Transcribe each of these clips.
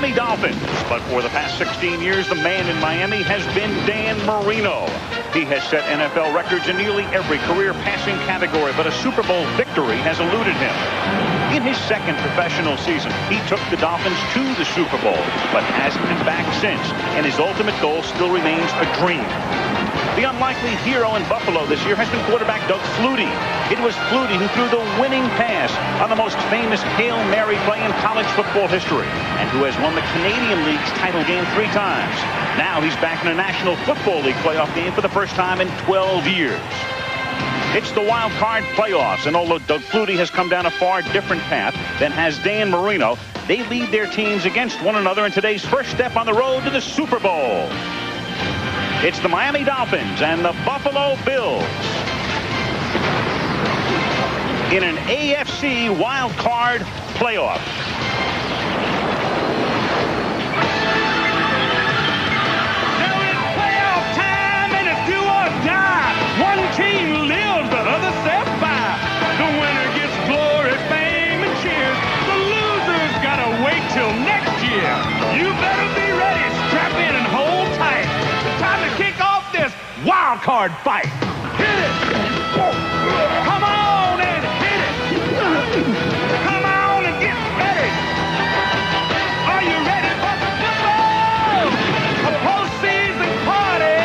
Miami Dolphins. But for the past 16 years, the man in Miami has been Dan Marino. He has set NFL records in nearly every career passing category, but a Super Bowl victory has eluded him. In his second professional season, he took the Dolphins to the Super Bowl, but hasn't been back since, and his ultimate goal still remains a dream. The unlikely hero in Buffalo this year has been quarterback Doug Flutie. It was Flutie who threw the winning pass on the most famous Hail Mary play in college football history, and who has won the Canadian League's title game 3 times. Now he's back in a National Football League playoff game for the first time in 12 years. It's the wild card playoffs, and although Doug Flutie has come down a far different path than has Dan Marino, they lead their teams against one another in today's first step on the road to the Super Bowl. It's the Miami Dolphins and the Buffalo Bills in an AFC wild card playoff. Now it's playoff time, and it's do or die. One team lives, the other sets by. The winner gets glory, fame, and cheers. The loser's gotta wait till next year. You better be ready, strap in and hold tight. Time to kick off this wild card fight. Hit it! Come on and hit it! Come on and get ready! Are you ready for the football? A postseason party!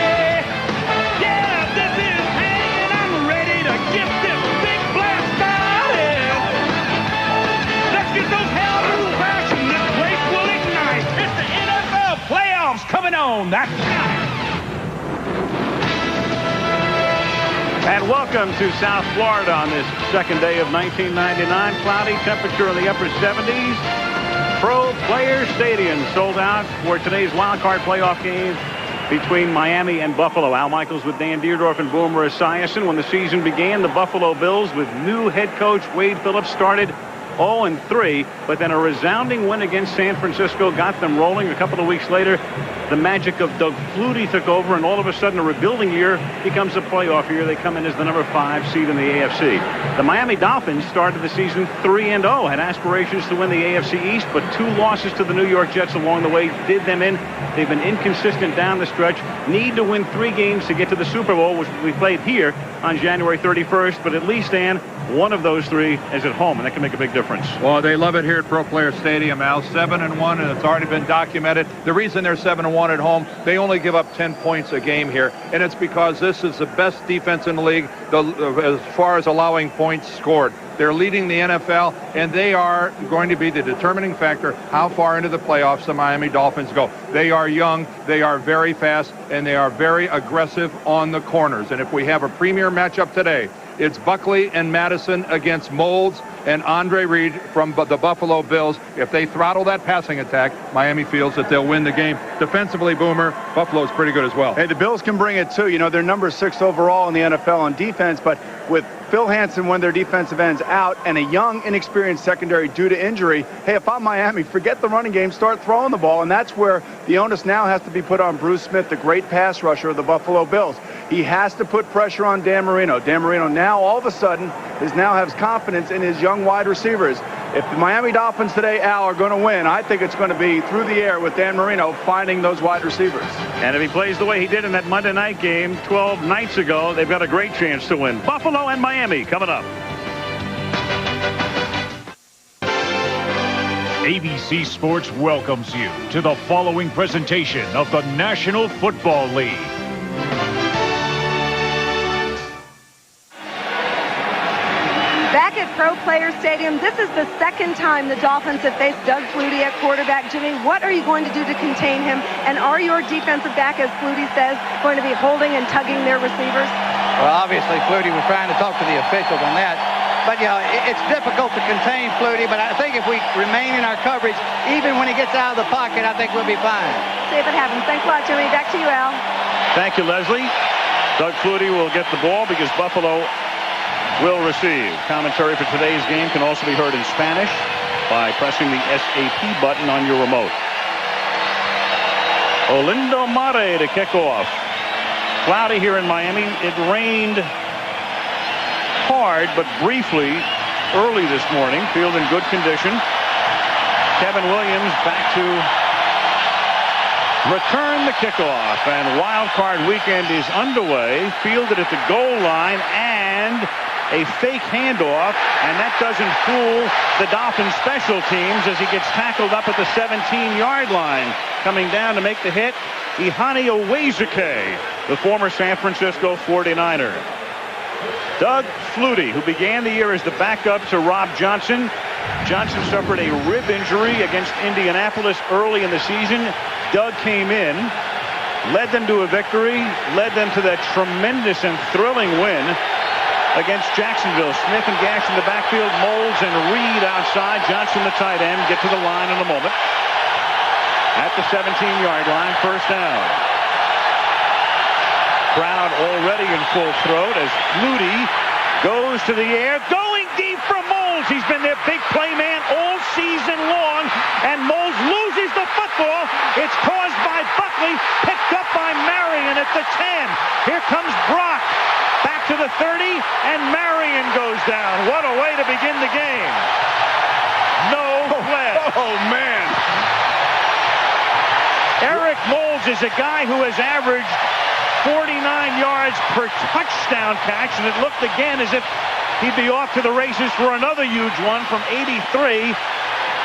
Yeah, this is hanging. I'm ready to get this big blast started. Let's get those helmets crashing. This place will ignite. It's the NFL playoffs coming on. That's right. And welcome to South Florida on this second day of 1999. Cloudy, temperature in the upper 70s. Pro Player Stadium sold out for today's wild card playoff game between Miami and Buffalo. Al Michaels with Dan Dierdorf and Boomer Esiason. When the season began, the Buffalo Bills with new head coach Wade Phillips started 0-3, but then a resounding win against San Francisco got them rolling. A couple of weeks later, the magic of Doug Flutie took over, and all of a sudden a rebuilding year becomes a playoff year. They come in as the number 5 seed in the AFC. The Miami Dolphins started the season 3-0, had aspirations to win the AFC East, but 2 losses to the New York Jets along the way did them in. They've been inconsistent down the stretch. Need to win 3 games to get to the Super Bowl, which we played here on January 31st, but at least, Dan, one of those 3 is at home, and that can make a big difference. Well, they love it here at Pro Player Stadium, Al. 7-1, and it's already been documented. The reason they're 7-1 at home, they only give up 10 points a game here, and it's because this is the best defense in the league as far as allowing points scored. They're leading the NFL, and they are going to be the determining factor how far into the playoffs the Miami Dolphins go. They are young, they are very fast, and they are very aggressive on the corners. And if we have a premier matchup today, it's Buckley and Madison against Moulds and Andre Reed from the Buffalo Bills. If they throttle that passing attack, Miami feels that they'll win the game. Defensively, Boomer, Buffalo's pretty good as well. Hey, the Bills can bring it too. You know, they're number 6 overall in the NFL on defense, but with Phil Hansen, when their defensive ends out, and a young, inexperienced secondary due to injury, hey, if I'm Miami, forget the running game, start throwing the ball, and that's where the onus now has to be put on Bruce Smith, the great pass rusher of the Buffalo Bills. He has to put pressure on Dan Marino. Dan Marino now, all of a sudden, has confidence in his young wide receivers. If the Miami Dolphins today, Al, are going to win, I think it's going to be through the air with Dan Marino finding those wide receivers. And if he plays the way he did in that Monday night game 12 nights ago, they've got a great chance to win. Buffalo and Miami coming up. ABC Sports welcomes you to the following presentation of the National Football League. Back at Pro Player Stadium, this is the second time the Dolphins have faced Doug Flutie at quarterback. Jimmy, what are you going to do to contain him? And are your defensive back, as Flutie says, going to be holding and tugging their receivers? Well, obviously, Flutie was trying to talk to the officials on that. But, you know, it's difficult to contain Flutie, but I think if we remain in our coverage, even when he gets out of the pocket, I think we'll be fine. See if it happens. Thanks a lot, Jimmy. Back to you, Al. Thank you, Leslie. Doug Flutie will get the ball because Buffalo will receive. Commentary for today's game can also be heard in Spanish by pressing the SAP button on your remote. Olindo Mare to kick off. Cloudy here in Miami. It rained hard but briefly early this morning. Field in good condition. Kevin Williams back to return the kickoff, and wild card weekend is underway. Fielded at the goal line, and a fake handoff, and that doesn't fool the Dolphins special teams as he gets tackled up at the 17-yard line. Coming down to make the hit, Ihani Owezike, the former San Francisco 49er. Doug Flutie, who began the year as the backup to Rob Johnson. Johnson suffered a rib injury against Indianapolis early in the season. Doug came in, led them to a victory, led them to that tremendous and thrilling win against Jacksonville. Smith and Gash in the backfield, Moles and Reed outside. Johnson, the tight end, get to the line in a moment. At the 17-yard line, first down. Crowd already in full throat as Flutie goes to the air, going deep from Moles. He's been their big play man all season long, and Moles loses the football. It's caused by Buckley, picked up by Marion at the 10. Here comes Brock. Back to the 30, and Marion goes down. What a way to begin the game. No flag. Oh, man. Eric Moles is a guy who has averaged 49 yards per touchdown catch, and it looked again as if he'd be off to the races for another huge one from 83.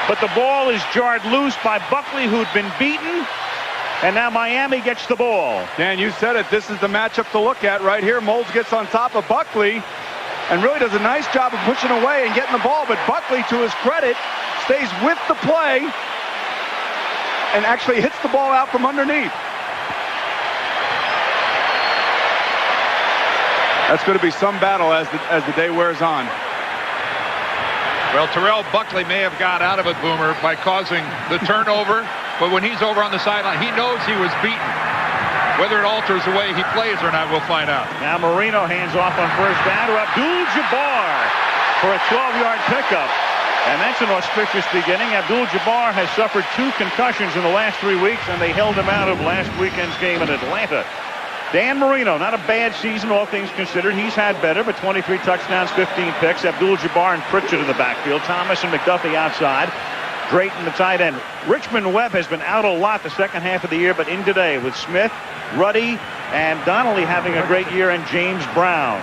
But the ball is jarred loose by Buckley, who'd been beaten. And now Miami gets the ball. Dan, you said it. This is the matchup to look at right here. Moles gets on top of Buckley and really does a nice job of pushing away and getting the ball. But Buckley, to his credit, stays with the play and actually hits the ball out from underneath. That's going to be some battle as the day wears on. Well, Terrell Buckley may have got out of it, Boomer, by causing the turnover. But when he's over on the sideline, he knows he was beaten. Whether it alters the way he plays or not, we'll find out. Now Marino hands off on first down to Abdul-Jabbar for a 12-yard pickup. And that's an auspicious beginning. Abdul-Jabbar has suffered 2 concussions in the last 3 weeks, and they held him out of last weekend's game in Atlanta. Dan Marino, not a bad season, all things considered. He's had better, but 23 touchdowns, 15 picks. Abdul-Jabbar and Pritchett in the backfield. Thomas and McDuffie outside. Drayton, the tight end. Richmond Webb has been out a lot the second half of the year, but in today with Smith, Ruddy, and Donnelly having a great year, and James Brown.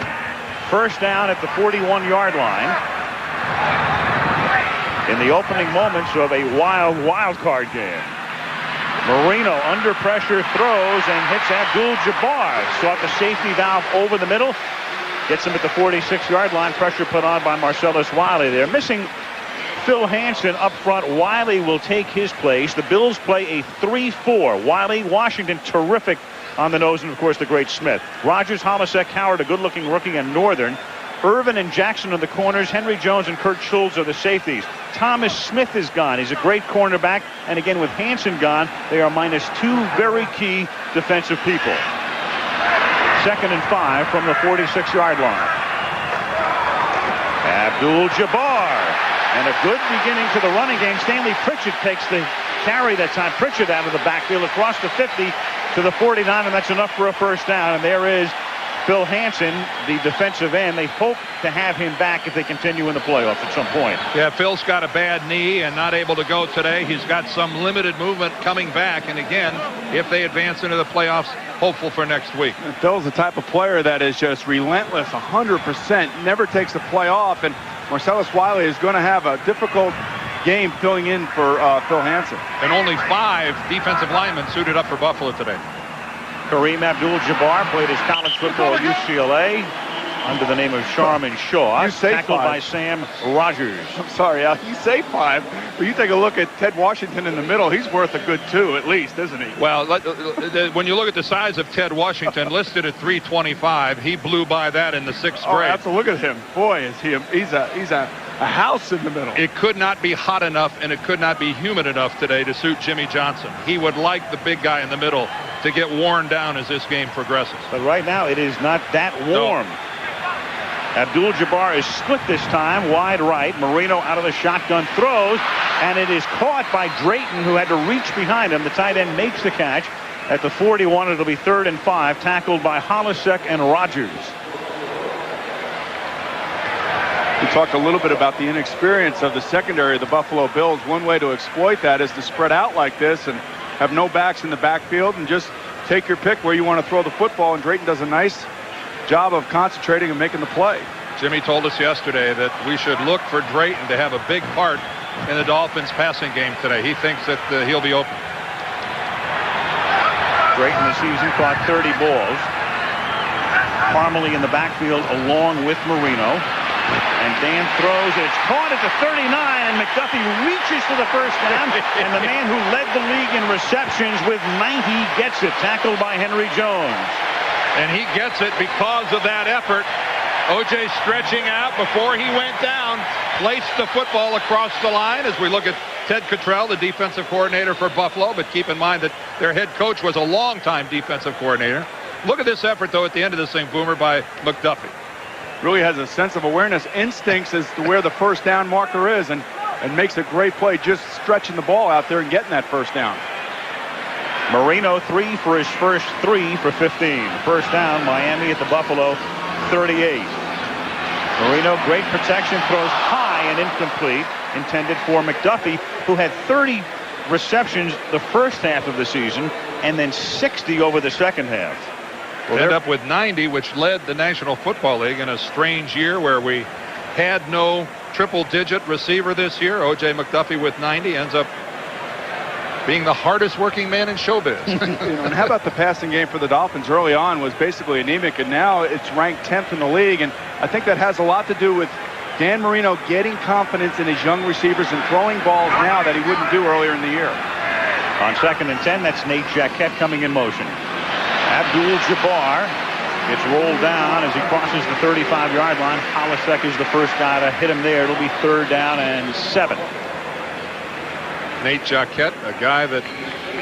First down at the 41-yard line. In the opening moments of a wild card game. Marino under pressure throws and hits Abdul-Jabbar. Sought the safety valve over the middle. Gets him at the 46-yard line. Pressure put on by Marcellus Wiley. They're missing Phil Hansen up front. Wiley will take his place. The Bills play a 3-4. Wiley, Washington, terrific on the nose, and of course the great Smith. Rogers, Hollisek, Howard, a good-looking rookie, and Northern. Irvin and Jackson are the corners. Henry Jones and Kurt Schultz are the safeties. Thomas Smith is gone. He's a great cornerback. And again, with Hansen gone, they are minus 2 very key defensive people. 2nd and 5 from the 46-yard line. Abdul-Jabbar. And a good beginning to the running game. Stanley Pritchett takes the carry that time. Pritchett out of the backfield across the 50 to the 49, and that's enough for a first down. And there is Phil Hansen, the defensive end. They hope to have him back if they continue in the playoffs at some point. Yeah, Phil's got a bad knee and not able to go today. He's got some limited movement coming back. And again, if they advance into the playoffs, hopeful for next week. And Phil's the type of player that is just relentless, 100%, never takes a play off. And Marcellus Wiley is going to have a difficult game filling in for Phil Hansen. And only 5 defensive linemen suited up for Buffalo today. Kareem Abdul-Jabbar played his college football at UCLA under the name of Sharman Shaw. You say tackled 5. by Sam Rogers. I'm sorry, Al, you say 5, but you take a look at Ted Washington in the middle. He's worth a good 2 at least, isn't he? Well, when you look at the size of Ted Washington, listed at 325, he blew by that in the 6th grade. That's a look at him. Boy, is he's a house in the middle. It could not be hot enough and it could not be humid enough today to suit Jimmy Johnson. He would like the big guy in the middle to get worn down as this game progresses. But right now it is not that warm. No. Abdul-Jabbar is split this time, wide right. Marino out of the shotgun throws, and it is caught by Drayton, who had to reach behind him. The tight end makes the catch at the 41. It'll be 3rd and 5, tackled by Hollisek and Rogers. We talked a little bit about the inexperience of the secondary of the Buffalo Bills. One way to exploit that is to spread out like this and have no backs in the backfield, and just take your pick where you want to throw the football. And Drayton does a nice job of concentrating and making the play. Jimmy told us yesterday that we should look for Drayton to have a big part in the Dolphins passing game today. He thinks that he'll be open. Drayton this season caught 30 balls. Parmalee in the backfield along with Marino. And Dan throws it. It's caught at the 39, and McDuffie reaches for the first down. And the man who led the league in receptions with 90 gets it. Tackled by Henry Jones. And he gets it because of that effort. O.J. stretching out before he went down, placed the football across the line as we look at Ted Cottrell, the defensive coordinator for Buffalo. But keep in mind that their head coach was a longtime defensive coordinator. Look at this effort, though, at the end of this thing, Boomer, by McDuffie. Really has a sense of awareness, instincts as to where the first down marker is, and makes a great play just stretching the ball out there and getting that first down. Marino 3 for his first 3 for 15. First down, Miami at the Buffalo 38. Marino, great protection, throws high and incomplete, intended for McDuffie, who had 30 receptions the first half of the season and then 60 over the second half. Well, end up with 90, which led the National Football League in a strange year where we had no triple-digit receiver this year. O.J. McDuffie with 90 ends up being the hardest working man in showbiz. And how about the passing game for the Dolphins early on was basically anemic, and now it's ranked 10th in the league, and I think that has a lot to do with Dan Marino getting confidence in his young receivers and throwing balls now that he wouldn't do earlier in the year. On 2nd and 10, that's Nate Jacquet coming in motion. Abdul-Jabbar gets rolled down as he crosses the 35-yard line. Halasek is the first guy to hit him there. It'll be 3rd down and 7. Nate Jacquet, a guy that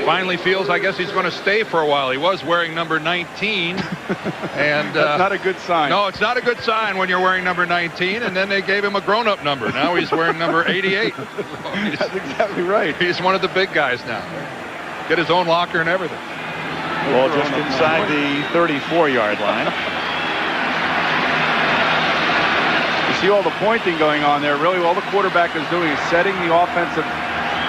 finally feels, I guess, he's going to stay for a while. He was wearing number 19. And that's not a good sign. No, it's not a good sign when you're wearing number 19, and then they gave him a grown-up number. Now he's wearing number 88. That's exactly right. He's one of the big guys now. Get his own locker and everything. Ball just inside the 34-yard line. You see all the pointing going on there. Really, all the quarterback is doing is setting the offensive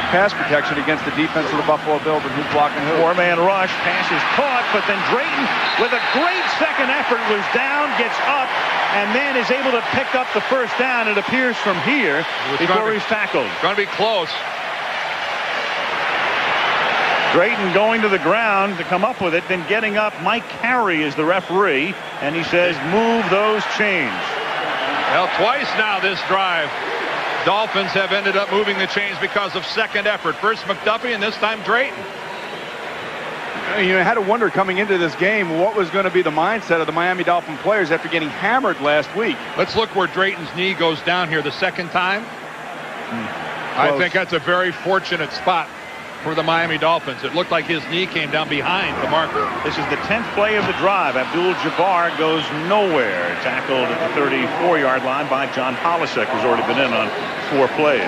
pass protection against the defense of the Buffalo Bills, and who's blocking who. 4-man rush, pass is caught, but then Drayton, with a great second effort, was down, gets up, and then is able to pick up the first down, it appears, from here before he's tackled. It's going to be close. Drayton going to the ground to come up with it, then getting up. Mike Carey is the referee, and he says, move those chains. Well, twice now this drive, Dolphins have ended up moving the chains because of second effort. First McDuffie, and this time Drayton. You had to wonder coming into this game what was going to be the mindset of the Miami Dolphin players after getting hammered last week. Let's look where Drayton's knee goes down here the second time. I think that's a very fortunate spot for the Miami Dolphins. It looked like his knee came down behind the marker. This is the 10th play of the drive. Abdul-Jabbar goes nowhere. Tackled at the 34-yard line by John Halasek, who's already been in on 4 plays.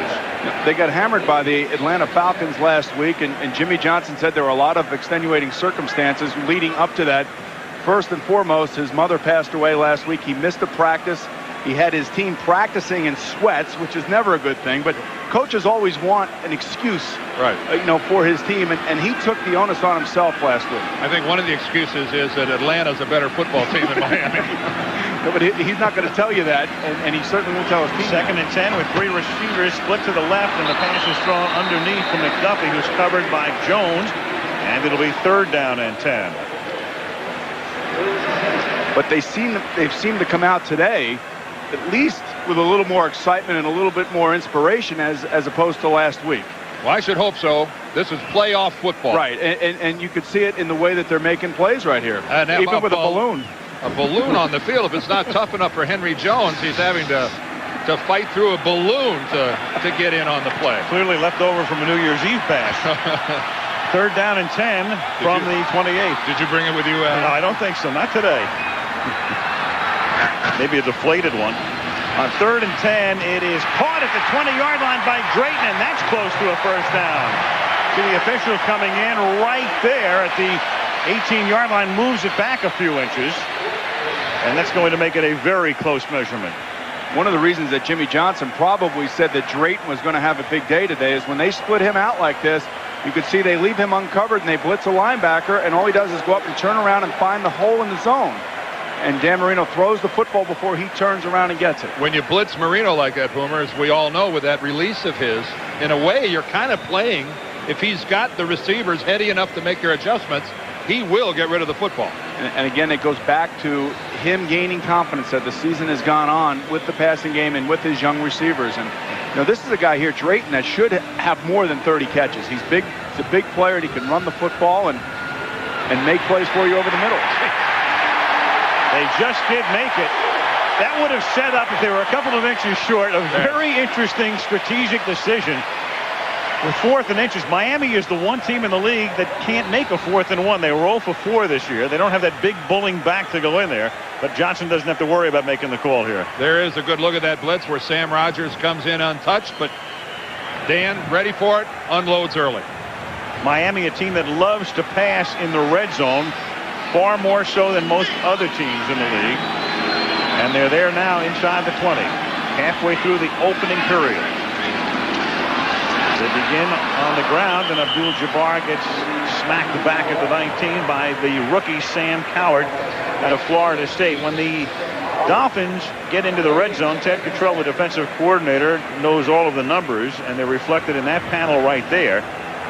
They got hammered by the Atlanta Falcons last week, and Jimmy Johnson said there were a lot of extenuating circumstances leading up to that. First and foremost, his mother passed away last week. He missed a practice. He had his team practicing in sweats, which is never a good thing, but coaches always want an excuse, right? For his team, and he took the onus on himself last week. I think one of the excuses is that Atlanta's a better football team than Miami. No, but he's not going to tell you that, and he certainly won't tell his team. 2nd and 10 with 3 receivers split to the left, and the pass is thrown underneath to McDuffie, who's covered by Jones, and it'll be 3rd down and 10. But they've seemed to come out today at least with a little more excitement and a little bit more inspiration as opposed to last week. Well, I should hope so. This is playoff football. Right, and you could see it in the way that they're making plays right here, even with a balloon. A balloon on the field. If it's not tough enough for Henry Jones, he's having to fight through a balloon to get in on the play. Clearly left over from a New Year's Eve pass. 3rd down and 10 from the 28. Did you bring it with you? No, I don't think so. Not today. Maybe a deflated one. On 3rd and 10, it is caught at the 20-yard line by Drayton, and that's close to a first down. See the officials coming in right there at the 18-yard line, moves it back a few inches, and that's going to make it a very close measurement. One of the reasons that Jimmy Johnson probably said that Drayton was going to have a big day today is when they split him out like this, You could see they leave him uncovered and they blitz a linebacker, and all he does is go up and turn around and find the hole in the zone. And Dan Marino throws the football before he turns around and gets it. When you blitz Marino like that, Boomer, as we all know with that release of his, in a way you're kind of playing, if he's got the receivers heady enough to make their adjustments, he will get rid of the football. And again, it goes back to him gaining confidence that the season has gone on with the passing game and with his young receivers. And this is a guy here, Drayton, that should have more than 30 catches. He's big. He's a big player, and he can run the football and make plays for you over the middle. They just did make it. That would have set up, if they were a couple of inches short, a very interesting strategic decision. With 4th and inches, Miami is the one team in the league that can't make a 4th and 1. They were 0 for 4 this year. They don't have that big bulling back to go in there. But Johnson doesn't have to worry about making the call here. There is a good look at that blitz where Sam Rogers comes in untouched, but Dan, ready for it, unloads early. Miami, a team that loves to pass in the red zone, far more so than most other teams in the league. And they're there now inside the 20, halfway through the opening period. They begin on the ground, and Abdul-Jabbar gets smacked back at the 19 by the rookie Sam Coward out of Florida State. When the Dolphins get into the red zone, Ted Cottrell, the defensive coordinator, knows all of the numbers, and they're reflected in that panel right there.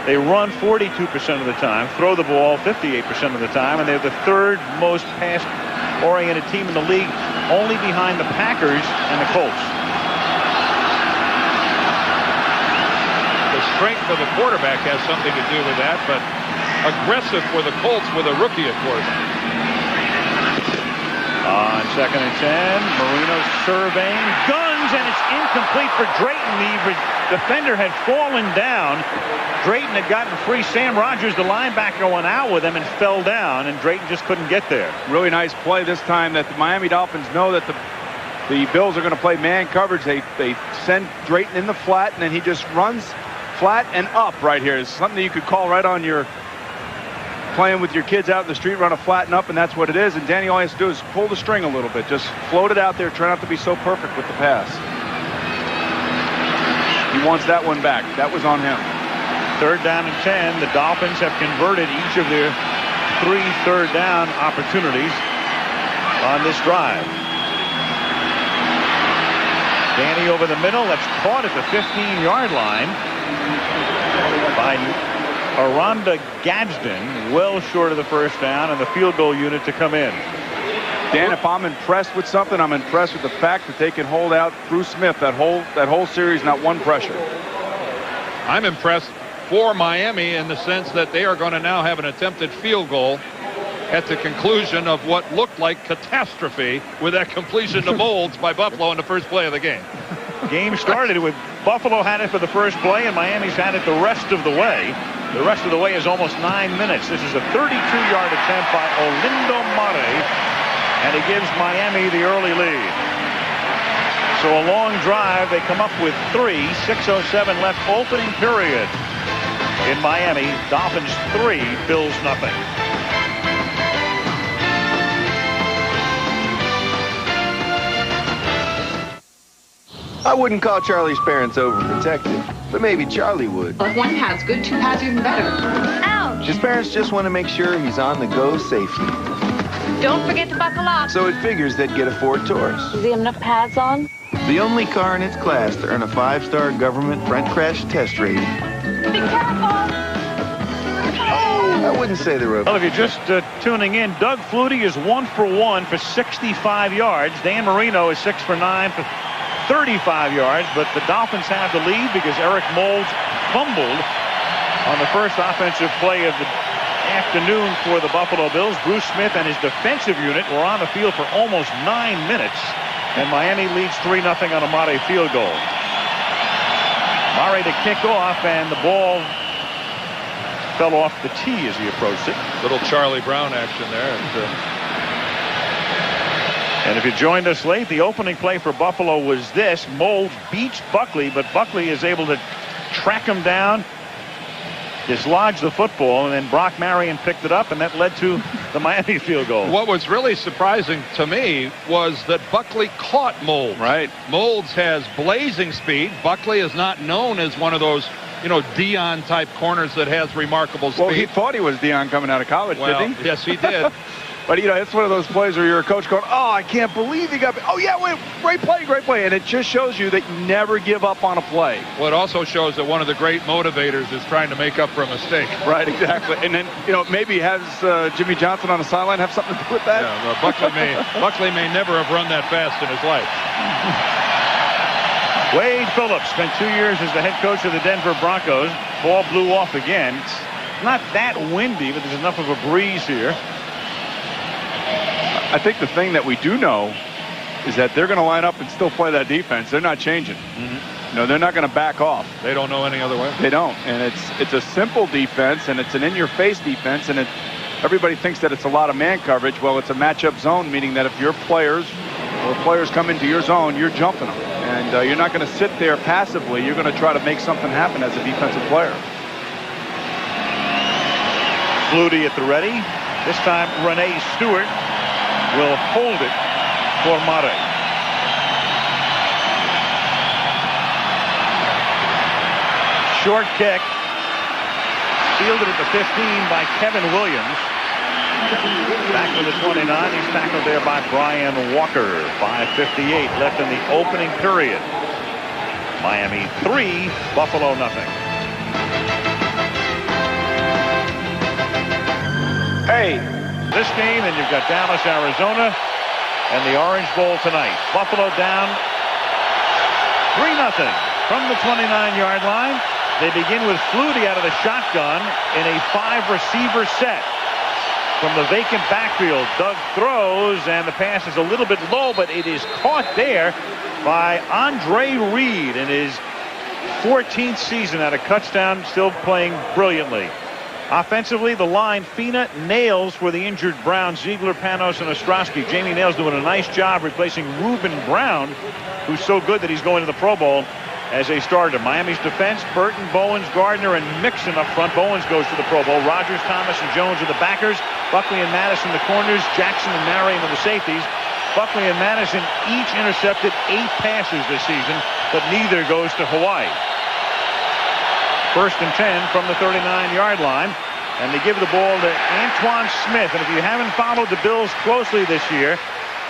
They run 42% of the time, throw the ball 58% of the time, and they're the 3rd most pass-oriented team in the league, only behind the Packers and the Colts. The strength of the quarterback has something to do with that, but aggressive for the Colts with a rookie at quarterback. On 2nd and 10, Marino surveying, guns, and it's incomplete for Drayton. The defender had fallen down. Drayton had gotten free. Sam Rogers, the linebacker, went out with him and fell down, and Drayton just couldn't get there. Really nice play this time that the Miami Dolphins know that the Bills are going to play man coverage. They send Drayton in the flat, and then he just runs flat and up right here. It's something that you could call right on your playing with your kids out in the street, run a flat and up, and that's what it is. And Danny, all he has to do is pull the string a little bit. Just float it out there. Try not to be so perfect with the pass. He wants that one back. That was on him. 3rd down and 10. The Dolphins have converted each of their 3 third down opportunities on this drive. Danny over the middle. That's caught at the 15-yard line by Aranda Gadsden, well short of the first down, and the field goal unit to come in. Dan, if I'm impressed with something, I'm impressed with the fact that they can hold out Bruce Smith that whole series, not one pressure. I'm impressed for Miami in the sense that they are going to now have an attempted field goal at the conclusion of what looked like catastrophe with that completion to Moulds by Buffalo in the first play of the game. Game started with Buffalo had it for the first play, and Miami's had it the rest of the way. The rest of the way is almost 9 minutes. This is a 32-yard attempt by Olindo Mare, and it gives Miami the early lead. So a long drive. They come up with 3. 6:07 left, opening period in Miami. Dolphins 3, Bills nothing. I wouldn't call Charlie's parents overprotective, but maybe Charlie would. Well, if one pad's good, 2 pads are even better. Ouch! His parents just want to make sure he's on the go safely. Don't forget to buckle up. So it figures they'd get a Ford Taurus. Does he have enough pads on? The only car in its class to earn a 5-star government front crash test rating. Be careful! I wouldn't say they were... Well, if you're just tuning in, Doug Flutie is 1 for 1 for 65 yards. Dan Marino is 6 for 9 for 35 yards, but the Dolphins have the lead because Eric Moulds fumbled on the first offensive play of the afternoon for the Buffalo Bills. Bruce Smith and his defensive unit were on the field for almost 9 minutes, and Miami leads 3-0 on a Mare field goal. Mare to kick off, and the ball fell off the tee as he approached it. Little Charlie Brown action there. And if you joined us late, the opening play for Buffalo was this. Moulds beats Buckley, but Buckley is able to track him down, dislodge the football, and then Brock Marion picked it up, and that led to the Miami field goal. What was really surprising to me was that Buckley caught Moulds. Right. Moulds has blazing speed. Buckley is not known as one of those Dion-type corners that has remarkable speed. Well, he thought he was Dion coming out of college, didn't he? Yes, he did. But, it's one of those plays where you're a coach going, oh, I can't believe he got... Oh, yeah, wait, great play. And it just shows you that you never give up on a play. Well, it also shows that one of the great motivators is trying to make up for a mistake. Right, exactly. And then, maybe has Jimmy Johnson on the sideline have something to do with that? Yeah, well, Buckley may never have run that fast in his life. Wade Phillips spent 2 years as the head coach of the Denver Broncos. Ball blew off again. It's not that windy, but there's enough of a breeze here. I think the thing that we do know is that they're going to line up and still play that defense. They're not changing. They're not going to back off. They don't know any other way. They don't. And it's a simple defense, and it's an in-your-face defense, and everybody thinks that it's a lot of man coverage. Well, it's a matchup zone, meaning that if your players come into your zone, you're jumping them. And you're not going to sit there passively. You're going to try to make something happen as a defensive player. Flutie at the ready. This time, Renee Stewart will hold it for Mare. Short kick. Fielded at the 15 by Kevin Williams. Back to the 29. He's tackled there by Brian Walker. 5:58 left in the opening period. Miami 3, Buffalo nothing. Hey. This game, and you've got Dallas, Arizona, and the Orange Bowl tonight. Buffalo down 3-0 from the 29-yard line. They begin with Flutie out of the shotgun in a 5-receiver set. From the vacant backfield, Doug throws, and the pass is a little bit low, but it is caught there by Andre Reed in his 14th season at a touchdown, still playing brilliantly. Offensively, the line, Fina, Nails for the injured Browns, Ziegler, Panos, and Ostrowski. Jamie Nails doing a nice job replacing Reuben Brown, who's so good that he's going to the Pro Bowl as a starter. Miami's defense, Burton, Bowens, Gardner, and Mixon up front. Bowens goes to the Pro Bowl. Rodgers, Thomas, and Jones are the backers. Buckley and Madison the corners. Jackson and Marion are the safeties. Buckley and Madison each intercepted 8 passes this season, but neither goes to Hawaii. 1st and 10 from the 39-yard line, and they give the ball to Antoine Smith. And if you haven't followed the Bills closely this year,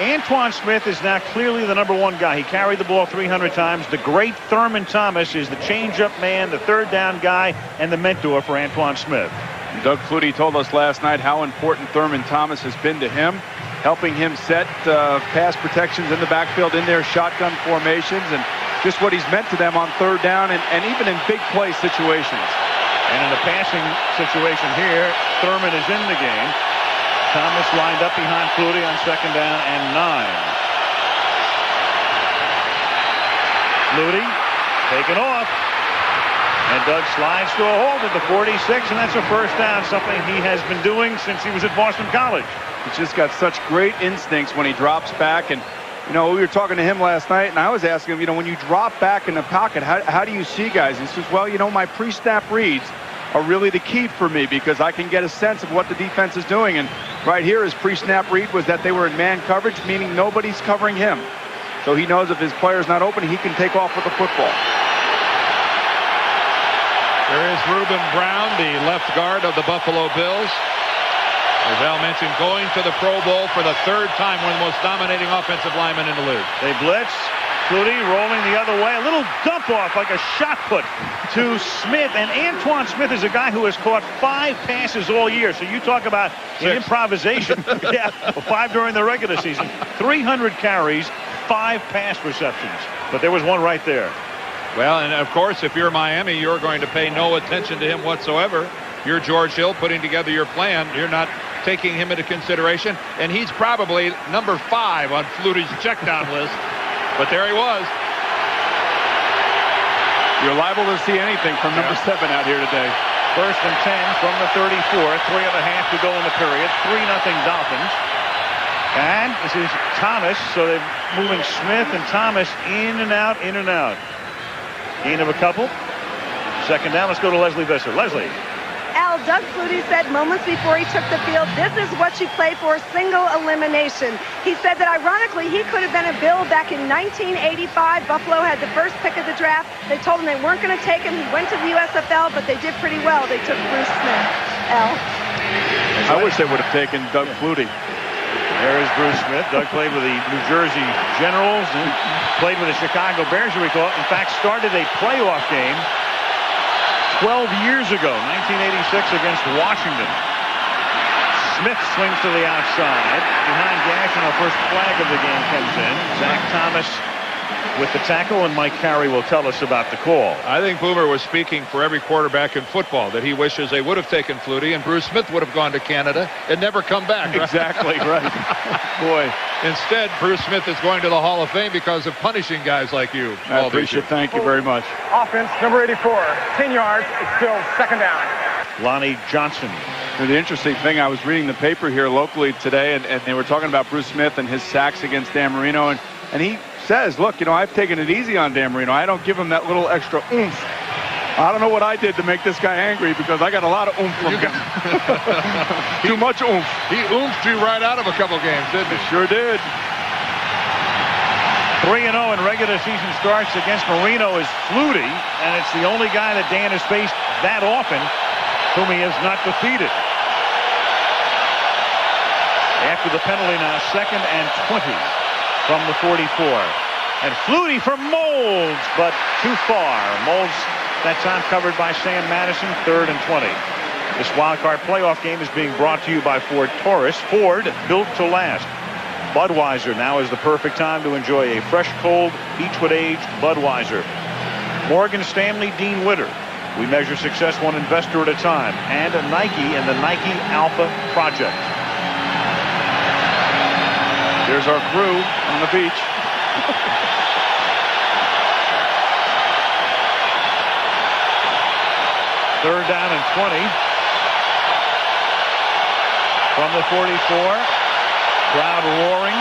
Antoine Smith is now clearly the #1 guy. He carried the ball 300 times. The great Thurman Thomas is the change-up man, the third down guy, and the mentor for Antoine Smith. Doug Flutie told us last night how important Thurman Thomas has been to him, helping him set pass protections in the backfield in their shotgun formations, and just what he's meant to them on third down and even in big play situations. And in a passing situation here, Thurman is in the game. Thomas lined up behind Flutie on 2nd down and 9. Flutie taken off. And Doug slides to a hold at the 46, and that's a 1st down, something he has been doing since he was at Boston College. He's just got such great instincts when he drops back. And, we were talking to him last night, and I was asking him, when you drop back in the pocket, how do you see guys? He says, well, my pre-snap reads are really the key for me because I can get a sense of what the defense is doing. And right here, his pre-snap read was that they were in man coverage, meaning nobody's covering him. So he knows if his player's not open, he can take off with the football. There is Reuben Brown, the left guard of the Buffalo Bills. As Al mentioned, going to the Pro Bowl for the 3rd time, one of the most dominating offensive linemen in the league. They blitz. Flutie rolling the other way. A little dump off like a shot put to Smith. And Antoine Smith is a guy who has caught 5 passes all year. So you talk about improvisation. Yeah, 5 during the regular season. 300 carries, 5 pass receptions. But there was one right there. Well, and of course, if you're Miami, you're going to pay no attention to him whatsoever. You're George Hill putting together your plan. You're not taking him into consideration. And he's probably number 5 on Flutie's checkdown list. But there he was. You're liable to see anything from number 7 out here today. 1st and 10 from the 34. 3.5 to go in the period. 3-0 Dolphins. And this is Thomas. So they're moving Smith and Thomas in and out, in and out. Gain of a couple. 2nd down. Let's go to Leslie Visser. Leslie. Al, well, Doug Flutie said moments before he took the field, this is what you play for, single elimination. He said that ironically, he could have been a Bill back in 1985. Buffalo had the first pick of the draft. They told him they weren't going to take him. He went to the USFL, but they did pretty well. They took Bruce Smith. I wish they would have taken Doug Flutie. There is Bruce Smith. Doug played with the New Jersey Generals and played with the Chicago Bears, you recall. In fact, started a playoff game 12 years ago, 1986 against Washington. Smith swings to the outside. Behind Gash, and our first flag of the game comes in. Zach Thomas with the tackle, and Mike Carey will tell us about the call. I think Boomer was speaking for every quarterback in football, that he wishes they would have taken Flutie and Bruce Smith would have gone to Canada and never come back. Right? Exactly, right. Boy. Instead, Bruce Smith is going to the Hall of Fame because of punishing guys like you. I appreciate it. Thank you very much. Offense, number 84, 10 yards. It's still second down. Lonnie Johnson. The interesting thing, I was reading the paper here locally today, and they were talking about Bruce Smith and his sacks against Dan Marino, and he says, look, I've taken it easy on Dan Marino. I don't give him that little extra oomph. I don't know what I did to make this guy angry because I got a lot of oomph from him. Too much oomph. He oomphed you right out of a couple games, didn't he? Sure did. 3-0 in regular season starts against Marino is Flutie, and it's the only guy that Dan has faced that often whom he has not defeated. After the penalty now, 2nd and 20. From the 44. And Flutie for Molds, but too far. Molds that time covered by Sam Madison, 3rd and 20. This wild card playoff game is being brought to you by Ford Taurus. Ford, built to last. Budweiser now is the perfect time to enjoy a fresh, cold, Beechwood-aged Budweiser. Morgan Stanley, Dean Witter. We measure success one investor at a time. And a Nike and the Nike Alpha Project. There's our crew on the beach. 3rd down and 20. From the 44. Crowd roaring.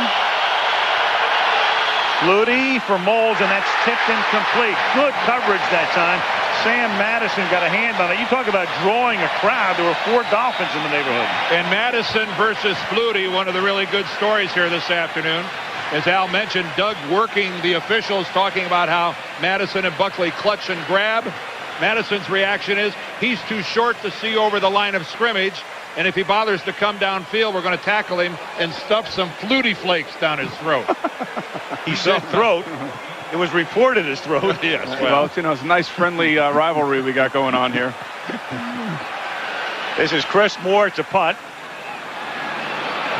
Flutie for Molds, and that's tipped incomplete. Good coverage that time. Sam Madison got a hand on it. You talk about drawing a crowd. There were 4 Dolphins in the neighborhood. And Madison versus Flutie, one of the really good stories here this afternoon. As Al mentioned, Doug working the officials, talking about how Madison and Buckley clutch and grab. Madison's reaction is he's too short to see over the line of scrimmage, and if he bothers to come downfield, we're going to tackle him and stuff some Flutie flakes down his throat. He said throat. It was reported as throat. Yes. Well, it's a nice friendly rivalry we got going on here. This is Chris Moore to punt.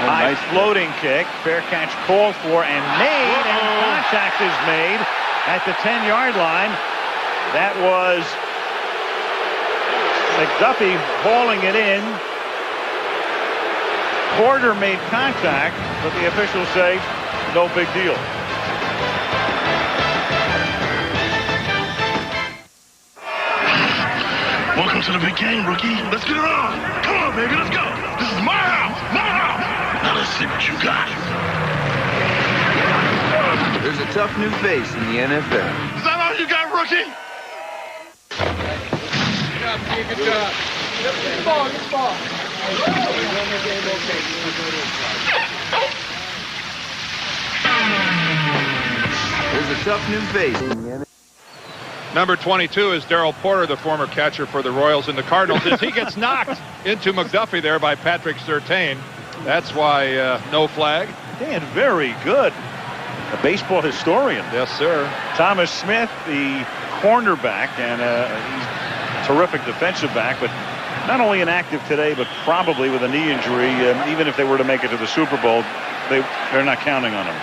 High nice floating kick. Fair catch called for and made, and contact is made at the 10-yard line. That was McDuffie hauling it in. Porter made contact, but the officials say no big deal. Welcome to the big game, rookie. Let's get it on. Come on, baby, let's go. This is my house. My house. Now let's see what you got. There's a tough new face in the NFL. Is that all you got, rookie? Good job. Good ball, good ball. There's a tough new face in the NFL. Number 22 is Darryl Porter, the former catcher for the Royals and the Cardinals. As he gets knocked into McDuffie there by Patrick Surtain. That's why no flag. Dan, very good. A baseball historian. Yes, sir. Thomas Smith, the cornerback, and he's a terrific defensive back, but not only inactive today, but probably with a knee injury. Even if they were to make it to the Super Bowl, they're not counting on him.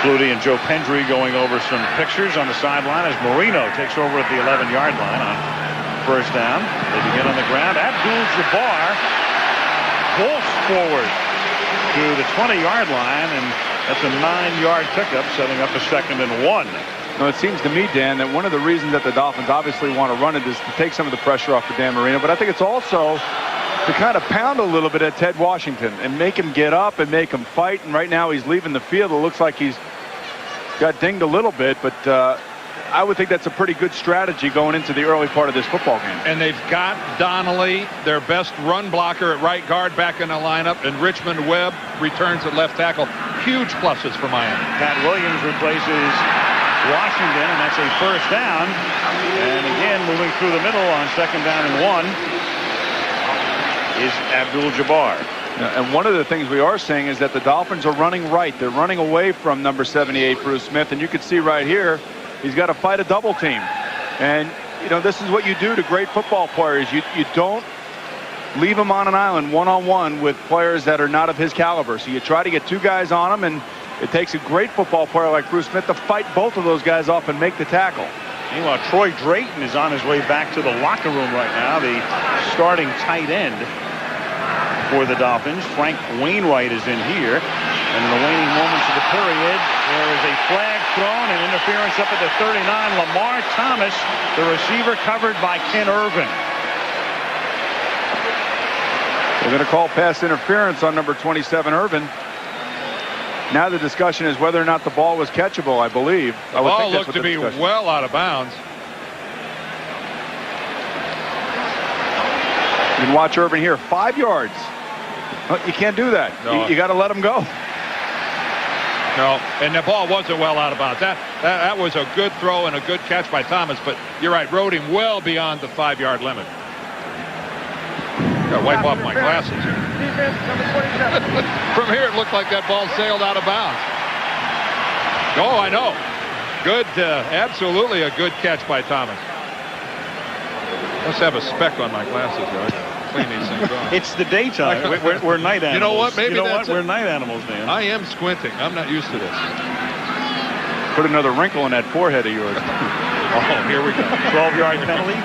Flutie and Joe Pendry going over some pictures on the sideline as Marino takes over at the 11-yard line on first down. They begin on the ground. Abdul-Jabbar bolts forward to the 20-yard line, and that's a 9-yard pickup, setting up a 2nd and 1. No, it seems to me, Dan, that one of the reasons that the Dolphins obviously want to run it is to take some of the pressure off of Dan Marino, but I think it's also to kind of pound a little bit at Ted Washington and make him get up and make him fight. And right now he's leaving the field. It looks like he's got dinged a little bit, but I would think that's a pretty good strategy going into the early part of this football game. And they've got Donnelly, their best run blocker at right guard, back in the lineup, and Richmond Webb returns at left tackle. Huge pluses for Miami. Pat Williams replaces Washington, and that's a first down. And again, moving through the middle on 2nd down and 1 is Abdul-Jabbar. And one of the things we are seeing is that the Dolphins are running right. They're running away from number 78, Bruce Smith. And you can see right here, he's got to fight a double team. And, you know, this is what you do to great football players. You don't leave him on an island one-on-one with players that are not of his caliber. So you try to get 2 guys on him, and it takes a great football player like Bruce Smith to fight both of those guys off and make the tackle. Meanwhile, Troy Drayton is on his way back to the locker room right now, the starting tight end for the Dolphins. Frank Wainwright is in here. And in the waning moments of the period, there is a flag thrown and interference up at the 39. Lamar Thomas, the receiver, covered by Ken Irvin. They're going to call pass interference on number 27, Irvin. Now the discussion is whether or not the ball was catchable, I believe. The ball looked to be well out of bounds. You can watch Irvin here, 5 yards. You can't do that. No. You got to let him go. No, and the ball wasn't well out of bounds. That was a good throw and a good catch by Thomas, but you're right, rode him well beyond the 5-yard limit. Got to wipe off my glasses here. Defense, number 27. From here, it looked like that ball sailed out of bounds. Oh, I know. Good, absolutely a good catch by Thomas. Must have a speck on my glasses, right? Clean these things off. It's the daytime. We're night animals. You know what? Maybe we're night animals, Dan. I am squinting. I'm not used to this. Put another wrinkle in that forehead of yours. Oh, here we go. 12-yard penalty.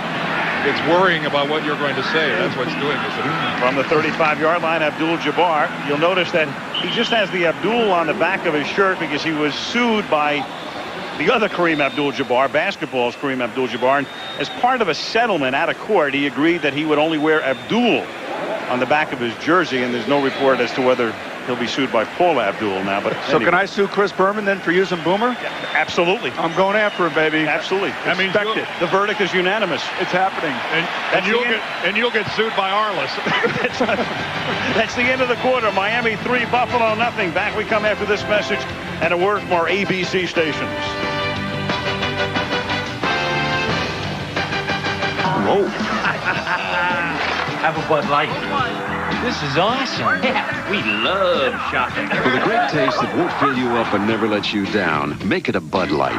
It's worrying about what you're going to say. That's what's doing this. From the 35-yard line, Abdul-Jabbar. You'll notice that he just has the Abdul on the back of his shirt because he was sued by the other Kareem Abdul-Jabbar, basketball's Kareem Abdul-Jabbar. And as part of a settlement out of court, he agreed that he would only wear Abdul on the back of his jersey, and there's no report as to whether he'll be sued by Paula Abdul now. But so anyway. Can I sue Chris Berman then for using Boomer? Yeah, absolutely. I'm going after him, baby. Absolutely. That means the verdict is unanimous. It's happening. And you'll get sued by Arliss. That's the end of the quarter. Miami 3, Buffalo nothing. Back we come after this message and a word from our ABC stations. Whoa. Have a Bud Light. This is awesome. Yeah, we love shopping. For the great taste that won't fill you up and never let you down, make it a Bud Light.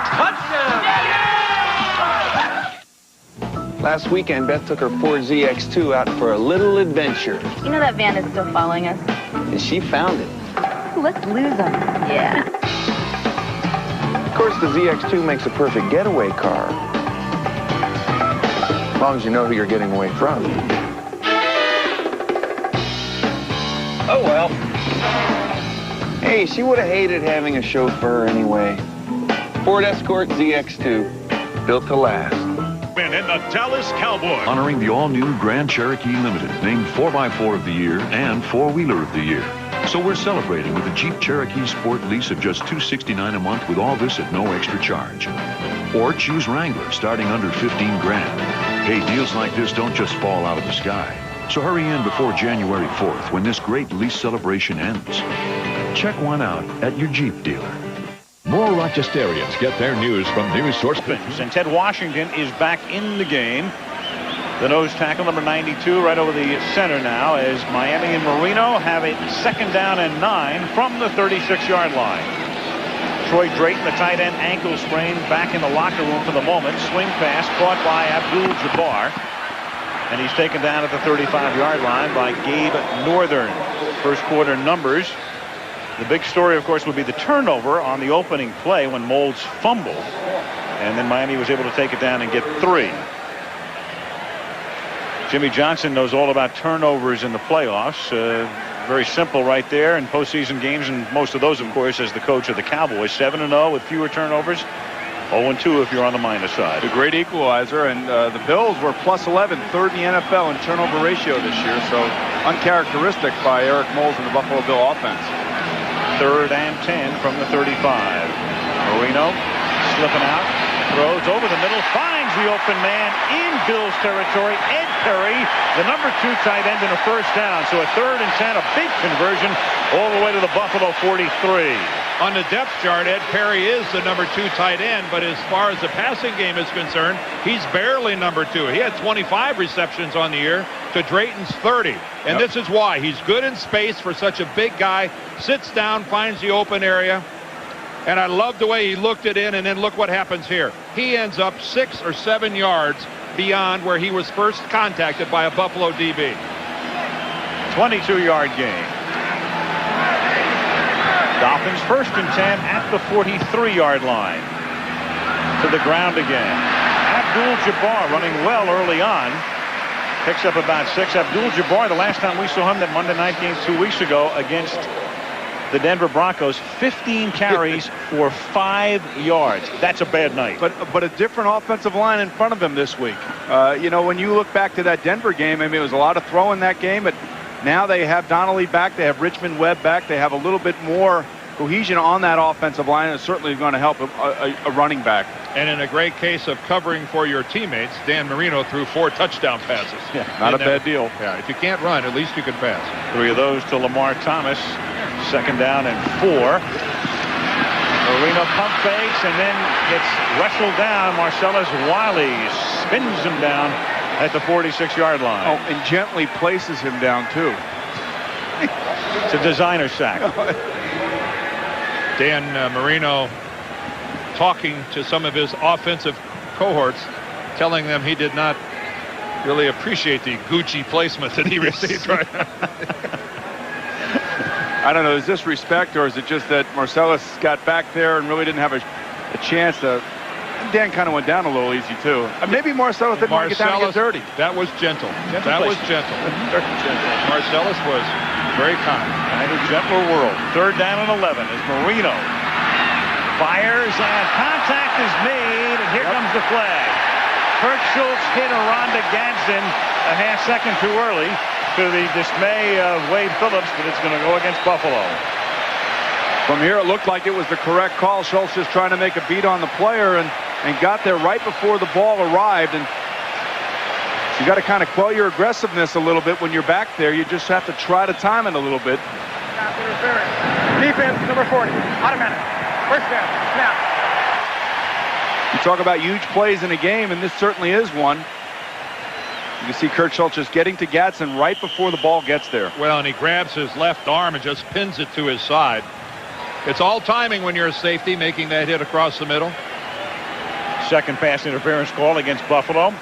Last weekend, Beth took her Ford ZX2 out for a little adventure. You know that van is still following us. And she found it. Let's lose them. Yeah. Of course, the ZX2 makes a perfect getaway car. As long as you know who you're getting away from. Oh, well. Hey, she would have hated having a chauffeur anyway. Ford Escort ZX2, built to last. In the Dallas Cowboys. Honoring the all-new Grand Cherokee Limited, named 4x4 of the Year and 4-Wheeler of the Year. So we're celebrating with a Jeep Cherokee Sport lease of just $269 a month with all this at no extra charge. Or choose Wrangler starting under 15 grand. Hey, deals like this don't just fall out of the sky. So hurry in before January 4th when this great lease celebration ends. Check one out at your Jeep dealer. More Rochesterians get their news from news source. And Ted Washington is back in the game. The nose tackle, number 92, right over the center now as Miami and Marino have a 2nd down and 9 from the 36-yard line. Troy Drayton, the tight end, ankle sprain, back in the locker room for the moment. Swing pass caught by Abdul-Jabbar. And he's taken down at the 35-yard line by Gabe Northern. First quarter numbers. The big story, of course, would be the turnover on the opening play when Moulds fumbled. And then Miami was able to take it down and get 3. Jimmy Johnson knows all about turnovers in the playoffs. Very simple right there in postseason games, and most of those, of course, as the coach of the Cowboys. 7-0 with fewer turnovers. 0-2 if you're on the minus side. A great equalizer, and the Bills were plus 11, third in the NFL in turnover ratio this year, so uncharacteristic by Eric Moulds and the Buffalo Bill offense. 3rd and 10 from the 35. Marino slipping out. Throws over the middle, finds the open man in Bill's territory. Ed Perry, the number 2 tight end, in a first down. So a 3rd and 10, a big conversion all the way to the Buffalo 43. On the depth chart, Ed Perry is the number 2 tight end, but as far as the passing game is concerned, he's barely number 2. He had 25 receptions on the year to Drayton's 30. And this is why. He's good in space for such a big guy. Sits down, finds the open area. And I love the way he looked it in, and then look what happens here. He ends up 6 or 7 yards beyond where he was first contacted by a Buffalo DB. 22-yard gain. Dolphins 1st and 10 at the 43-yard line. To the ground again. Abdul-Jabbar running well early on. Picks up about 6. Abdul-Jabbar, the last time we saw him, that Monday night game 2 weeks ago against the Denver Broncos, 15 carries for 5 yards. That's a bad night. But a different offensive line in front of him this week. You know, when you look back to that Denver game, I mean, it was a lot of throw in that game, but now they have Donnelly back. They have Richmond Webb back. They have a little bit more cohesion on that offensive line. It's certainly going to help a running back. And in a great case of covering for your teammates, Dan Marino threw 4 touchdown passes. Yeah, not a bad deal. Yeah, if you can't run, at least you can pass. 3 of those to Lamar Thomas. 2nd down and 4. Marino pump fakes and then gets wrestled down. Marcellus Wiley spins him down at the 46-yard line. Oh, and gently places him down, too. It's a designer sack. Dan Marino talking to some of his offensive cohorts, telling them he did not really appreciate the Gucci placement that he received right now. I don't know, is this respect, or is it just that Marcellus got back there and really didn't have a chance to... Dan kind of went down a little easy, too. Maybe Marcellus didn't want to get down and get dirty. That was gentle. That was gentle. Very gentle. Marcellus was very kind. In a gentler world. 3rd down and 11 as Marino fires, and contact is made, and here comes the flag. Kurt Schultz hit Rhonda Gadsden a half second too early, to the dismay of Wade Phillips, but it's going to go against Buffalo. From here, it looked like it was the correct call. Schultz just trying to make a beat on the player and got there right before the ball arrived. And you got to kind of quell your aggressiveness a little bit when you're back there. You just have to try to time it a little bit. Defense, number 40, automatic. First down, snap. You talk about huge plays in a game, and this certainly is one. You can see Kurt Schultz just getting to Gadsden right before the ball gets there. Well, and he grabs his left arm and just pins it to his side. It's all timing when you're a safety, making that hit across the middle. 2nd pass interference call against Buffalo.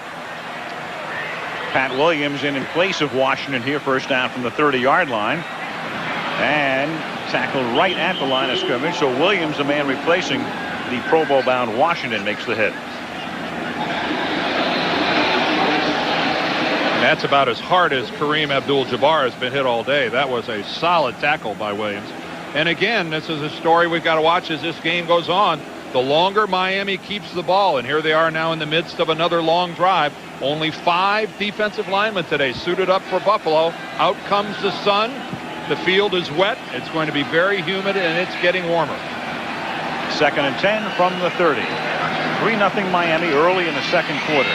Pat Williams in place of Washington here, 1st down from the 30-yard line. And tackled right at the line of scrimmage. So Williams, the man replacing the Pro Bowl bound Washington, makes the hit. That's about as hard as Kareem Abdul-Jabbar has been hit all day. That was a solid tackle by Williams. And again, this is a story we've got to watch as this game goes on. The longer Miami keeps the ball, and here they are now in the midst of another long drive. Only 5 defensive linemen today suited up for Buffalo. Out comes the sun. The field is wet. It's going to be very humid, and it's getting warmer. 2nd and 10 from the 30. 3-0 Miami early in the 2nd quarter.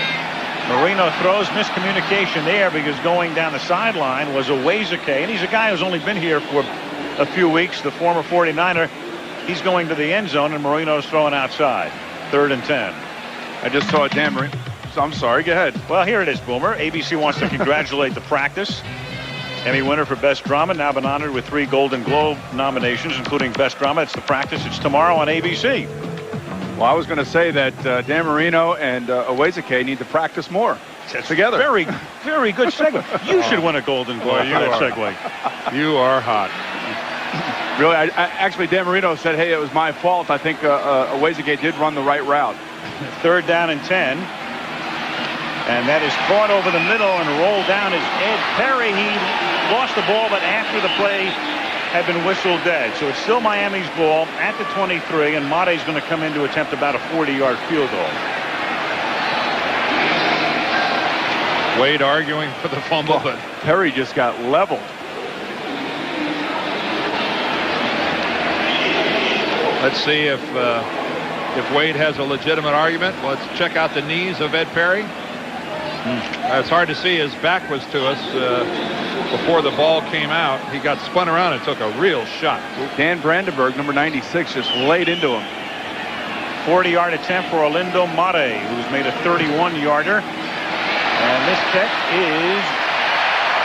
Marino throws, miscommunication there because going down the sideline was Owezike, and he's a guy who's only been here for a few weeks, the former 49er. He's going to the end zone, and Marino's throwing outside. 3rd and 10. I just saw Dan Marino. So I'm sorry, go ahead. Well, here it is, Boomer. ABC wants to congratulate The Practice. Emmy winner for Best Drama, now been honored with 3 Golden Globe nominations, including Best Drama. It's The Practice. It's tomorrow on ABC. Well, I was going to say that Dan Marino and Owezike need to practice more together. Very, very good segue. You should win a Golden Globe. Segue. You are hot. Really, actually, Dan Marino said, hey, it was my fault. I think Owezike did run the right route. 3rd down and 10. And that is caught over the middle and rolled down is Ed Perry. He lost the ball, but after the play had been whistled dead. So it's still Miami's ball at the 23, and Mate's going to come in to attempt about a 40-yard field goal. Wade arguing for the fumble, but Perry just got leveled. Let's see if If Wade has a legitimate argument, let's check out the knees of Ed Perry. It's hard to see. His back was to us before the ball came out. He got spun around and took a real shot. Dan Brandenburg, number 96, just laid into him. 40-yard attempt for Orlando Mate, who's made a 31-yarder. And this kick is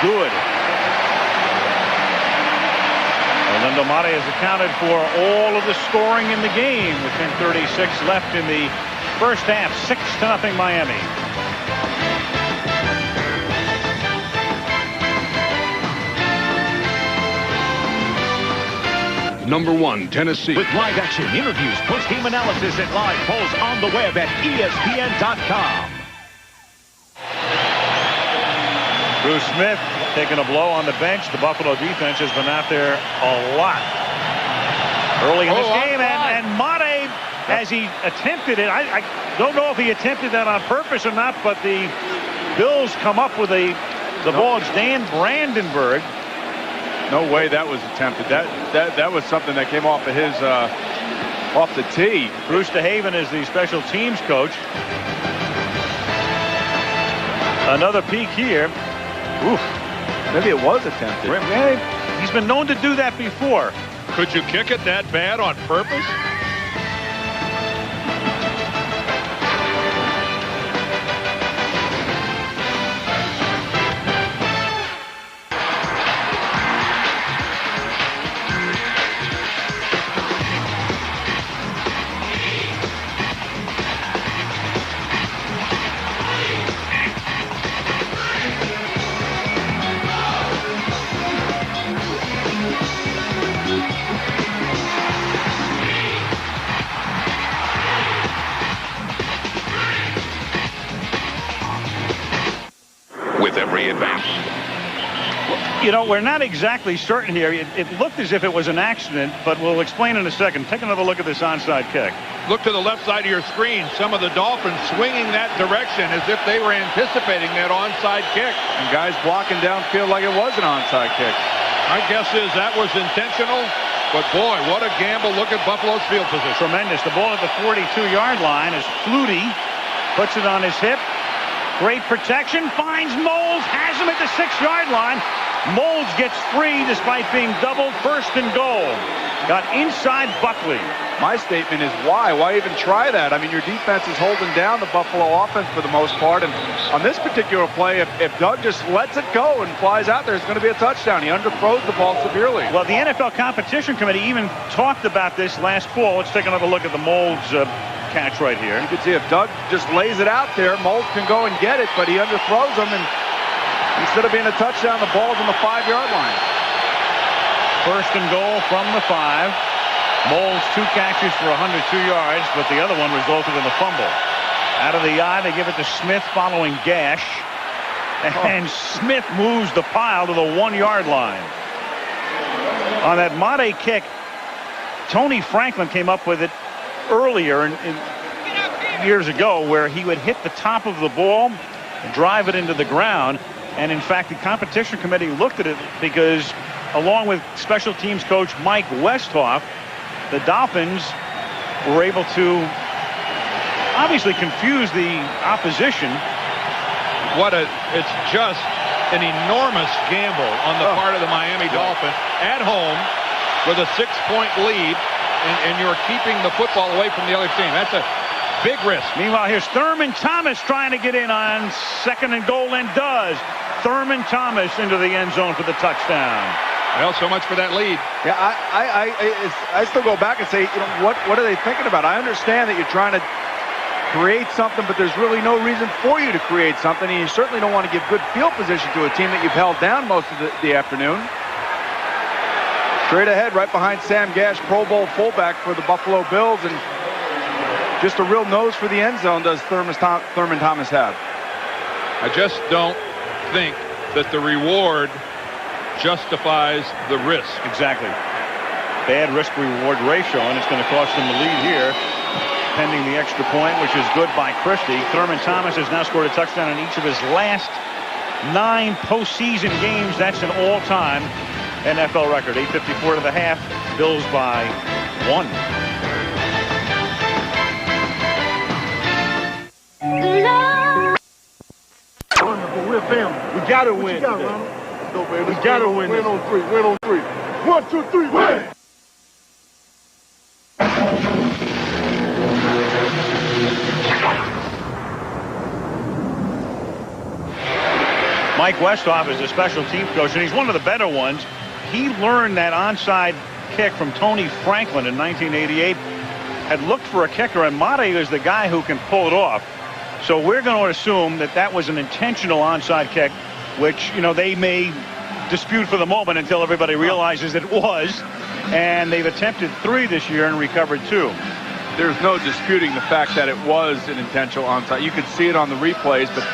good. Orlando Mate has accounted for all of the scoring in the game with 10:36 left in the first half. 6-0 Miami. Number 1, Tennessee. With live action, interviews, post-game analysis, and live polls on the web at ESPN.com. Bruce Smith taking a blow on the bench. The Buffalo defense has been out there a lot early in this game. And Mate, as he attempted it, I don't know if he attempted that on purpose or not, but the Bills come up with the ball. It's Dan Brandenburg. No way that was attempted. That was something that came off of his off the tee. Bruce DeHaven is the special teams coach. Another peek here. Oof. Maybe it was attempted. He's been known to do that before. Could you kick it that bad on purpose? You know, we're not exactly certain here. It looked as if it was an accident, but we'll explain in a second. Take another look at this onside kick. Look to the left side of your screen. Some of the Dolphins swinging that direction as if they were anticipating that onside kick. And guys blocking downfield like it was an onside kick. My guess is that was intentional. But boy, what a gamble. Look at Buffalo's field position. Tremendous. The ball at the 42-yard line as Flutie puts it on his hip. Great protection. Finds Moles. Has him at the 6-yard line. Moles gets free despite being doubled. First and goal. Got inside Buckley. My statement is why? Why even try that? I mean, your defense is holding down the Buffalo offense for the most part. And on this particular play, if Doug just lets it go and flies out there, it's going to be a touchdown. He underthrows the ball severely. Well, the NFL Competition Committee even talked about this last fall. Let's take another look at the Moles catch right here. You can see if Doug just lays it out there, Moles can go and get it, but he underthrows him, and instead of being a touchdown, the ball's on the 5-yard line. First and goal from the 5. Moles 2 catches for 102 yards, but the other one resulted in a fumble. Out of the eye, they give it to Smith following Gash. And Smith moves the pile to the 1-yard line. On that Mate kick, Tony Franklin came up with it earlier years ago, where he would hit the top of the ball and drive it into the ground. And in fact, the competition committee looked at it because, along with special teams coach Mike Westhoff, the Dolphins were able to obviously confuse the opposition. It's just an enormous gamble on the part of the Miami Dolphins at home with a 6-point lead, and you're keeping the football away from the other team. That's a big risk. Meanwhile, here's Thurman Thomas trying to get in on second and goal, and does. Thurman Thomas into the end zone for the touchdown. Well, so much for that lead. Yeah, I still go back and say, you know, what are they thinking about? I understand that you're trying to create something, but there's really no reason for you to create something, and you certainly don't want to give good field position to a team that you've held down most of the afternoon. Straight ahead, right behind Sam Gash, Pro Bowl fullback for the Buffalo Bills, and just a real nose for the end zone does Thurman Thomas have. I just don't think that the reward justifies the risk. Exactly. Bad risk-reward ratio, and it's going to cost them the lead here, pending the extra point, which is good by Christie. Thurman Thomas has now scored a touchdown in each of his last 9 postseason games. That's an all-time NFL record. 8:54 to the half. Bills by 1. We're family. We gotta win. We gotta win. Win on three. Win on three. 1, 2, 3. Win. Mike Westhoff is a special teams coach, and he's one of the better ones. He learned that onside kick from Tony Franklin in 1988. Had looked for a kicker, and Mate is the guy who can pull it off. So we're going to assume that that was an intentional onside kick, which, you know, they may dispute for the moment until everybody realizes it was. And they've attempted 3 this year and recovered 2. There's no disputing the fact that it was an intentional onside. You could see it on the replays, but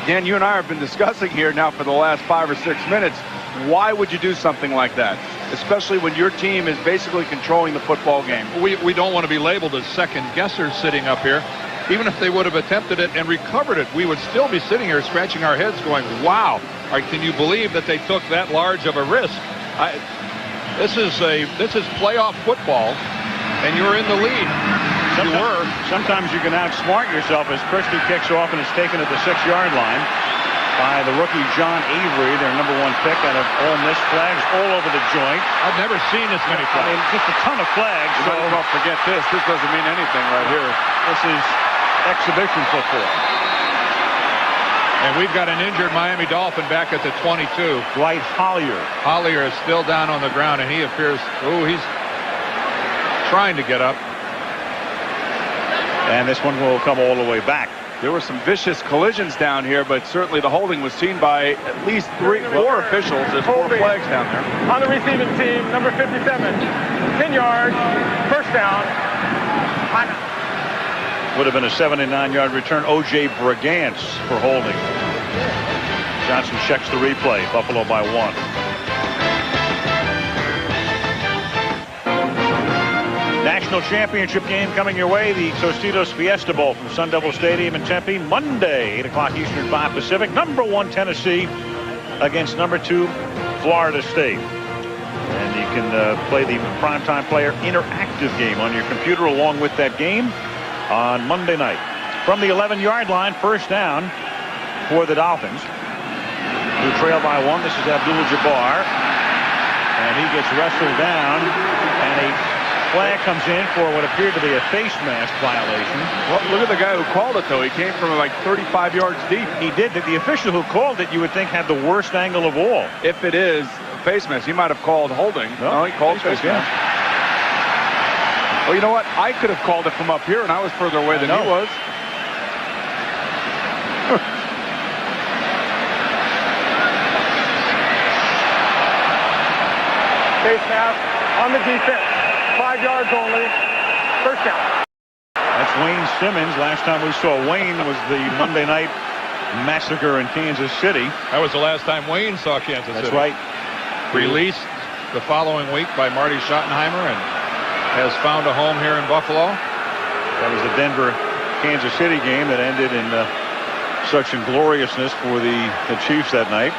Dan, you and I have been discussing here now for the last 5 or 6 minutes. Why would you do something like that? Especially when your team is basically controlling the football game. We don't want to be labeled as second guessers sitting up here. Even if they would have attempted it and recovered it, we would still be sitting here scratching our heads going, wow, can you believe that they took that large of a risk? This is playoff football, and you're in the lead. Sometimes you can outsmart yourself as Christie kicks off and is taken at the 6-yard line by the rookie John Avery, their #1 pick out of Ole Miss. Flags all over the joint. I've never seen this many flags. I mean, just a ton of flags. You might as well forget this. This doesn't mean anything right here. This is exhibition football. And we've got an injured Miami Dolphin back at the 22. Dwight Hollier. Hollier is still down on the ground, and he appears, he's trying to get up. And this one will come all the way back. There were some vicious collisions down here, but certainly the holding was seen by at least 4 officials. There's 4 flags down there. On the receiving team, number 57. 10 yards, first down. Would have been a 79-yard return. O.J. Brigance for holding. Johnson checks the replay. Buffalo by 1. National championship game coming your way. The Tostitos Fiesta Bowl from Sun Devil Stadium in Tempe. Monday, 8 o'clock Eastern, 5 Pacific. #1 Tennessee against #2 Florida State. And you can play the Primetime Player interactive game on your computer along with that game on Monday night. From the 11-yard line, first down for the Dolphins, who trail by 1. This is Abdul-Jabbar. And he gets wrestled down, and a flag comes in for what appeared to be a face mask violation. Well, look at the guy who called it, though. He came from like 35 yards deep. He did. The official who called it, you would think, had the worst angle of all. If it is a face mask, he might have called holding. No, he called face mask. Well, you know what? I could have called it from up here, and I was further away than he was. Face mask on the defense. 5 yards only. First down. That's Wayne Simmons. Last time we saw Wayne was the Monday night massacre in Kansas City. That was the last time Wayne saw Kansas City. That's right. Released the following week by Marty Schottenheimer and has found a home here in Buffalo. That was the Denver-Kansas City game that ended in such ingloriousness for the Chiefs that night.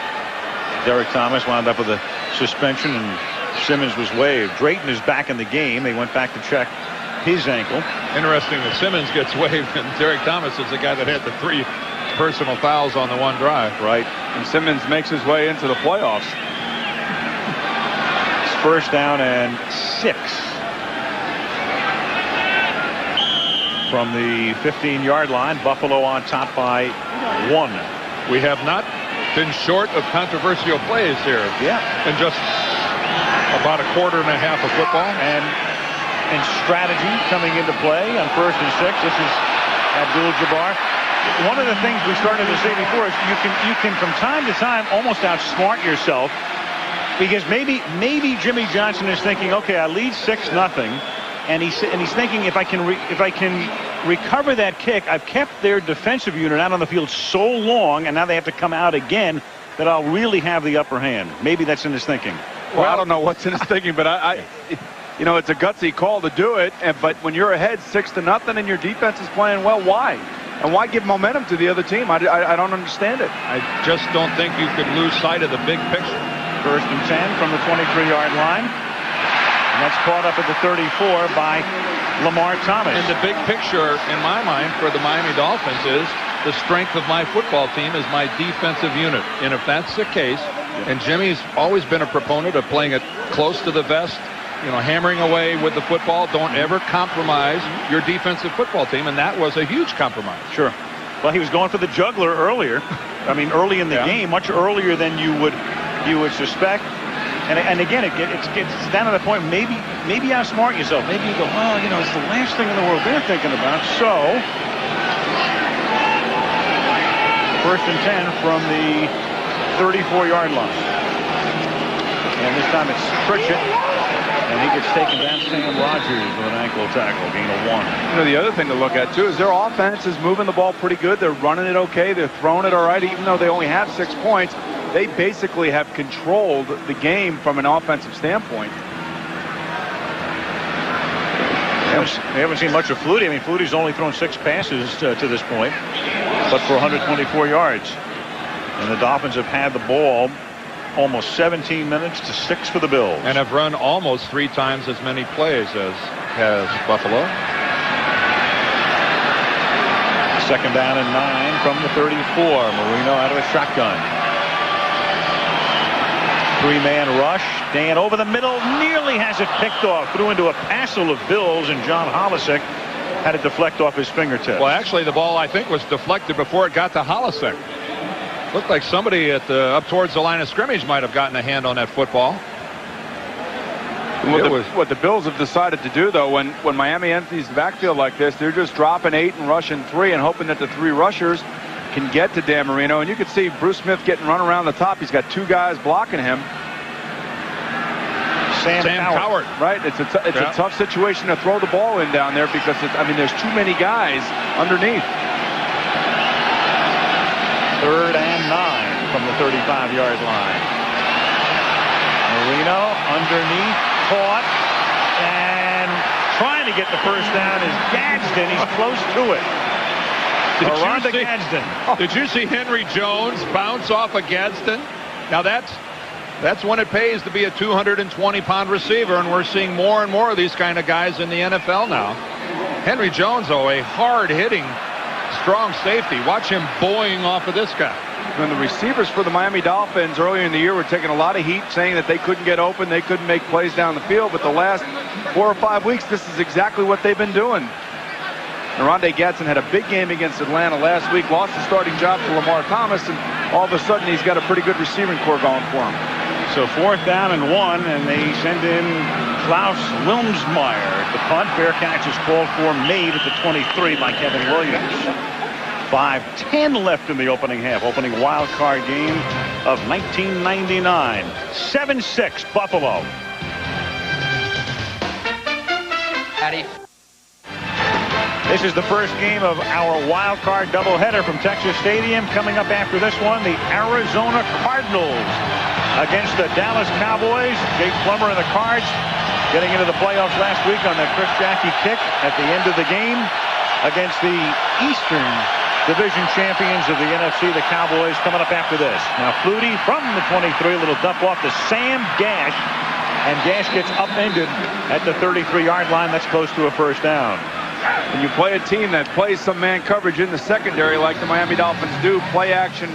Derek Thomas wound up with a suspension, and Simmons was waived. Drayton is back in the game. They went back to check his ankle. Interesting that Simmons gets waived, and Derek Thomas is the guy that had the 3 personal fouls on the one drive. Right. And Simmons makes his way into the playoffs. It's first down and 6. From the 15-yard line, Buffalo on top by 1. We have not been short of controversial plays here. Yeah. In just about a quarter and a half of football. And strategy coming into play on 1st and 6. This is Abdul-Jabbar. One of the things we started to say before is you can from time to time almost outsmart yourself, because maybe Jimmy Johnson is thinking, okay, I lead 6-0, and he's thinking, if I can recover that kick, I've kept their defensive unit out on the field so long, and now they have to come out again, that I'll really have the upper hand. Maybe that's in his thinking. Well, I don't know what's in his thinking, but you know, it's a gutsy call to do it. But when you're ahead 6-0 and your defense is playing well, why? And why give momentum to the other team? I don't understand it. I just don't think you could lose sight of the big picture. 1st and 10 from the 23-yard line. That's caught up at the 34 by Lamar Thomas. And the big picture in my mind for the Miami Dolphins is the strength of my football team is my defensive unit. And if that's the case, and Jimmy's always been a proponent of playing it close to the vest, you know, hammering away with the football, don't ever compromise your defensive football team, and that was a huge compromise. Sure. Well, he was going for the juggler earlier. I mean, early in the game, much earlier than you would suspect. And again, it gets down to the point, maybe outsmart yourself. Maybe you go, well, you know, it's the last thing in the world they're thinking about. So, 1st and 10 from the 34-yard line. And this time it's Pritchett. And he gets taken down. Sam Rogers with an ankle tackle, gain of 1. You know, the other thing to look at, too, is their offense is moving the ball pretty good. They're running it okay. They're throwing it all right. Even though they only have 6 points, they basically have controlled the game from an offensive standpoint. We haven't seen much of Flutie. I mean, Flutie's only thrown 6 passes to this point, but for 124 yards. And the Dolphins have had the ball almost 17 minutes to 6 for the Bills. And have run almost 3 times as many plays as has Buffalo. 2nd down and 9 from the 34. Marino out of a shotgun. 3-man rush. Dan over the middle. Nearly has it picked off. Threw into a passel of Bills, and John Holisick had it deflect off his fingertips. Well, actually, the ball, I think, was deflected before it got to Holisick. Looked like somebody up towards the line of scrimmage might have gotten a hand on that football. What the Bills have decided to do, though, when Miami empties the backfield like this, they're just dropping 8 and rushing 3 and hoping that the 3 rushers can get to Dan Marino. And you can see Bruce Smith getting run around the top. He's got 2 guys blocking him. Sam Cowart. Right. It's a tough situation to throw the ball in down there because, there's too many guys underneath. 3rd and 9 from the 35-yard line. Marino underneath, caught, and trying to get the first down is Gadsden. He's close to it. Did you see Henry Jones bounce off of Gadsden? Now that's when it pays to be a 220-pound receiver, and we're seeing more and more of these kind of guys in the NFL now. Henry Jones, though, a hard-hitting, strong safety. Watch him boying off of this guy. When the receivers for the Miami Dolphins earlier in the year were taking a lot of heat, saying that they couldn't get open, they couldn't make plays down the field, but the last 4 or 5 weeks, this is exactly what they've been doing. Rondé Gadsden had a big game against Atlanta last week, lost the starting job to Lamar Thomas, and all of a sudden he's got a pretty good receiving corps going for him. So 4th down and 1, and they send in Klaus Wilmsmeyer. The punt, fair catch is called for, made at the 23 by Kevin Williams. 5:10 left in the opening half, opening wild card game of 1999. 7-6 Buffalo. This is the first game of our wild card doubleheader from Texas Stadium. Coming up after this one, the Arizona Cardinals against the Dallas Cowboys. Jake Plummer and the Cards getting into the playoffs last week on the Chris Jackie kick at the end of the game against the Eastern Division champions of the NFC, the Cowboys, coming up after this. Now Flutie from the 23, a little dump off to Sam Gash, and Gash gets upended at the 33-yard line. That's close to a first down. When you play a team that plays some man coverage in the secondary like the Miami Dolphins do, play action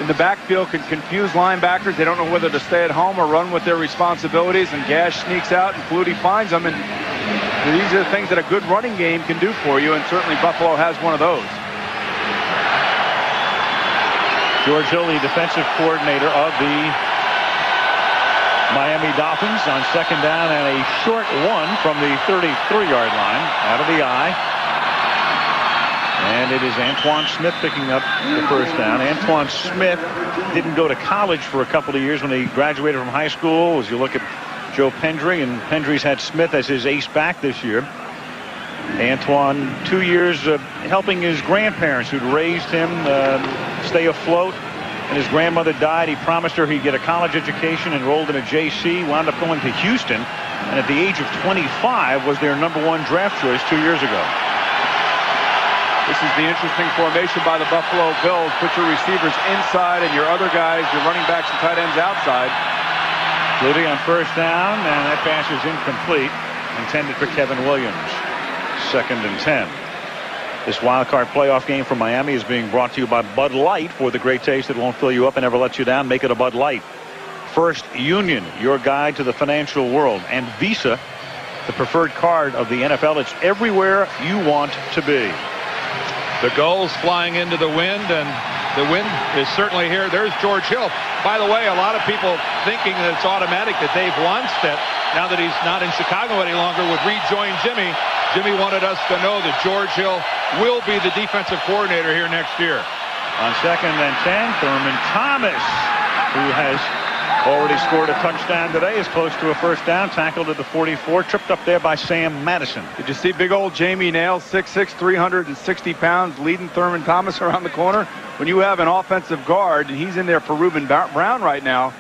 in the backfield can confuse linebackers. They don't know whether to stay at home or run with their responsibilities, and Gash sneaks out and Flutie finds them, and these are the things that a good running game can do for you, and certainly Buffalo has one of those. George Hill, the defensive coordinator of the Miami Dolphins, on 2nd down and a short one from the 33-yard line out of the eye. And it is Antoine Smith picking up the first down. Antoine Smith didn't go to college for a couple of years when he graduated from high school. As you look at Joe Pendry, and Pendry's had Smith as his ace back this year. Antoine, 2 years helping his grandparents who'd raised him stay afloat. And his grandmother died. He promised her he'd get a college education, enrolled in a JC, wound up going to Houston, and at the age of 25 was their #1 draft choice 2 years ago. This is the interesting formation by the Buffalo Bills. Put your receivers inside and your other guys, your running backs and tight ends outside. Flutie on first down, and that pass is incomplete. Intended for Kevin Williams. 2nd and 10. This wild card playoff game for Miami is being brought to you by Bud Light. For the great taste that won't fill you up and never let you down, make it a Bud Light. First Union, your guide to the financial world. And Visa, the preferred card of the NFL. It's everywhere you want to be. The Gulls flying into the wind, and the wind is certainly here. There's George Hill. By the way, a lot of people thinking that it's automatic that Dave Wannstedt, now that he's not in Chicago any longer, would rejoin Jimmy. Jimmy wanted us to know that George Hill will be the defensive coordinator here next year. On 2nd and 10, Thurman Thomas, who has already scored a touchdown today, is close to a first down. Tackled at the 44, tripped up there by Sam Madison. Did you see big old Jamie Nails, 6'6", 360 pounds, leading Thurman Thomas around the corner? When you have an offensive guard, and he's in there for Reuben Brown right now,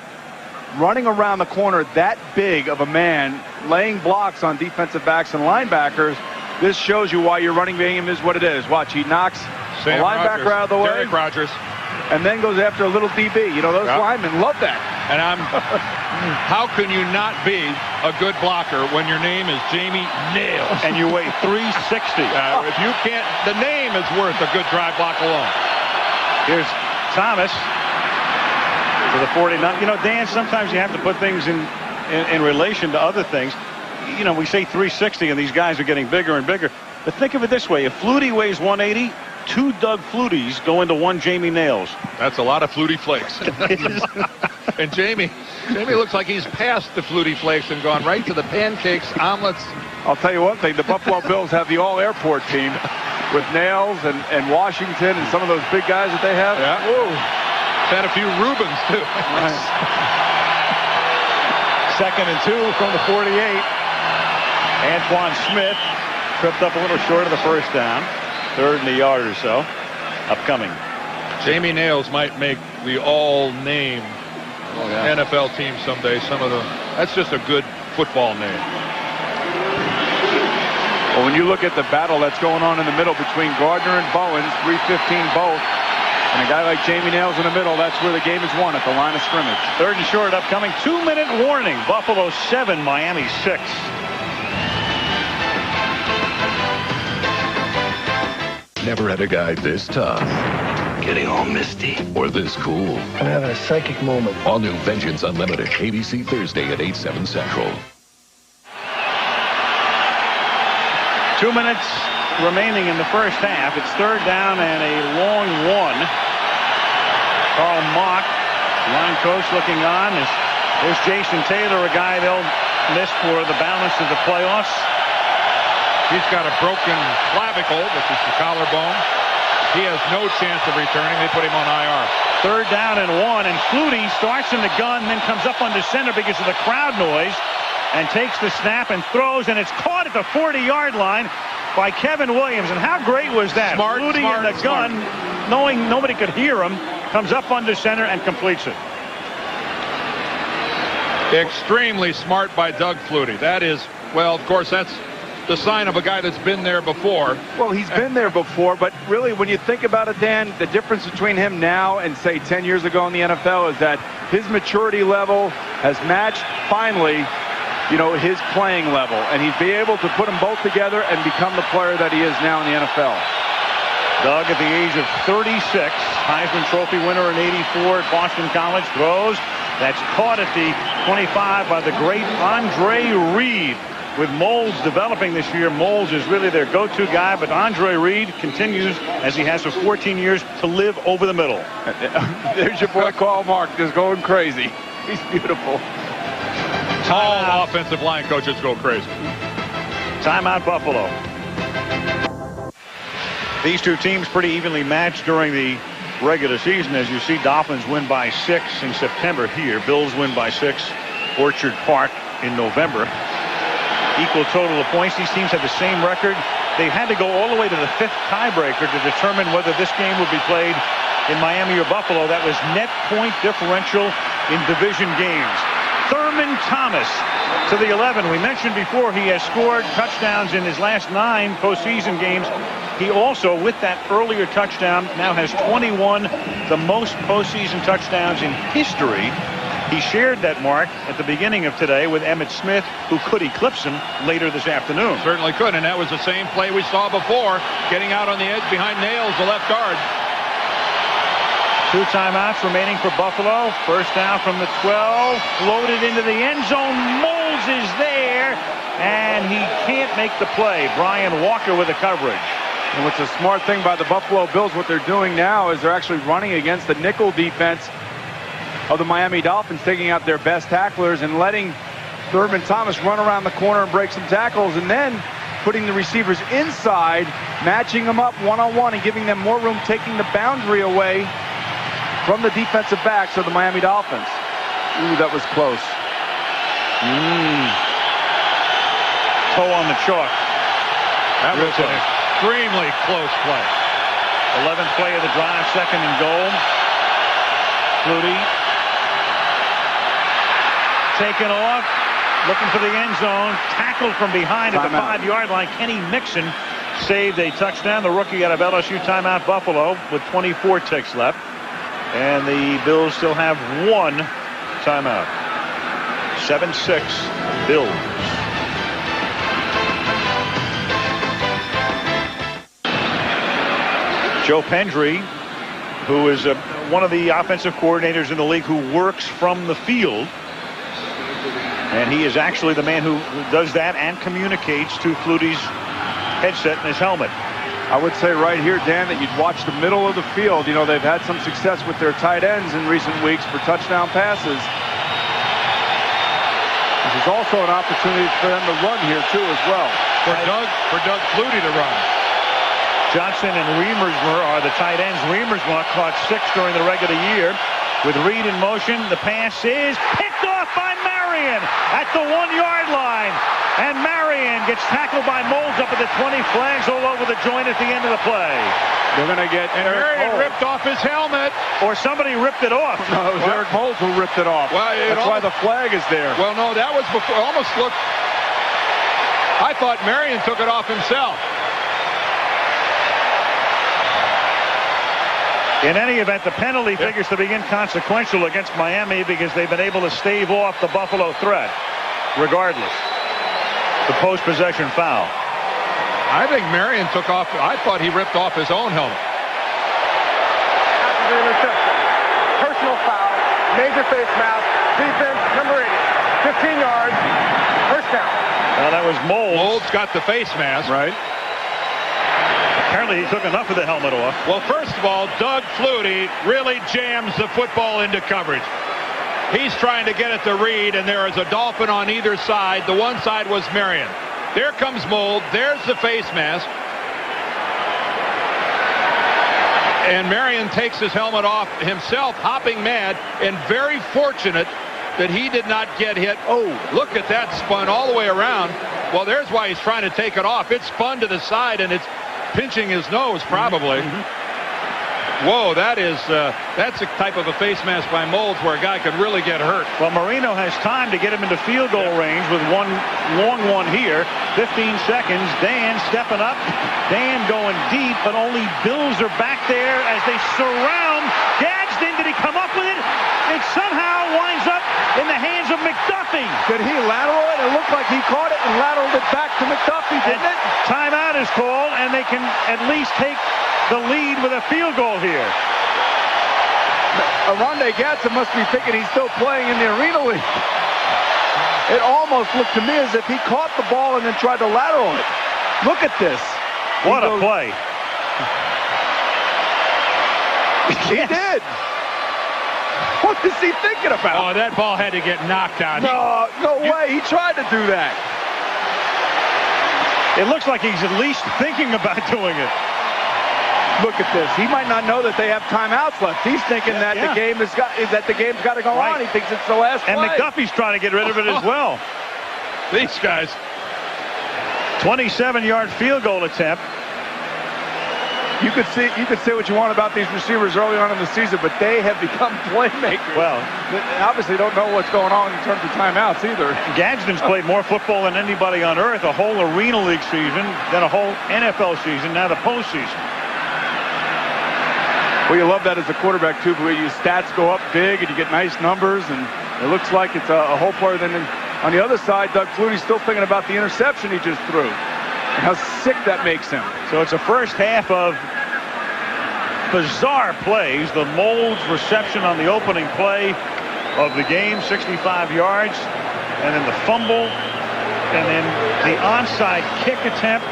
running around the corner that big of a man, laying blocks on defensive backs and linebackers, this shows you why your running game is what it is. Watch, he knocks the linebacker out of the way. Derek Rogers. And then goes after a little DB. You know, those linemen love that. And how can you not be a good blocker when your name is Jamie Nails? And you weigh 360. If you can't, the name is worth a good drive block alone. Here's Thomas to the 49. You know, Dan, sometimes you have to put things in relation to other things. You know, we say 360 and these guys are getting bigger and bigger. But think of it this way. If Flutie weighs 180, 2 Doug Fluties go into 1 Jamie Nails. That's a lot of Flutie flakes. And Jamie looks like he's passed the Flutie flakes and gone right to the pancakes, omelets. I'll tell you one thing. The Buffalo Bills have the all-airport team with Nails and Washington and some of those big guys that they have. Yeah. Whoa. Had a few Rubens, too. Nice. 2nd and 2 from the 48. Antoine Smith tripped up a little short of the first down. 3rd and a yard or so. Upcoming. Jamie Nails might make the all-name NFL team someday. That's just a good football name. Well, when you look at the battle that's going on in the middle between Gardner and Bowens, 315 both, and a guy like Jamie Nails in the middle, that's where the game is won, at the line of scrimmage. 3rd and short upcoming. 2-minute warning. Buffalo 7, Miami 6. Never had a guy this tough, getting all misty, or this cool. I'm having a psychic moment. All new Vengeance Unlimited, ABC Thursday at 8, 7 Central. 2 minutes remaining in the first half. It's 3rd down and a long one. Carl Mock, line coach, looking on. There's Jason Taylor, a guy they'll miss for the balance of the playoffs. He's got a broken clavicle, which is the collarbone. He has no chance of returning. They put him on IR. 3rd down and 1, and Flutie starts in the gun, then comes up under center because of the crowd noise, and takes the snap and throws, and it's caught at the 40-yard line by Kevin Williams. And how great was that? Flutie in the gun, knowing nobody could hear him, comes up under center and completes it. Extremely smart by Doug Flutie. That is, well, of course, that's the sign of a guy that's been there before. Well, he's been there before, but really when you think about it, Dan, the difference between him now and say 10 years ago in the NFL is that his maturity level has matched finally, you know, his playing level, and he'd be able to put them both together and become the player that he is now in the NFL. Doug, at the age of 36, Heisman Trophy winner in '84 at Boston College, throws. That's caught at the 25 by the great Andre Reed. With Moles developing this year, Moles is really their go-to guy, but Andre Reed continues, as he has for 14 years, to live over the middle. There's your boy Carl Mark, just going crazy. He's beautiful. All offensive line coaches go crazy. Timeout, Buffalo. These two teams pretty evenly matched during the regular season. As you see, Dolphins win by 6 in September here. Bills win by 6, Orchard Park in November. Equal total of points. These teams had the same record. They had to go all the way to the 5th tiebreaker to determine whether this game would be played in Miami or Buffalo. That was net point differential in division games. Thurman Thomas to the 11. We mentioned before he has scored touchdowns in his last 9 postseason games. He also, with that earlier touchdown, now has 21, the most postseason touchdowns in history He shared that mark at the beginning of today with Emmitt Smith, who could eclipse him later this afternoon. Certainly could, and that was the same play we saw before, getting out on the edge behind Nails, the left guard. 2 timeouts remaining for Buffalo. First down from the 12. Floated into the end zone. Moles is there, and he can't make the play. Brian Walker with the coverage. And what's a smart thing by the Buffalo Bills, what they're doing now is they're actually running against the nickel defense of the Miami Dolphins, taking out their best tacklers and letting Thurman Thomas run around the corner and break some tackles, and then putting the receivers inside, matching them up one-on-one and giving them more room, taking the boundary away from the defensive backs of the Miami Dolphins. Ooh, that was close. Toe on the chalk. That was an extremely close play. 11th play of the drive, 2nd and goal. Flutie taken off, looking for the end zone. Tackled from behind at the 5-yard line. Kenny Mixon saved a touchdown. The rookie out of LSU. Timeout Buffalo with 24 ticks left. And the Bills still have 1 timeout. 7-6 Bills. Joe Pendry, who is one of the offensive coordinators in the league who works from the field. And he is actually the man who does that and communicates to Flutie's headset and his helmet. I would say right here, Dan, that you'd watch the middle of the field. You know, they've had some success with their tight ends in recent weeks for touchdown passes. This is also an opportunity for them to run here, too, as well. For Doug Flutie to run. Johnson and Reamersma are the tight ends. Reamersma caught 6 during the regular year. With Reed in motion, the pass is picked off by Marion at the 1-yard line. And Marion gets tackled by Moles up at the 20. Flags all over the joint at the end of the play. They're going to get Marion ripped off his helmet. Or somebody ripped it off. No, it was Eric Moles who ripped it off. Well, that's why the flag is there. Well, no, that was before. Almost looked. I thought Marion took it off himself. In any event, the penalty figures to be inconsequential against Miami because they've been able to stave off the Buffalo threat. Regardless, the post-possession foul. I think Marion took off. I thought he ripped off his own helmet. Personal foul, major face mask, defense, number 80, 15 yards, first down. Well, that was Moles. Moles got the face mask. Right. Apparently he took enough of the helmet off. Well, first of all, Doug Flutie really jams the football into coverage. He's trying to get it to Reed, and there is a Dolphin on either side. The one side was Marion. There comes Mold. There's the face mask. And Marion takes his helmet off himself, hopping mad, and very fortunate that he did not get hit. Oh, look at that, spun all the way around. Well, there's why he's trying to take it off. It's spun to the side, and it's pinching his nose, probably. Whoa, that's a type of a face mask by Molds where a guy could really get hurt. Well, Marino has time to get him into field goal range with one long one here. 15 seconds. Dan stepping up. Dan going deep, but only Bills are back there as they surround Gadsden. Did he come up with it? It somehow winds up in the hands of McDuffie. Did he lateral it? It looked like he caught it and lateraled it back to McDuffie, didn't it? Timeout is called, and they can at least take the lead with a field goal here. Aronde Gadsden must be thinking he's still playing in the Arena League. It almost looked to me as if he caught the ball and then tried to lateral it. Look at this. What a play. He did. What is he thinking about? Oh, that ball had to get knocked out. No way. He tried to do that. It looks like he's at least thinking about doing it. Look at this. He might not know that they have timeouts left. He's thinking that the game's got to go on. He thinks it's the last play. And McDuffie's trying to get rid of it as well. These guys. 27-yard field goal attempt. You could say what you want about these receivers early on in the season, but they have become playmakers. Well, they obviously don't know what's going on in terms of timeouts either. Gadsden's played more football than anybody on earth, a whole Arena League season, then a whole NFL season, now the postseason. Well, you love that as a quarterback, too, where your stats go up big and you get nice numbers. And It looks like it's a hole player. Then on the other side, Doug Flutie's still thinking about the interception he just threw and how sick that makes him. So it's a first half of bizarre plays. The Molds reception on the opening play of the game, 65 yards, and then the fumble, and then the onside kick attempt,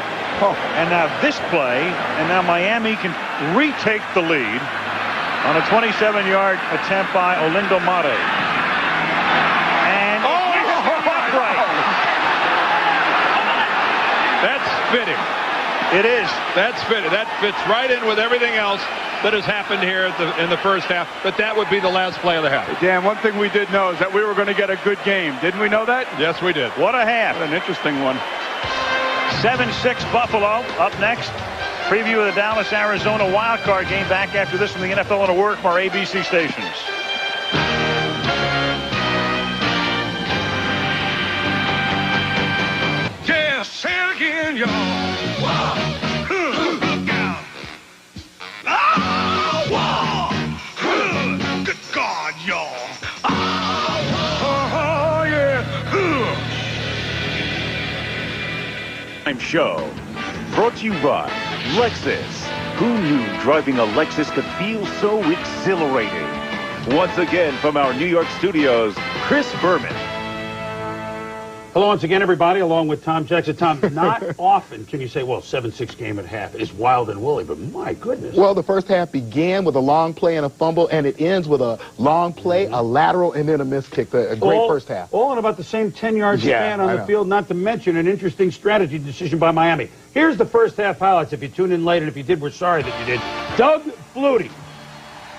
and now this play, and now Miami can retake the lead on a 27-yard attempt by Olindo Mare. And upright. That's fitting. It is. That's fitting. That fits right in with everything else that has happened here in the first half, but that would be the last play of the half. Dan, one thing we did know is that we were going to get a good game. Didn't we know that? Yes, we did. What a half. What an interesting one. 7-6 Buffalo up next. Preview of the Dallas-Arizona wildcard game back after this from the NFL on a work from our ABC stations. Yeah, say it again, y'all. Good God, y'all. Oh, yeah. Show brought to you by Lexus. Who knew driving a Lexus could feel so exhilarating? Once again from our New York studios, Chris Berman. Hello once again, everybody, along with Tom Jackson. Tom, not often can you say, well, 7-6 game at half is wild and woolly, but my goodness. Well, the first half began with a long play and a fumble, and it ends with a long play, a lateral, and then a missed kick. A great first half. All in about the same 10-yard span on the field, not to mention an interesting strategy decision by Miami. Here's the first half highlights. If you tuned in late, and if you did, we're sorry that you did. Doug Flutie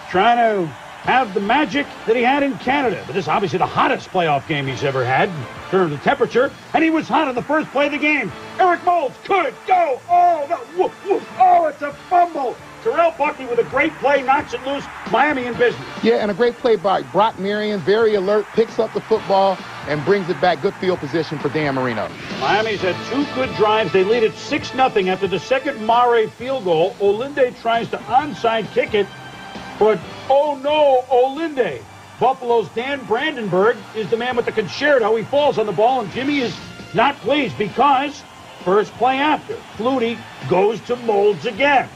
trying to have the magic that he had in Canada. But this is obviously the hottest playoff game he's ever had in terms of temperature. And he was hot in the first play of the game. Eric Moulds could go. Oh, no. Woof, woof. Oh, it's a fumble. Terrell Buckley with a great play, knocks it loose. Miami in business. Yeah, and a great play by Brock Marion. Very alert, picks up the football, and brings it back. Good field position for Dan Marino. Miami's had two good drives. They lead it 6-0 after the second Mare field goal. Olinde tries to onside kick it. But, oh no, Olinde. Buffalo's Dan Brandenburg is the man with the concerto. He falls on the ball, and Jimmy is not pleased because first play after, Flutie goes to Moulds again.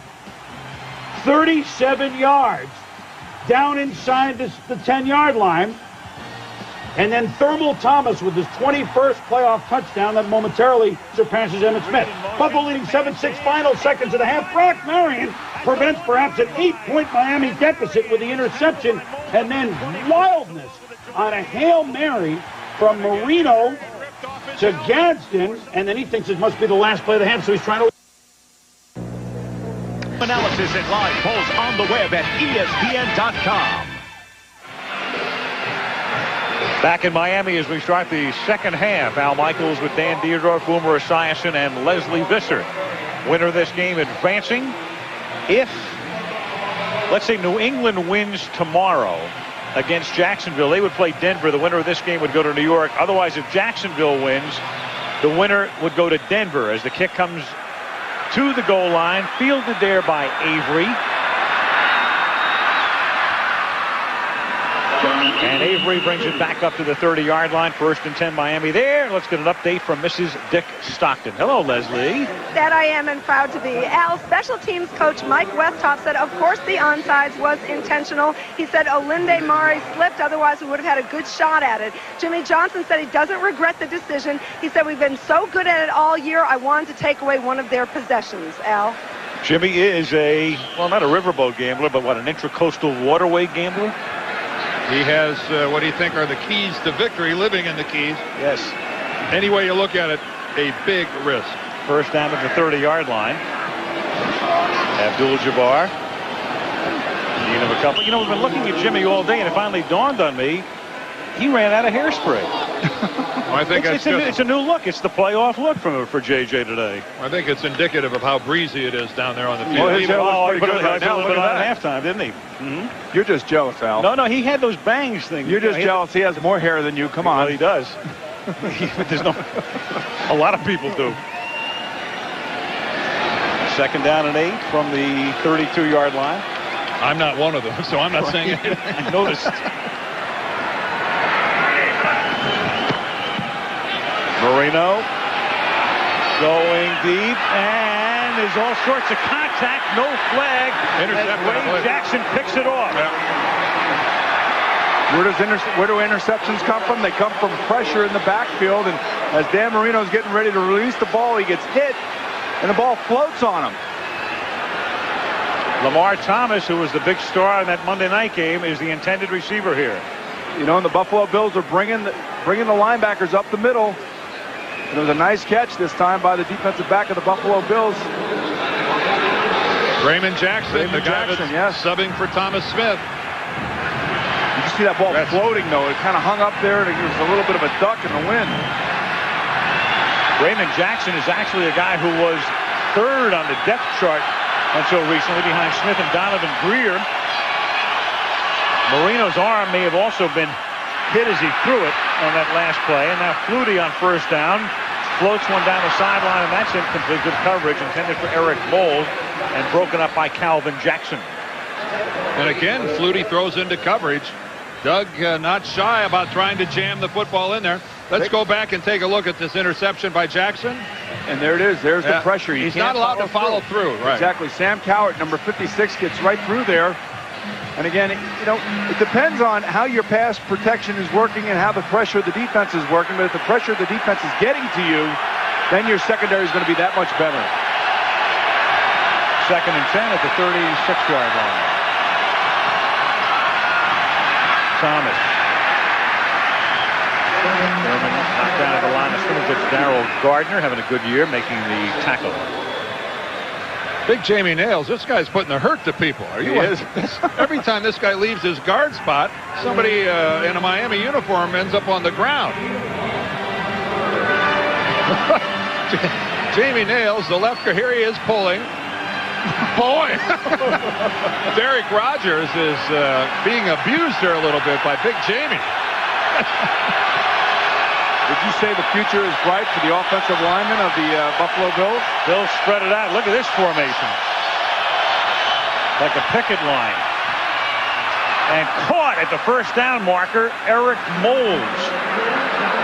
37 yards down inside the 10-yard line. And then Thermal Thomas with his 21st playoff touchdown that momentarily surpasses Emmitt Smith. Buffalo leading 7-6 final seconds of the half. Brock Marion prevents perhaps an 8-point Miami deficit with the interception. And then wildness on a Hail Mary from Marino to Gadsden. And then he thinks it must be the last play of the half, so he's trying to... Analysis and live polls on the web at ESPN.com. Back in Miami as we start the second half. Al Michaels with Dan Dierdorf, Boomer Esiason, and Leslie Visser. Winner of this game advancing. If, let's say, New England wins tomorrow against Jacksonville, they would play Denver. The winner of this game would go to New York. Otherwise, if Jacksonville wins, the winner would go to Denver as the kick comes to the goal line, fielded there by Avery. And Avery brings it back up to the 30-yard line. 1st and 10 Miami there. Let's get an update from Mrs. Dick Stockton. Hello, Leslie. That I am and proud to be. Al, special teams coach Mike Westhoff said, of course, the onside was intentional. He said Olinde Mare slipped, otherwise we would have had a good shot at it. Jimmy Johnson said he doesn't regret the decision. He said, we've been so good at it all year, I wanted to take away one of their possessions. Al? Jimmy is well, not a riverboat gambler, but what, an intracoastal waterway gambler? He has what do you think are the keys to victory, living in the keys. Yes. Any way you look at it, a big risk. First down at the 30-yard line. Abdul-Jabbar. Need of a couple. You know, we've been looking at Jimmy all day, and it finally dawned on me, he ran out of hairspray. I think it's a new look. It's the playoff look for JJ today. I think it's indicative of how breezy it is down there on the field. Well, he put a little bit on at halftime, didn't he? You're just jealous, Al. No, he had those bangs things. You're just jealous. He has more hair than you. Come on. Well, he does. A lot of people do. 2nd down and 8 from the 32-yard line. I'm not one of them, so I'm not saying anything. I noticed. Marino going deep, and there's all sorts of contact, no flag. Ray Jackson picks it off. Where do interceptions come from? They come from pressure in the backfield, and as Dan Marino's getting ready to release the ball, he gets hit, and the ball floats on him. Lamar Thomas, who was the big star in that Monday night game, is the intended receiver here. You know, and the Buffalo Bills are bringing the linebackers up the middle. And it was a nice catch this time by the defensive back of the Buffalo Bills. Raymond Jackson, the guy that's subbing for Thomas Smith. You can see that ball floating, though. It kind of hung up there, and it was a little bit of a duck in the wind. Raymond Jackson is actually a guy who was third on the depth chart until recently, behind Smith and Donovan Greer. Marino's arm may have also been hit as he threw it on that last play. And now Flutie on first down floats one down the sideline, and that's incomplete. Good coverage intended for Eric Moles and broken up by Calvin Jackson. And again, Flutie throws into coverage. Doug not shy about trying to jam the football in there. Let's go back and take a look at this interception by Jackson. And there it is. There's the pressure. He's not allowed to follow through. Right. Exactly. Sam Cowart, number 56, gets right through there. And again, you know, it depends on how your pass protection is working and how the pressure of the defense is working. But if the pressure of the defense is getting to you, then your secondary is going to be that much better. 2nd and 10 at the 36-yard line. Thomas. Knocked down at the line of scrimmage. It's Darrell Gardner having a good year making the tackle. Big Jamie Nails, this guy's putting the hurt to people. He is. Every time this guy leaves his guard spot, somebody in a Miami uniform ends up on the ground. Jamie Nails, the left, here he is pulling. Boy! Derek Rogers is being abused there a little bit by Big Jamie. Did you say the future is bright for the offensive linemen of the Buffalo Bills? Bills spread it out. Look at this formation. Like a picket line. And caught at the first down marker, Eric Moles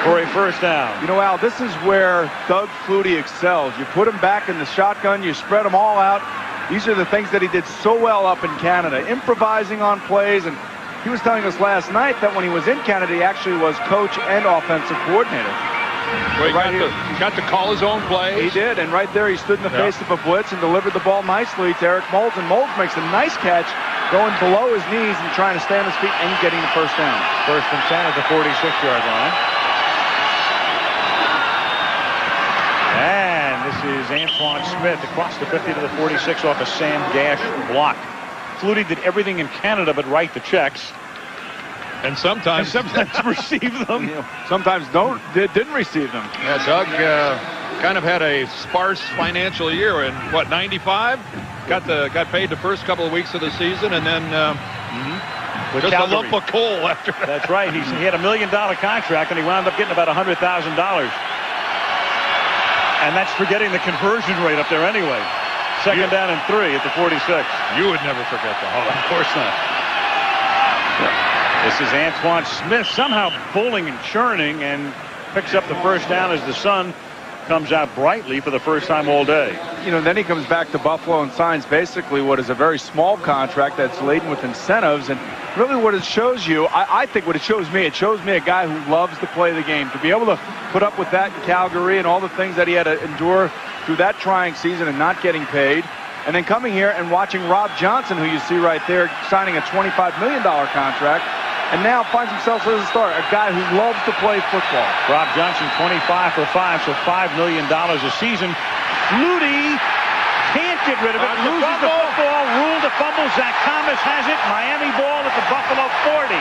for a first down. You know, Al, this is where Doug Flutie excels. You put him back in the shotgun, you spread them all out. These are the things that he did so well up in Canada, improvising on plays. And he was telling us last night that when he was in Canada, he actually was coach and offensive coordinator. Well, he got to call his own plays. He did, and right there he stood in the face of a blitz and delivered the ball nicely to Eric Moles, and Moles makes a nice catch going below his knees and trying to stay on his feet and getting the first down. 1st and 10 at the 46-yard line. And this is Antoine Smith across the 50 to the 46 off a Sam Gash block. Flutie did everything in Canada but write the checks. And sometimes receive them. Sometimes didn't receive them. Yeah, Doug kind of had a sparse financial year in, what, 95? Got paid the first couple of weeks of the season, and then just a lump of coal after that. That's right. He had $1 million contract, and he wound up getting about $100,000. And that's forgetting the conversion rate up there anyway. 2nd down and 3 at the 46. You would never forget that. Oh, of course not. This is Antoine Smith somehow pulling and churning and picks up the first down as the sun comes out brightly for the first time all day. You know, then he comes back to Buffalo and signs basically what is a very small contract that's laden with incentives. And really what it shows you, I think what it shows me a guy who loves to play the game. To be able to put up with that in Calgary and all the things that he had to endure through that trying season and not getting paid. And then coming here and watching Rob Johnson, who you see right there, signing a $25 million contract. And now finds himself as a starter, a guy who loves to play football. Rob Johnson, 25 for 5, so $5 million a season. Flutie can't get rid of it, loses the football, ruled a fumble. Zach Thomas has it, Miami ball at the Buffalo 40.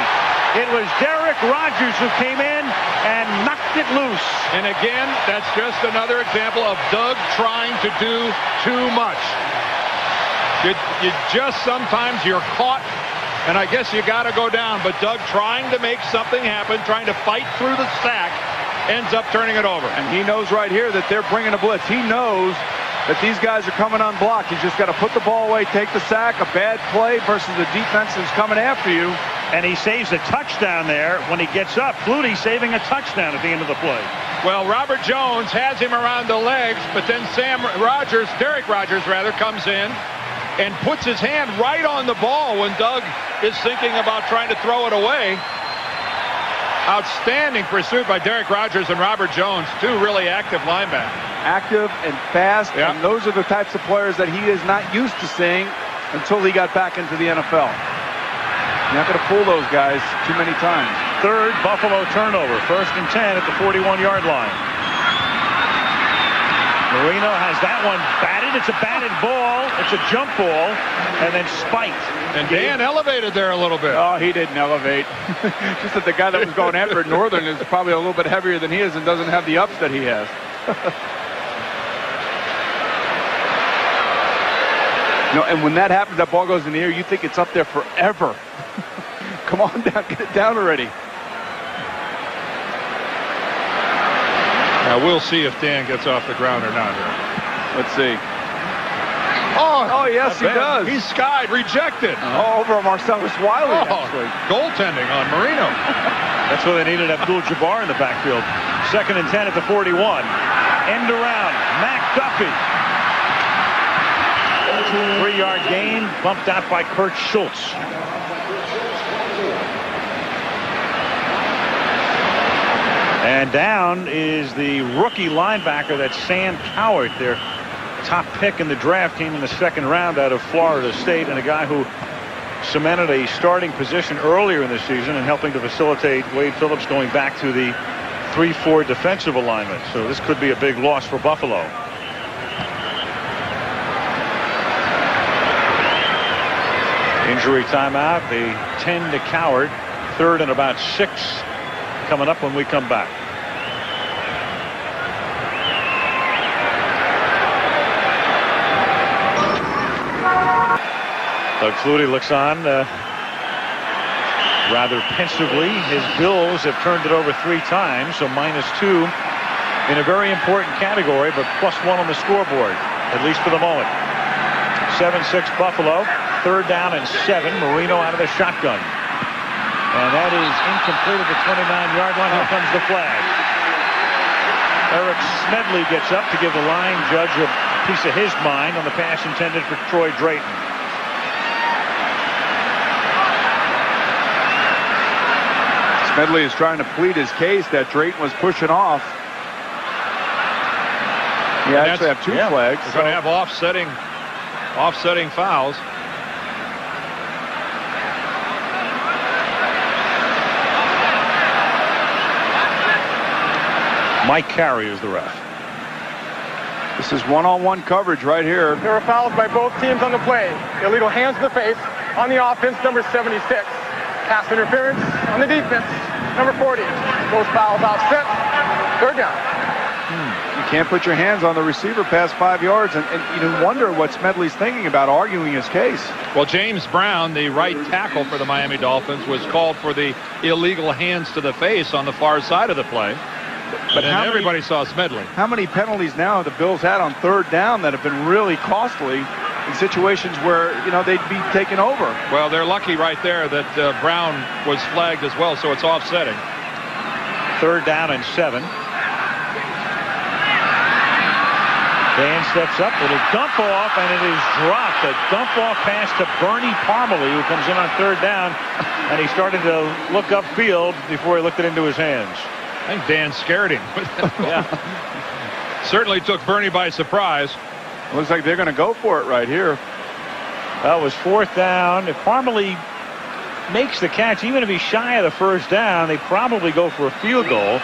It was Derek Rogers who came in and knocked it loose. And again, that's just another example of Doug trying to do too much. You just sometimes you're caught. And I guess you got to go down. But Doug trying to make something happen, trying to fight through the sack, ends up turning it over. And he knows right here that they're bringing a blitz. He knows that these guys are coming unblocked. He's just got to put the ball away, take the sack, a bad play versus the defense is coming after you. And he saves a touchdown there when he gets up. Flutie saving a touchdown at the end of the play. Well, Robert Jones has him around the legs, but then Derek Rogers comes in and puts his hand right on the ball when Doug is thinking about trying to throw it away. Outstanding pursuit by Derek Rogers and Robert Jones, two really active linebackers. Active and fast, yeah. And those are the types of players that he is not used to seeing until he got back into the NFL. You're not going to fool those guys too many times. Third Buffalo turnover. 1st and 10 at the 41-yard line. Marino has that one batted. It's a batted ball. It's a jump ball. And then spiked. And Dan elevated there a little bit. Oh, he didn't elevate. Just that the guy that was going after it, Northern, is probably a little bit heavier than he is and doesn't have the ups that he has. No, and when that happens, that ball goes in the air, you think it's up there forever. Come on down, get it down already. Now we'll see if Dan gets off the ground or not here. Let's see. Oh, yes, he does. He's skied, rejected. Over Marcellus Wiley, actually. Goaltending on Marino. That's where they needed Abdul-Jabbar in the backfield. 2nd and 10 at the 41. End around. McDuffie. 3-yard gain, bumped out by Kurt Schultz. And down is the rookie linebacker, that's Sam Cowart. Their top pick in the draft came in the 2nd round out of Florida State, and a guy who cemented a starting position earlier in the season and helping to facilitate Wade Phillips going back to the 3-4 defensive alignment. So this could be a big loss for Buffalo. Injury timeout. They tend to Cowart. 3rd and about 6 coming up when we come back. Doug Flutie looks on rather pensively. His Bills have turned it over 3 times, so -2 in a very important category, but +1 on the scoreboard, at least for the moment. 7-6 Buffalo. 3rd down and 7. Marino out of the shotgun. And that is incomplete at the 29-yard line. Here comes the flag. Eric Smedley gets up to give the line judge a piece of his mind on the pass intended for Troy Drayton. Smedley is trying to plead his case that Drayton was pushing off. You actually have 2 flags. We're going to have offsetting fouls. Mike Carey is the ref. This is one-on-one coverage right here. There were fouls by both teams on the play. Illegal hands to the face on the offense, number 76. Pass interference on the defense, number 40. Both fouls offset. 3rd down. You can't put your hands on the receiver past 5 yards, and you wonder what Smedley's thinking about arguing his case. Well, James Brown, the right tackle for the Miami Dolphins, was called for the illegal hands to the face on the far side of the play. But then everybody saw Smedley. How many penalties now have the Bills had on 3rd down that have been really costly in situations where, they'd be taken over? Well, they're lucky right there that Brown was flagged as well, so it's offsetting. 3rd down and 7. Dan steps up, little dump off, and it is dropped. A dump off pass to Bernie Parmalee, who comes in on 3rd down, and he started to look upfield before he looked it into his hands. I think Dan scared him. Yeah. Certainly took Bernie by surprise. Looks like they're going to go for it right here. That was 4th down. If Parmalee makes the catch, even if he's shy of the 1st down, they probably go for a field goal.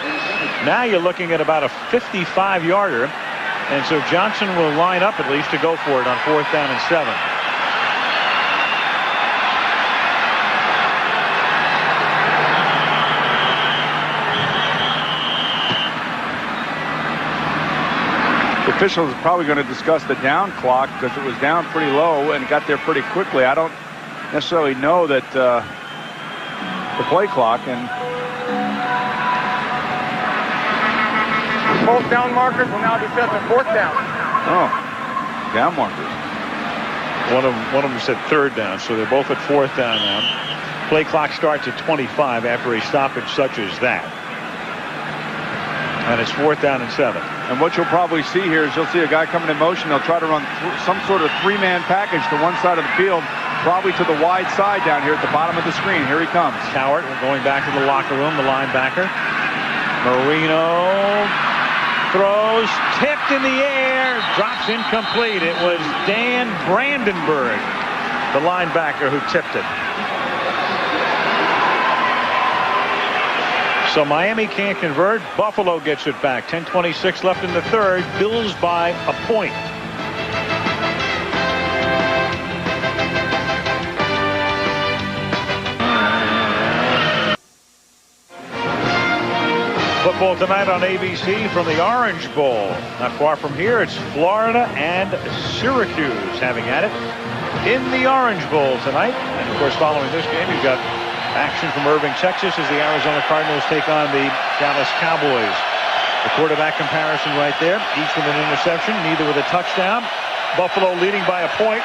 Now you're looking at about a 55-yarder. And so Johnson will line up at least to go for it on 4th down and 7. The official is probably going to discuss the down clock because it was down pretty low and got there pretty quickly. I don't necessarily know that the play clock and both down markers will now be set to 4th down. Oh, down markers. One of them said 3rd down, so they're both at 4th down now. Play clock starts at 25 after a stoppage such as that. And it's 4th down and 7. And what you'll probably see here is you'll see a guy coming in motion. They'll try to run some sort of three-man package to one side of the field, probably to the wide side down here at the bottom of the screen. Here he comes. Cowart going back to the locker room, the linebacker. Marino throws, tipped in the air, drops incomplete. It was Dan Brandenburg, the linebacker, who tipped it. So Miami can't convert. Buffalo gets it back. 10:26 left in the third. Bills by a point. Football tonight on ABC from the Orange Bowl. Not far from here, it's Florida and Syracuse having at it in the Orange Bowl tonight. And of course, following this game, you've got action from Irving, Texas, as the Arizona Cardinals take on the Dallas Cowboys. The quarterback comparison right there, each with an interception, neither with a touchdown. Buffalo leading by a point.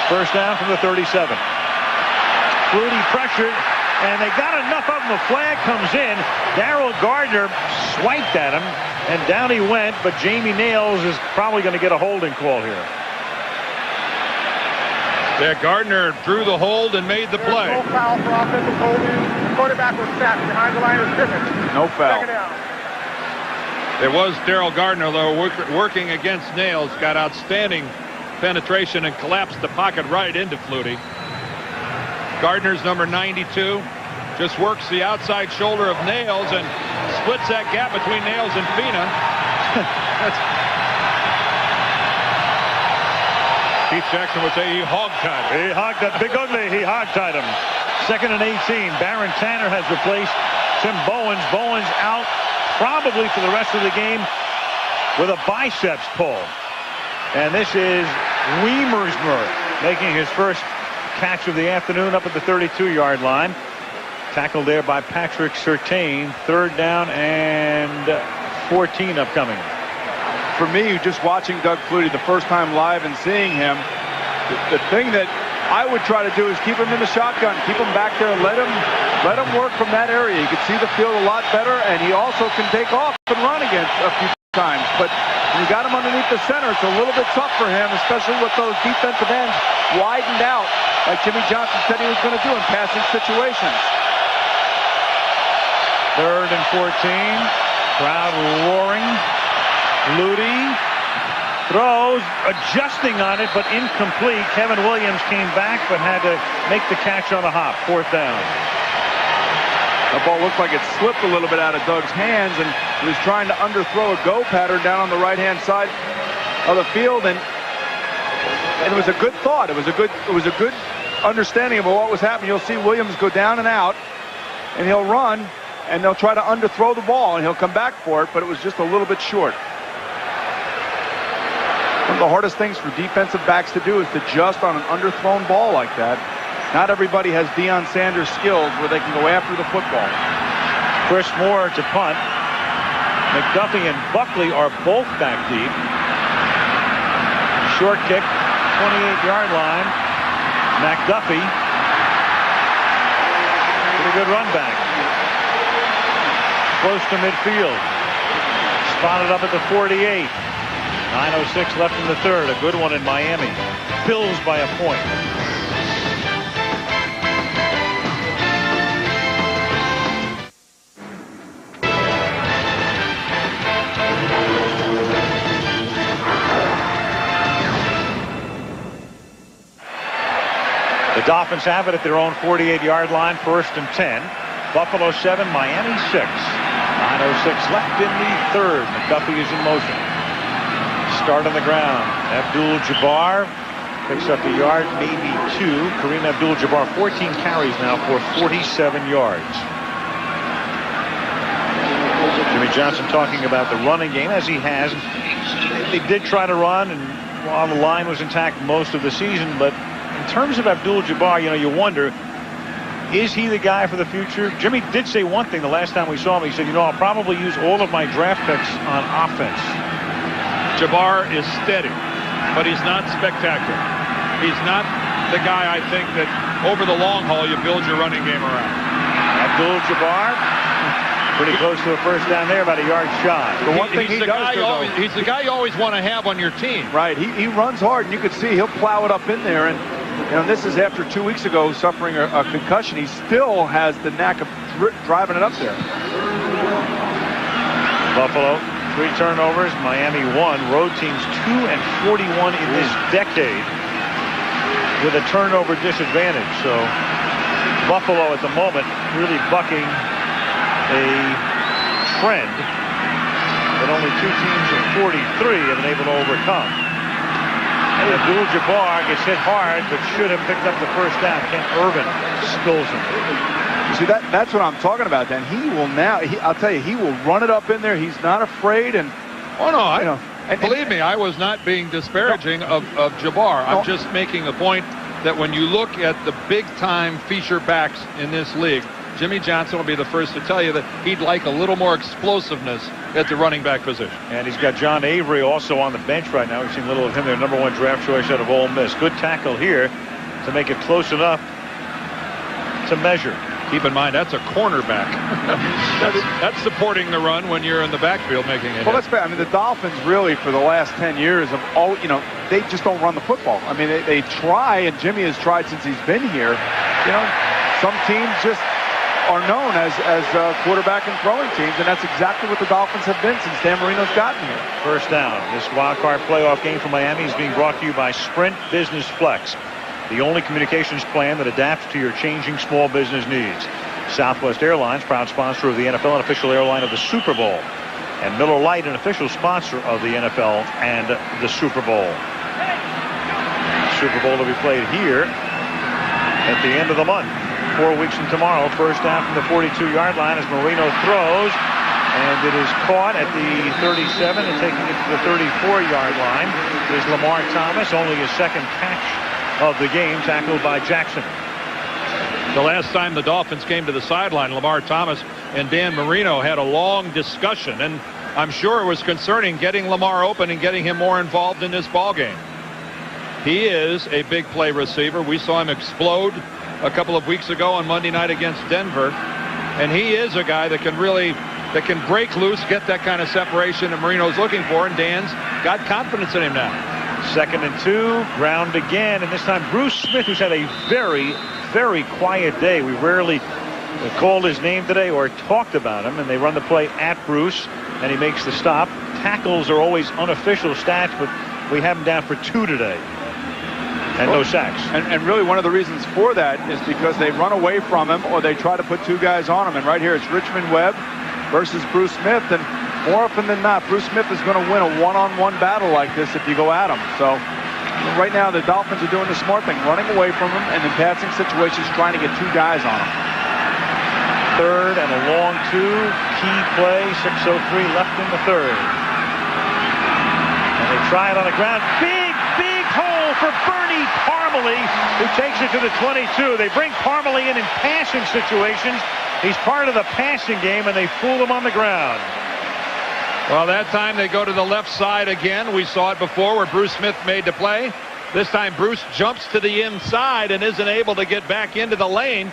First down from the 37. Flutie pressured, and they got enough of him. The flag comes in. Darrell Gardner swiped at him, and down he went, but Jamie Nails is probably going to get a holding call here. Yeah, Gardner drew the hold and made the play. No foul for offensive holding. Quarterback was sacked behind the line of scrimmage. No foul. Second down. It was Darrell Gardner, though, working against Nails, got outstanding penetration and collapsed the pocket right into Flutie. Gardner's number 92 just works the outside shoulder of Nails and splits that gap between Nails and Fina. Keith Jackson would say he hog-tied him. He hogged that big ugly. He hog-tied him. 2nd and 18. Baron Tanner has replaced Tim Bowens. Bowens out probably for the rest of the game with a biceps pull. And this is Wiemersmer making his first catch of the afternoon up at the 32-yard line. Tackled there by Patrick Surtain. 3rd down and 14 upcoming. For me, just watching Doug Flutie the first time live and seeing him, the thing that I would try to do is keep him in the shotgun, keep him back there, let him work from that area. You can see the field a lot better, and he also can take off and run against a few times. But when you got him underneath the center, it's a little bit tough for him, especially with those defensive ends widened out, like Jimmy Johnson said he was going to do in passing situations. 3rd and 14. Crowd roaring. Flutie throws, adjusting on it, but incomplete. Kevin Williams came back, but had to make the catch on a hop. 4th down. That ball looked like it slipped a little bit out of Doug's hands, and he was trying to underthrow a go pattern down on the right-hand side of the field, and it was a good thought. It was a good understanding of what was happening. You'll see Williams go down and out, and he'll run, and they'll try to underthrow the ball, and he'll come back for it, but it was just a little bit short. One of the hardest things for defensive backs to do is to adjust on an underthrown ball like that. Not everybody has Deion Sanders skills where they can go after the football. Chris Moore to punt. McDuffie and Buckley are both back deep. Short kick, 28-yard line. McDuffie. Pretty good run back. Close to midfield. Spotted up at the 48. 9:06 left in the third. A good one in Miami. Bills by a point. The Dolphins have it at their own 48-yard line. 1st and 10. Buffalo 7, Miami 6. 9:06 left in the third. McDuffie is in motion. Start on the ground. Abdul-Jabbar picks up a yard, maybe 2. Kareem Abdul-Jabbar, 14 carries now for 47 yards. Jimmy Johnson talking about the running game, as he has. They did try to run, and while the line was intact most of the season, but in terms of Abdul-Jabbar, you wonder, is he the guy for the future? Jimmy did say one thing the last time we saw him. He said, I'll probably use all of my draft picks on offense. Jabbar is steady, but he's not spectacular. He's not the guy, I think, that over the long haul you build your running game around. Abdul-Jabbar Pretty close to a first down there, about a yard shy. The one thing he does, he's the guy you always want to have on your team. Right. He runs hard, and you can see he'll plow it up in there. And this is after 2 weeks ago suffering a concussion. He still has the knack of driving it up there. Buffalo, 3 turnovers. Miami 1. Road teams 2 and 41 in this decade with a turnover disadvantage. So Buffalo at the moment really bucking a trend that only 2 teams of 43 have been able to overcome. And Abdul-Jabbar gets hit hard, but should have picked up the first down. Kent Irvin spills him. See, that's what I'm talking about, Dan. He will now, I'll tell you, he will run it up in there. He's not afraid. And believe me, I was not being disparaging of Jabbar. I'm just making the point that when you look at the big-time feature backs in this league, Jimmy Johnson will be the first to tell you that he'd like a little more explosiveness at the running back position. And he's got John Avery also on the bench right now. We've seen a little of him there, #1 draft choice out of Ole Miss. Good tackle here to make it close enough to measure. Keep in mind, that's a cornerback. that's supporting the run when you're in the backfield making it. Well, that's fair. I mean, the Dolphins really, for the last 10 years, have all, they just don't run the football. I mean, they try, and Jimmy has tried since he's been here. Some teams just are known as quarterback and throwing teams, and that's exactly what the Dolphins have been since Dan Marino's gotten here. First down. This wild card playoff game for Miami is being brought to you by Sprint Business Flex, the only communications plan that adapts to your changing small business needs. Southwest Airlines, proud sponsor of the NFL and official airline of the Super Bowl. And Miller Lite, an official sponsor of the NFL and the Super Bowl. Super Bowl to be played here at the end of the month. 4 weeks from tomorrow. First down from the 42-yard line as Marino throws. And it is caught at the 37 and taking it to the 34-yard line is Lamar Thomas. Only his second catch of the game, tackled by Jackson. The last time the Dolphins came to the sideline, Lamar Thomas and Dan Marino had a long discussion, and I'm sure it was concerning getting Lamar open and getting him more involved in this ball game. He is a big play receiver. We saw him explode a couple of weeks ago on Monday night against Denver, and he is a guy that can break loose, get that kind of separation that Marino's looking for, and Dan's got confidence in him now. 2nd and 2, ground again, and this time Bruce Smith, who's had a very, very quiet day. We rarely called his name today or talked about him, and they run the play at Bruce, and he makes the stop. Tackles are always unofficial stats, but we have him down for 2 today. And no sacks. And really one of the reasons for that is because they run away from him or they try to put 2 guys on him. And right here it's Richmond Webb versus Bruce Smith. And more often than not, Bruce Smith is going to win a one-on-one battle like this if you go at him. So right now the Dolphins are doing the smart thing, running away from him and in passing situations trying to get 2 guys on him. 3rd and a long 2. Key play, 6:03 left in the 3rd. And they try it on the ground. Big hole for Bernie Parmalee, who takes it to the 22. They bring Parmalee in passing situations. He's part of the passing game, and they fool him on the ground. Well, that time they go to the left side again. We saw it before where Bruce Smith made the play. This time Bruce jumps to the inside and isn't able to get back into the lane.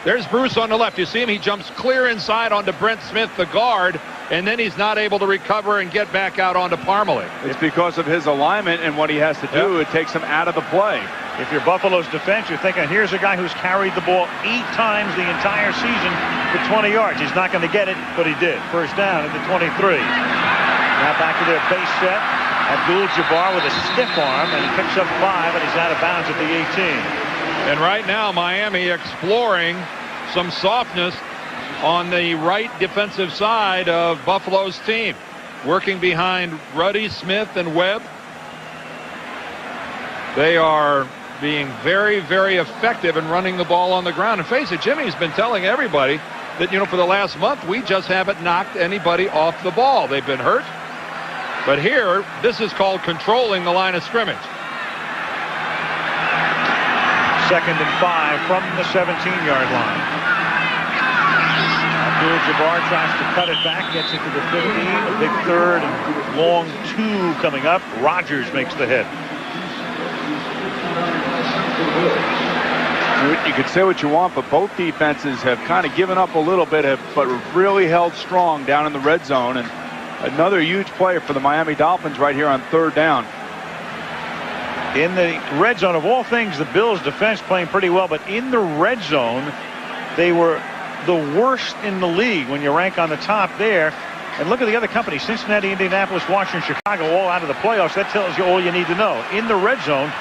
There's Bruce on the left. You see him? He jumps clear inside onto Brent Smith, the guard, and then he's not able to recover and get back out onto Parmalee. It's because of his alignment and what he has to do. It takes him out of the play. If you're Buffalo's defense, you're thinking, here's a guy who's carried the ball 8 times the entire season for 20 yards. He's not going to get it, but he did. First down at the 23. Now back to their base set. Abdul-Jabbar with a stiff arm, and he picks up 5, and he's out of bounds at the 18. And right now, Miami exploring some softness on the right defensive side of Buffalo's team. Working behind Ruddy, Smith, and Webb. They are being very, very effective in running the ball on the ground. And face it, Jimmy's been telling everybody that, for the last month, we just haven't knocked anybody off the ball. They've been hurt. But here, this is called controlling the line of scrimmage. 2nd and 5 from the 17-yard line. Abdul-Jabbar tries to cut it back, gets it to the 15. A big 3rd and long 2 coming up. Rodgers makes the hit. You could say what you want, but both defenses have kind of given up a little bit, but really held strong down in the red zone. And another huge play for the Miami Dolphins right here on 3rd down. In the red zone, of all things, the Bills' defense playing pretty well, but in the red zone, they were the worst in the league when you rank on the top there. And look at the other companies, Cincinnati, Indianapolis, Washington, Chicago, all out of the playoffs. That tells you all you need to know. In the red zone,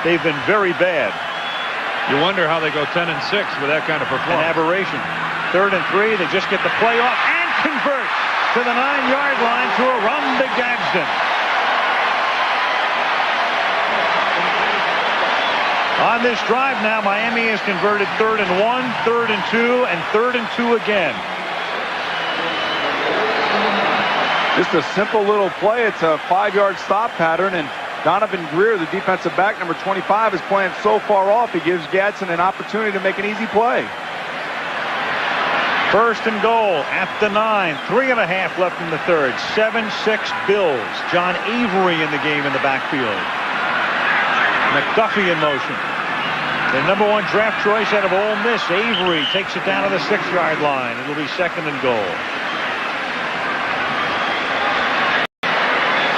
they've been very bad. You wonder how they go 10-6 with that kind of performance. An aberration. 3rd and 3, they just get the play off and convert to the 9-yard line to a run to Gadsden. On this drive now, Miami has converted 3rd and 1, 3rd and 2, and 3rd and 2 again. Just a simple little play. It's a 5-yard stop pattern, and Donovan Greer, the defensive back, number 25, is playing so far off, he gives Gadsden an opportunity to make an easy play. 1st and goal at the 9, 3.5 left in the 3rd. 7-6 Bills. John Avery in the game in the backfield. McDuffie in motion. The number 1 draft choice out of Ole Miss, Avery, takes it down to the 6-yard line. It'll be 2nd and goal.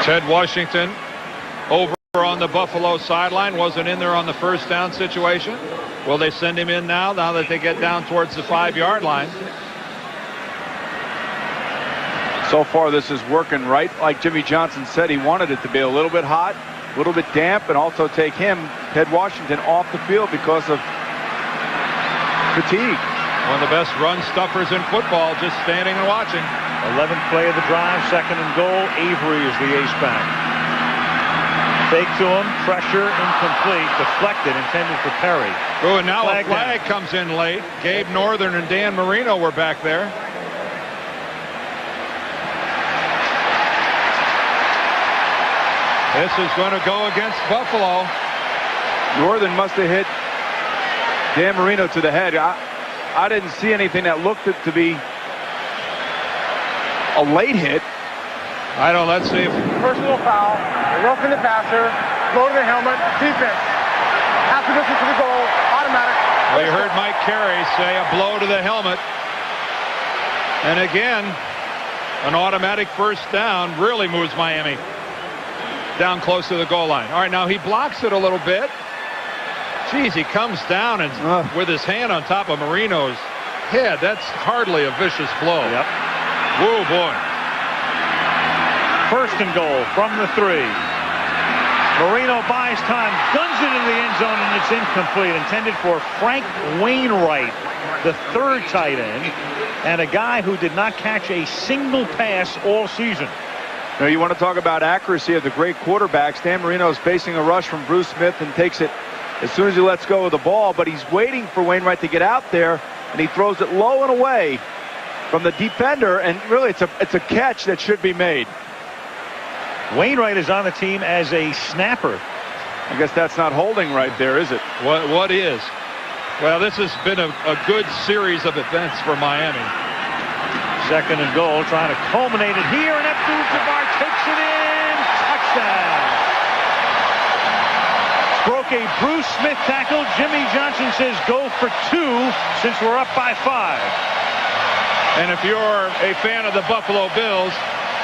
Ted Washington over on the Buffalo sideline, wasn't in there on the 1st down situation. Will they send him in now that they get down towards the 5-yard line? So far, this is working right. Like Jimmy Johnson said, he wanted it to be a little bit hot, a little bit damp, and also take him, Ted Washington, off the field because of fatigue. One of the best run stuffers in football, just standing and watching. 11th play of the drive, 2nd and goal. Avery is the ace back. Fake to him, pressure, incomplete, deflected, intended for Perry. Oh, and now a flag comes in late. Gabe Northern and Dan Marino were back there. This is going to go against Buffalo. Northern must have hit Dan Marino to the head. I didn't see anything that looked to be a late hit. I don't. Let's see. Personal foul, roughing the passer, blow to the helmet, defense. Half the distance to the goal, automatic. Well, you heard Mike Carey say a blow to the helmet. And again, an automatic 1st down really moves Miami down close to the goal line. All right, now he blocks it a little bit. Geez, he comes down and with his hand on top of Marino's head. That's hardly a vicious blow. Yep. Whoa, boy. 1st and goal from the 3. Marino buys time, guns it into the end zone, and it's incomplete. Intended for Frank Wainwright, the 3rd tight end, and a guy who did not catch a single pass all season. Now, you want to talk about accuracy of the great quarterbacks. Dan Marino is facing a rush from Bruce Smith and takes it as soon as he lets go of the ball, but he's waiting for Wainwright to get out there, and he throws it low and away from the defender, and really it's a catch that should be made. Wainwright is on the team as a snapper. I guess that's not holding right there, is it? What is? Well, this has been a good series of events for Miami. 2nd and goal, trying to culminate it here, and Abdul-Jabbar takes it in. Touchdown. Broke a Bruce Smith tackle. Jimmy Johnson says go for 2 since we're up by 5. And if you're a fan of the Buffalo Bills,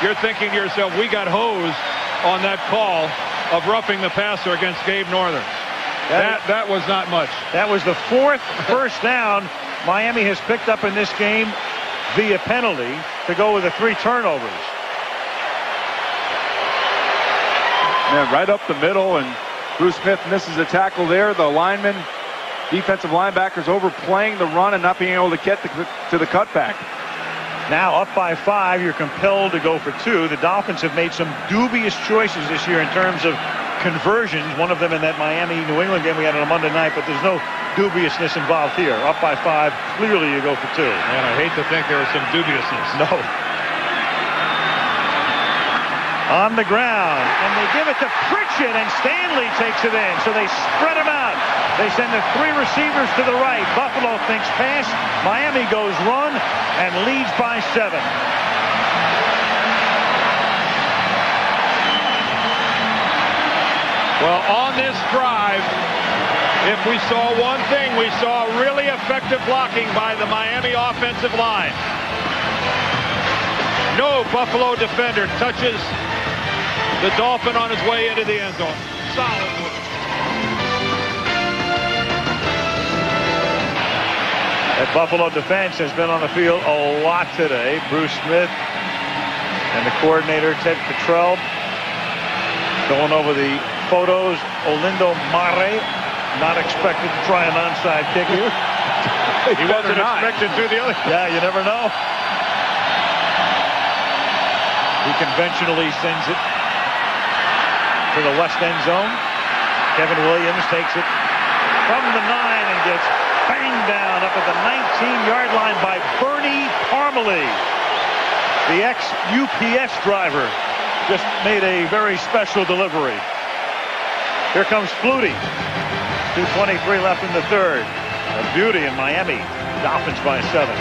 you're thinking to yourself, we got hosed on that call of roughing the passer against Gabe Northern. That was not much. That was the 4th 1st down Miami has picked up in this game via penalty to go with the 3 turnovers. Yeah, right up the middle, and Bruce Smith misses a tackle there. The lineman, defensive linebackers overplaying the run and not being able to get to the cutback. Now up by 5, you're compelled to go for 2. The Dolphins have made some dubious choices this year in terms of conversions. One of them in that Miami-New England game we had on a Monday night, but there's no dubiousness involved here. Up by 5, clearly you go for 2. And I hate to think there was some dubiousness. No. On the ground, and they give it to Pritchett, and Stanley takes it in. So they spread him out. They send the 3 receivers to the right. Buffalo thinks pass. Miami goes run and leads by 7. Well, on this drive, If we saw one thing, we saw really effective blocking by the Miami offensive line. No Buffalo defender touches the Dolphin on his way into the end zone. Solid move. That Buffalo defense has been on the field a lot today. Bruce Smith and the coordinator, Ted Cottrell, going over the photos. Olindo Mare, not expected to try an onside kick here. He wasn't expected to the other. Yeah, you never know. He conventionally sends it to the west end zone. Kevin Williams takes it from the 9 and gets banged down up at the 19-yard line by Bernie Parmalee. The ex-UPS driver just made a very special delivery. Here comes Flutie. 2:23 left in the third. A beauty in Miami. Dolphins by 7.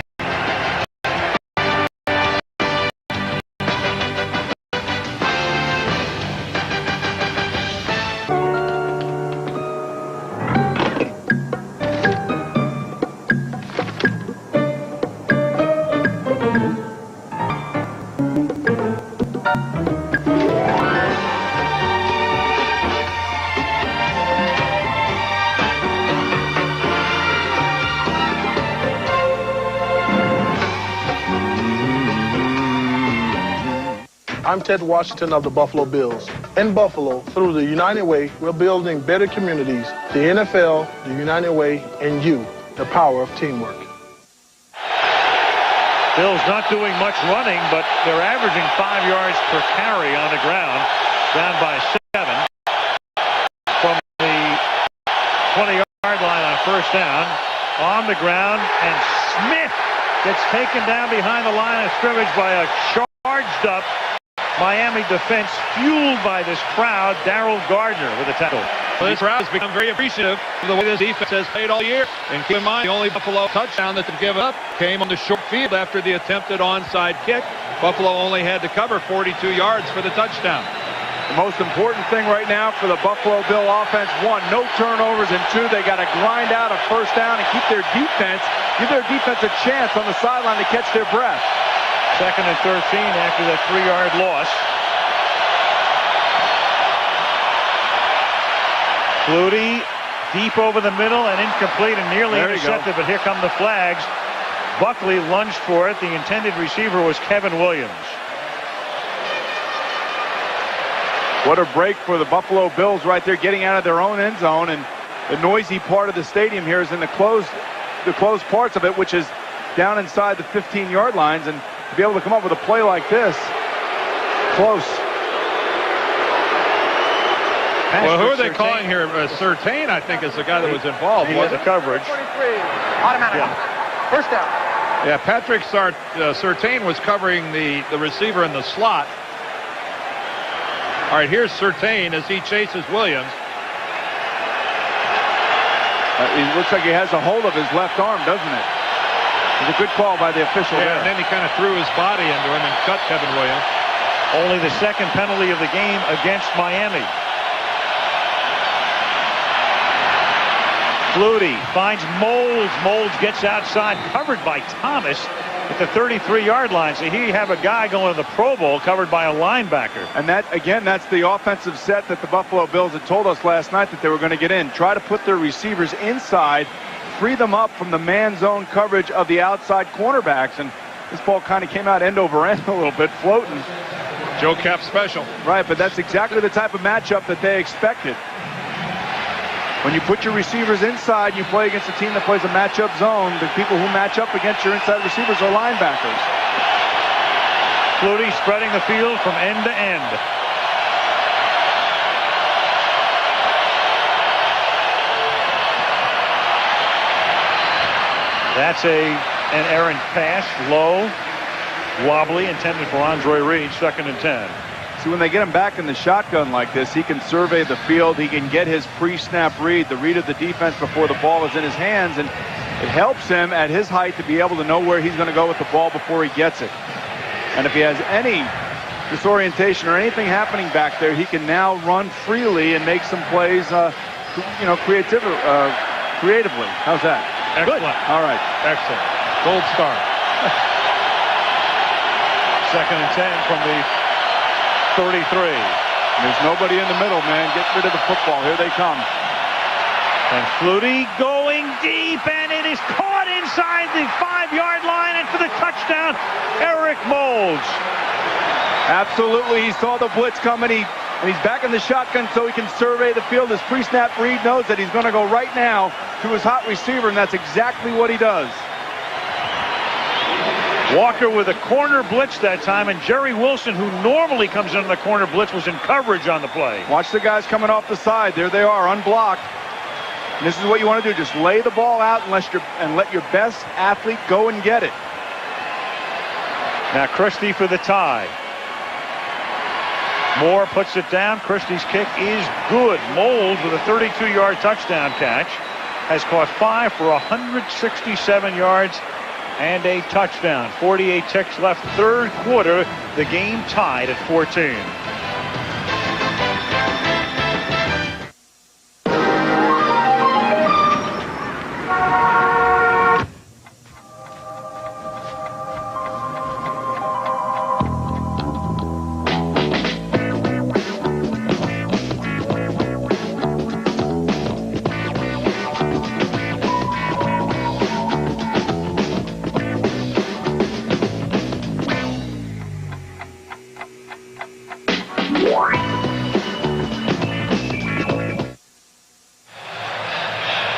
I'm Ted Washington of the Buffalo Bills. In Buffalo, through the United Way, we're building better communities. The NFL, the United Way, and you, the power of teamwork. Bills not doing much running, but they're averaging 5 yards per carry on the ground, down by 7 from the 20-yard line on first down. On the ground, and Smith gets taken down behind the line of scrimmage by a charged up Miami defense, fueled by this crowd. Darrell Gardner with a tackle. Well, this crowd has become very appreciative of the way this defense has played all year. And keep in mind, the only Buffalo touchdown that they've given up came on the short field after the attempted onside kick. Buffalo only had to cover 42 yards for the touchdown. The most important thing right now for the Buffalo Bill offense, 1, no turnovers, and 2, they got to grind out a first down and keep their defense, give their defense a chance on the sideline to catch their breath. 2nd and 13 after that 3-yard loss. Flutie deep over the middle and incomplete and nearly intercepted, but here come the flags. Buckley lunged for it. The intended receiver was Kevin Williams. What a break for the Buffalo Bills right there, getting out of their own end zone, and the noisy part of the stadium here is in the closed parts of it, which is down inside the 15-yard lines, and to be able to come up with a play like this, close. Well, who are they calling here? Surtain, I think, is the guy that was involved. He had the coverage. 43, automatic. First down. Yeah, Patrick Surtain was covering the receiver in the slot. All right, here's Surtain as he chases Williams. It looks like he has a hold of his left arm, doesn't it? It's a good call by the official there. And then he kind of threw his body into him and cut Kevin Williams. Only the second penalty of the game against Miami. Flutie finds Moulds. Moulds gets outside, covered by Thomas at the 33-yard line. So here you have a guy going to the Pro Bowl covered by a linebacker. And that, again, that's the offensive set that the Buffalo Bills had told us last night that they were going to get in. Try to put their receivers inside, free them up from the man zone coverage of the outside cornerbacks. And this ball kind of came out end over end a little bit, floating. Joe Cap special. Right, but that's exactly the type of matchup that they expected. When you put your receivers inside, you play against a team that plays a matchup zone. The people who match up against your inside receivers are linebackers. Flutie spreading the field from end to end. That's an errant pass, low, wobbly, intended for Andre Reed, 2nd and 10. See, when they get him back in the shotgun like this, he can survey the field. He can get his pre-snap read, the read of the defense before the ball is in his hands, and it helps him at his height to be able to know where he's going to go with the ball before he gets it. And if he has any disorientation or anything happening back there, he can now run freely and make some plays creatively. How's that? Excellent. Good. All right. Excellent. Gold star. 2nd and 10 from the 33. There's nobody in the middle, man. Get rid of the football. Here they come. And Flutie going deep, and it is caught inside the 5-yard line, and for the touchdown, Eric Moulds. Absolutely. He saw the blitz coming. And he's back in the shotgun so he can survey the field. His pre-snap read knows that he's going to go right now to his hot receiver, and that's exactly what he does. Walker with a corner blitz that time, and Jerry Wilson, who normally comes in on the corner blitz, was in coverage on the play. Watch the guys coming off the side. There they are, unblocked. And this is what you want to do. Just lay the ball out and let your best athlete go and get it. Now Christie for the tie. Moore puts it down. Christie's kick is good. Moulds with a 32-yard touchdown catch has caught 5 for 167 yards and a touchdown. 48 ticks left, third quarter. The game tied at 14.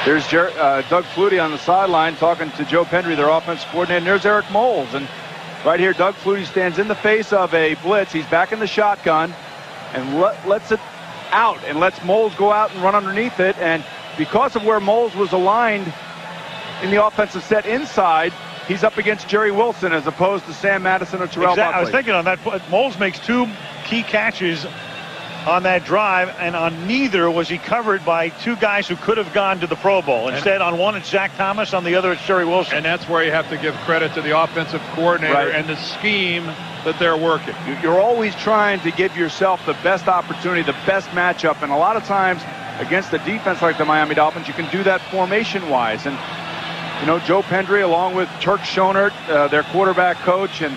There's Doug Flutie on the sideline talking to Joe Pendry, their offensive coordinator. And there's Eric Moulds. And right here, Doug Flutie stands in the face of a blitz. He's back in the shotgun and lets it out and lets Moulds go out and run underneath it. And because of where Moulds was aligned in the offensive set inside, he's up against Jerry Wilson as opposed to Sam Madison or Terrell Buckley. I was thinking on that. Moulds makes 2 key catches on that drive, and on neither was he covered by 2 guys who could have gone to the Pro Bowl. Instead, on one it's Zach Thomas, on the other it's Jerry Wilson. And that's where you have to give credit to the offensive coordinator and the scheme that they're working. You're always trying to give yourself the best opportunity, the best matchup, and a lot of times against a defense like the Miami Dolphins, you can do that formation-wise. And, Joe Pendry, along with Turk Schonert, their quarterback coach, and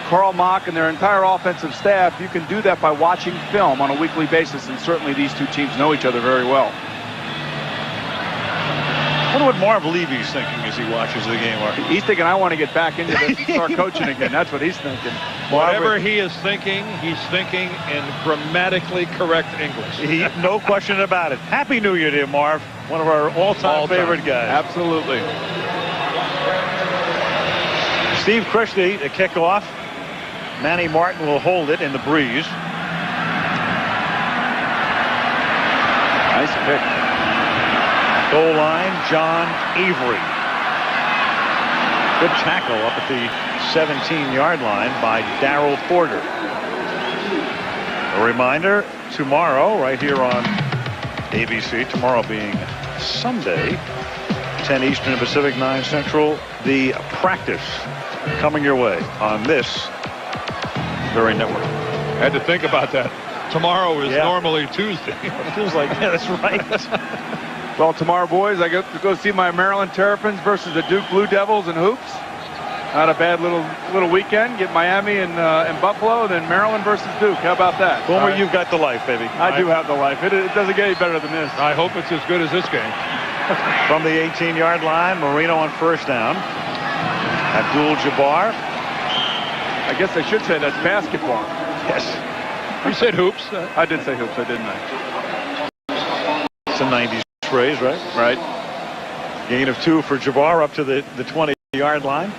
Carl Mock and their entire offensive staff, you can do that by watching film on a weekly basis, and certainly these 2 teams know each other very well. I wonder what Marv Levy's thinking as he watches the game. He's thinking, I want to get back into this and start coaching again. That's what he's thinking. Whatever he is thinking, he's thinking in grammatically correct English. No question about it. Happy New Year to you, Marv. One of our all-time favorite guys. Absolutely. Steve Christie, the kickoff. Manny Martin will hold it in the breeze. Nice pick. Goal line, John Avery. Good tackle up at the 17-yard line by Darryl Porter. A reminder, tomorrow, right here on ABC, tomorrow being Sunday, 10 Eastern and Pacific, 9 Central, the practice coming your way on this very network. Had to think about that. Tomorrow is normally Tuesday. It feels like, that's right. Well, tomorrow, boys, I go to go see my Maryland Terrapins versus the Duke Blue Devils in hoops. Not a bad little weekend. Get Miami and Buffalo, and then Maryland versus Duke. How about that? Boomer, you've got the life, baby. I do have the life. It doesn't get any better than this. I hope it's as good as this game. From the 18-yard line, Marino on first down. Abdul-Jabbar. I guess I should say that's basketball. Yes. You said hoops. I did say hoops, didn't I? It's a 90s phrase, right? Right. Gain of 2 for Jabbar up to the 20-yard line.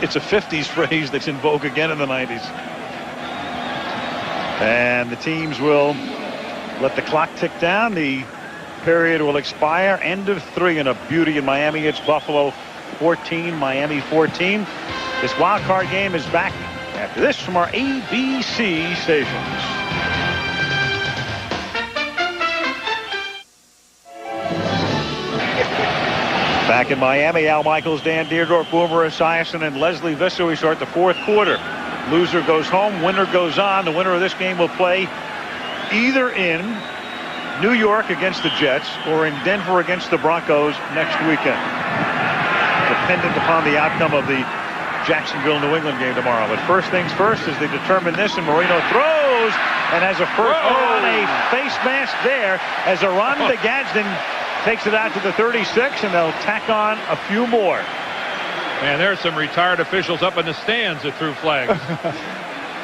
It's a 50s phrase that's in vogue again in the 90s. And the teams will let the clock tick down. The period will expire. End of 3 and a beauty in Miami. It's Buffalo 14, Miami 14. This wild card game is back after this from our ABC stations. Back in Miami, Al Michaels, Dan Deerdorf, Boomer Esiason, and Leslie Visser. We start the 4th quarter. Loser goes home, winner goes on. The winner of this game will play either in New York against the Jets or in Denver against the Broncos next weekend, dependent upon the outcome of the Jacksonville-New England game tomorrow. But first things first, as they determine this, and Marino throws and has a first on a face mask there as Aron Gadsden takes it out to the 36, and they'll tack on a few more. Man, there's some retired officials up in the stands that threw flags.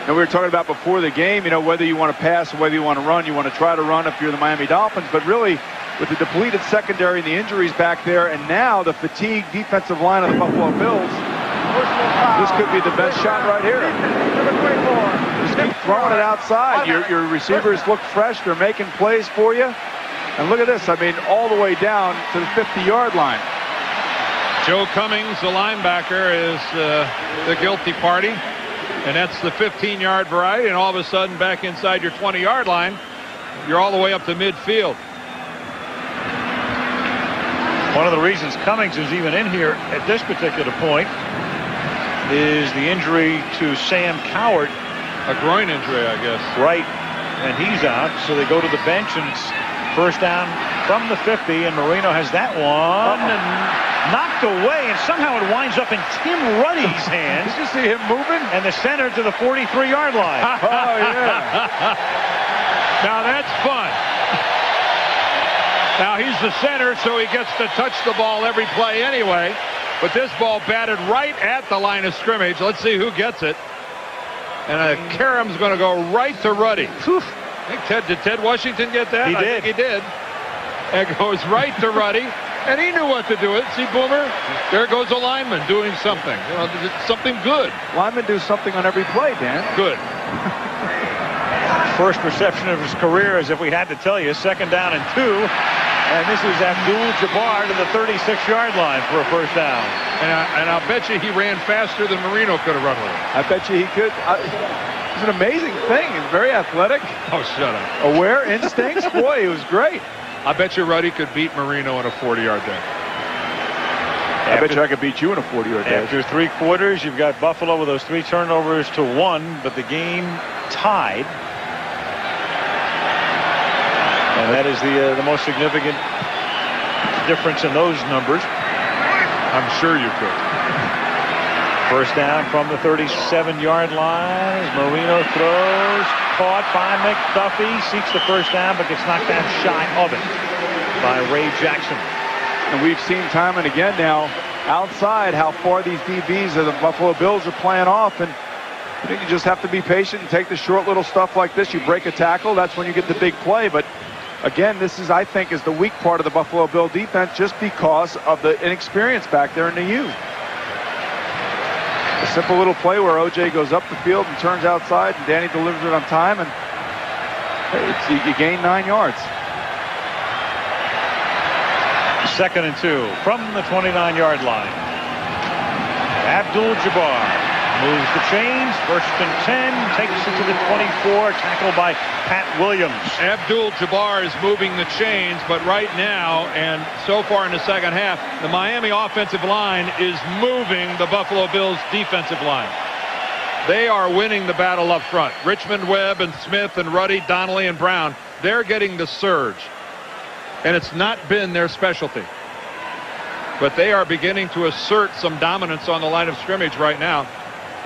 And we were talking about before the game, whether you want to pass or whether you want to run. You want to try to run if you're the Miami Dolphins. But really, with the depleted secondary and the injuries back there, and now the fatigued defensive line of the Buffalo Bills, this could be the best shot right here. Just keep throwing it outside. Your receivers look fresh. They're making plays for you. And look at this. I mean, all the way down to the 50-yard line. Joe Cummings, the linebacker, is the guilty party. And that's the 15-yard variety, and all of a sudden back inside your 20-yard line, you're all the way up to midfield. One of the reasons Cummings is even in here at this particular point is the injury to Sam Cowart. A groin injury, I guess. Right, and he's out, so they go to the bench, and it's first down from the 50, and Marino has that one. And knocked away, and somehow it winds up in Tim Ruddy's hands. Did you see him moving? And the center to the 43-yard line. Oh, yeah. Now that's fun. Now he's the center, so he gets to touch the ball every play anyway. But this ball batted right at the line of scrimmage. Let's see who gets it. And Karam's going to go right to Ruddy. Did Ted Washington get that? He did. I think he did. It goes right to Ruddy. And he knew what to do it. See, Boomer? There goes a lineman doing something. Something good. Linemen do something on every play, Dan. Good. First reception of his career, as if we had to tell you. Second down and 2. And this is Abdul-Jabbar to the 36-yard line for a first down. And I'll bet you he ran faster than Marino could have run with him. I bet you he could. It's an amazing thing. He's very athletic. Oh, shut up. Aware, instincts. Boy, he was great. I bet you Ruddy could beat Marino in a 40-yard dash. I bet you I could beat you in a 40-yard dash. After 3 quarters, you've got Buffalo with those 3 turnovers to 1, but the game tied. And that is the most significant difference in those numbers. I'm sure you could. First down from the 37-yard line as Marino throws. Caught by McDuffie. Seeks the first down, but gets knocked down shy of it by Ray Jackson. And we've seen time and again now outside how far these DBs of the Buffalo Bills are playing off. And I think you just have to be patient and take the short little stuff like this. You break a tackle, that's when you get the big play. But again, this is, I think, is the weak part of the Buffalo Bill defense just because of the inexperience back there in the U. A simple little play where O.J. goes up the field and turns outside, and Danny delivers it on time, and you gain 9 yards. Second and 2 from the 29-yard line. Abdul-Jabbar moves the chains. First and 10, takes it to the 24, tackled by Pat Williams. Abdul-Jabbar is moving the chains, but right now, and so far in the second half, the Miami offensive line is moving the Buffalo Bills defensive line. They are winning the battle up front. Richmond, Webb, and Smith, and Ruddy, Donnelly, and Brown, they're getting the surge. And it's not been their specialty. But they are beginning to assert some dominance on the line of scrimmage right now.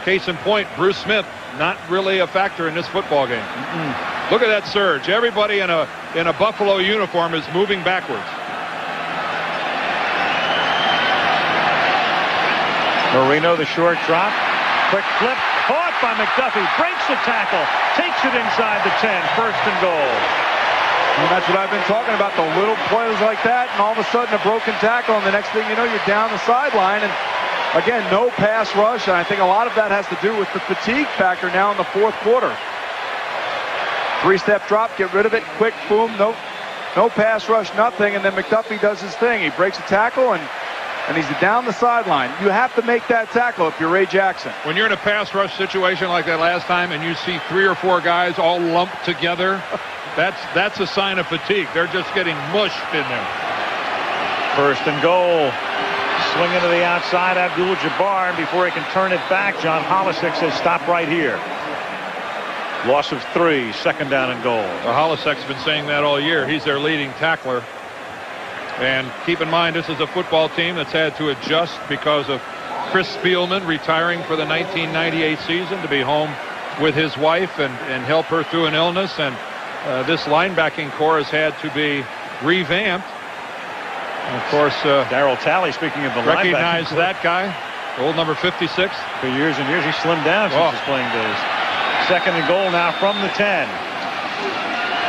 Case in point, Bruce Smith, not really a factor in this football game. Look at that surge. Everybody in a Buffalo uniform is moving backwards. Marino, the short drop. Quick flip. Caught by McDuffie. Breaks the tackle. Takes it inside the 10. First and goal. And that's what I've been talking about, the little plays like that, and all of a sudden a broken tackle, and the next thing you know, you're down the sideline. And again, no pass rush, and I think a lot of that has to do with the fatigue factor now in the fourth quarter. 3-step drop, get rid of it, quick, boom, no pass rush, nothing, and then McDuffie does his thing. He breaks a tackle, and he's down the sideline. You have to make that tackle if you're Ray Jackson. When you're in a pass rush situation like that last time, and you see 3 or 4 guys all lumped together, that's a sign of fatigue. They're just getting mushed in there. First and goal. Swinging to the outside, Abdul-Jabbar, and before he can turn it back, John Holisick says stop right here. Loss of 3, second down and goal. Well, Holisek's been saying that all year. He's their leading tackler. And keep in mind, this is a football team that's had to adjust because of Chris Spielman retiring for the 1998 season to be home with his wife and help her through an illness. And this linebacking core has had to be revamped. And of course, Darryl Talley, speaking of the recognize that guy, old number 56. For years and years, he slimmed down since his playing days. Second and goal now from the 10.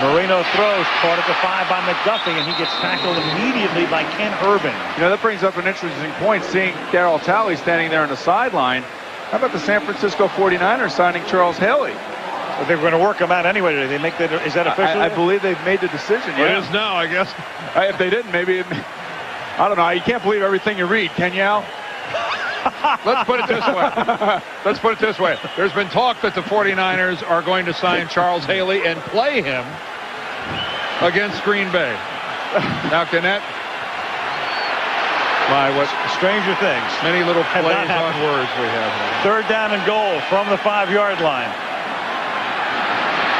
Marino throws, caught at the 5 by McDuffie, and he gets tackled immediately by Ken Urban. You know, that brings up an interesting point, seeing Darryl Talley standing there on the sideline. How about the San Francisco 49ers signing Charles Haley? But they were going to work him out anyway. Did they make that? Is that official? I believe they've made the decision. Yeah. It is now, I guess. If they didn't, maybe. I don't know. You can't believe everything you read, can you, Al? Let's put it this way. There's been talk that the 49ers are going to sign Charles Haley and play him against Green Bay. Now, can that... My, what stranger things. Many little plays on words we have. Third down and goal from the 5-yard line.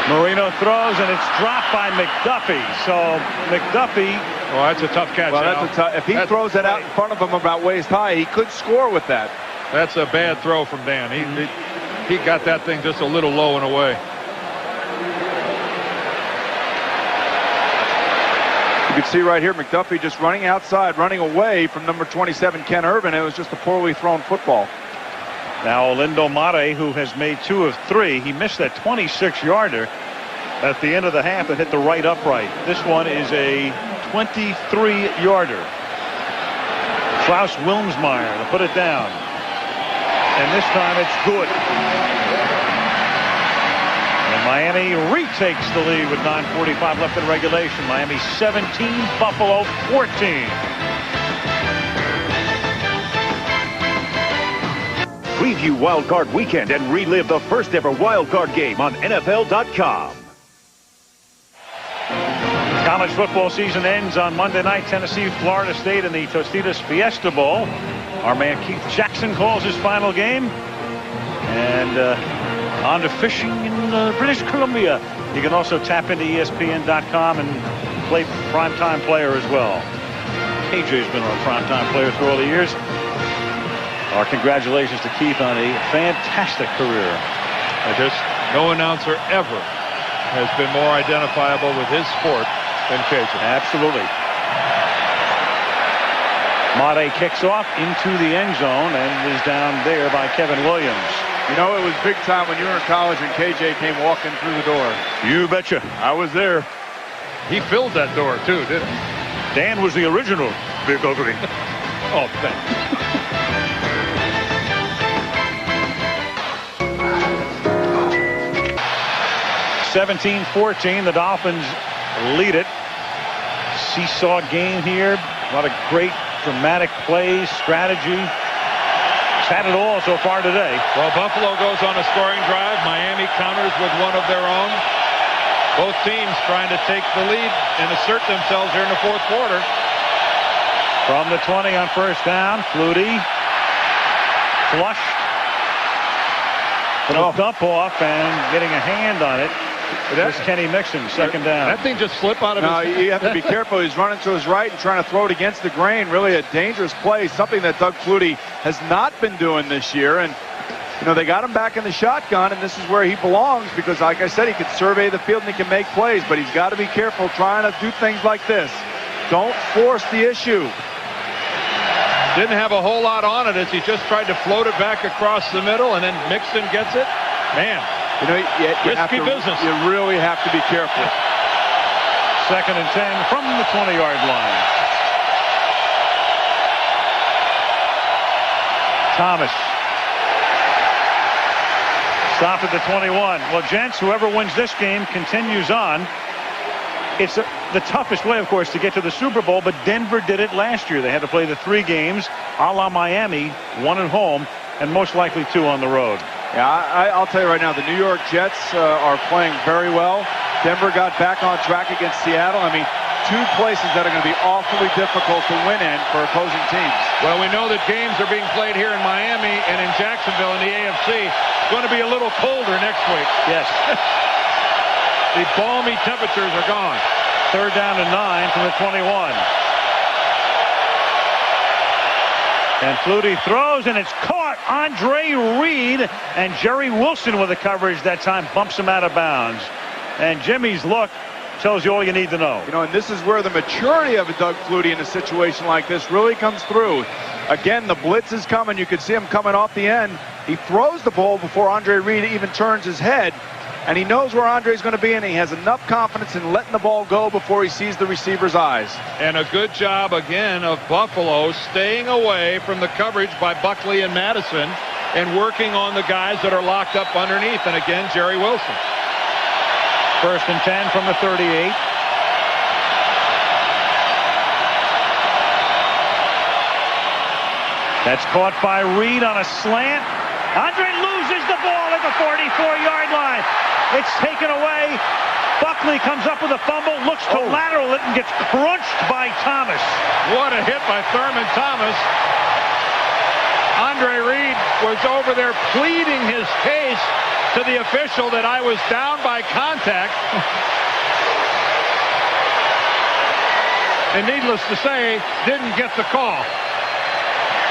Marino throws, and it's dropped by McDuffie. So McDuffie... Well, that's a tough catch. Well, that's a tough. If he throws that out in front of him about waist high, he could score with that. That's a bad throw from Dan. He got that thing just a little low and away. You can see right here McDuffie just running outside, running away from number 27 Ken Urban. It was just a poorly thrown football. Now Lindo Mate, who has made 2 of 3, he missed that 26-yarder at the end of the half that hit the right upright. This one is a 23-yarder. Klaus Wilmsmeyer to put it down. And this time it's good. And Miami retakes the lead with 9:45 left in regulation. Miami 17, Buffalo 14. Preview Wild Card Weekend and relive the first ever Wild Card game on NFL.com. College football season ends on Monday night. Tennessee, Florida State in the Tostitos Fiesta Bowl. Our man Keith Jackson calls his final game. And on to fishing in British Columbia. You can also tap into ESPN.com and play Primetime Player as well. AJ's been our Primetime Player through all the years. Our congratulations to Keith on a fantastic career. No announcer ever has been more identifiable with his sport than KJ. Absolutely. Mate kicks off into the end zone and is down there by Kevin Williams. You know, it was big time when you were in college and KJ came walking through the door. You betcha. I was there. He filled that door, too, didn't he? Dan was the original Big Ugly. Oh, thanks. 17-14, the Dolphins lead it. Seesaw game here. A lot of great dramatic plays, strategy. It's had it all so far today. Well, Buffalo goes on a scoring drive. Miami counters with one of their own. Both teams trying to take the lead and assert themselves here in the fourth quarter. From the 20 on first down, Flutie flushed. Little dump off and getting a hand on it. That's Kenny Mixon, second down. That thing just slipped out of his hand. You have to be careful. He's running to his right and trying to throw it against the grain. Really a dangerous play, something that Doug Flutie has not been doing this year. And, you know, they got him back in the shotgun, and this is where he belongs because, like I said, he can survey the field and he can make plays, but he's got to be careful trying to do things like this. Don't force the issue. Didn't have a whole lot on it as he just tried to float it back across the middle, and then Mixon gets it. Man. You know, risky business. You really have to be careful. Second and 10 from the 20-yard line. Thomas. Stopped at the 21. Well, gents, whoever wins this game continues on. It's the toughest way, of course, to get to the Super Bowl, but Denver did it last year. They had to play the 3 games, a la Miami, 1 at home, and most likely 2 on the road. Yeah, I'll tell you right now, the New York Jets are playing very well. Denver got back on track against Seattle. I mean, two places that are going to be awfully difficult to win in for opposing teams. Well, we know that games are being played here in Miami and in Jacksonville in the AFC. It's going to be a little colder next week. Yes. The balmy temperatures are gone. 3rd down and 9 from the 21. And Flutie throws, and it's caught. Andre Reed, and Jerry Wilson with the coverage that time bumps him out of bounds. And Jimmy's look tells you all you need to know. You know, and this is where the maturity of a Doug Flutie in a situation like this really comes through. Again, the blitz is coming. You can see him coming off the end. He throws the ball before Andre Reed even turns his head. And he knows where Andre's going to be, and he has enough confidence in letting the ball go before he sees the receiver's eyes. And a good job, again, of Buffalo staying away from the coverage by Buckley and Madison and working on the guys that are locked up underneath. And again, Jerry Wilson. 1st and 10 from the 38. That's caught by Reed on a slant. Andre loses the ball at the 44-yard line. It's taken away. Buckley comes up with a fumble, looks to lateral it, and gets crunched by Thomas. What a hit by Thurman Thomas. Andre Reed was over there pleading his case to the official that I was down by contact. And needless to say, didn't get the call.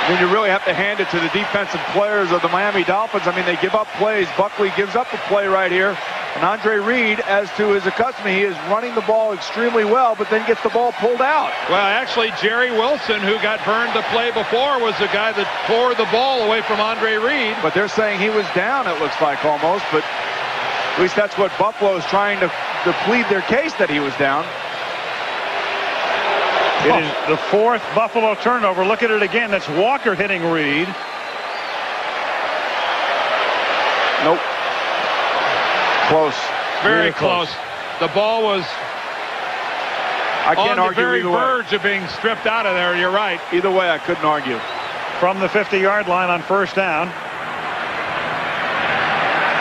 Then you really have to hand it to the defensive players of the Miami Dolphins. I mean, they give up plays. Buckley gives up a play right here. And Andre Reed, as to his accustom, he is running the ball extremely well, but then gets the ball pulled out. Well, actually, Jerry Wilson, who got burned the play before, was the guy that tore the ball away from Andre Reed. But they're saying he was down, it looks like, almost. But at least that's what Buffalo is trying to plead their case, that he was down. It is the 4th Buffalo turnover. Look at it again. That's Walker hitting Reed. Nope. Close. Very close. The ball was on the very verge of being stripped out of there. You're right. Either way, I couldn't argue. From the 50-yard line on 1st down.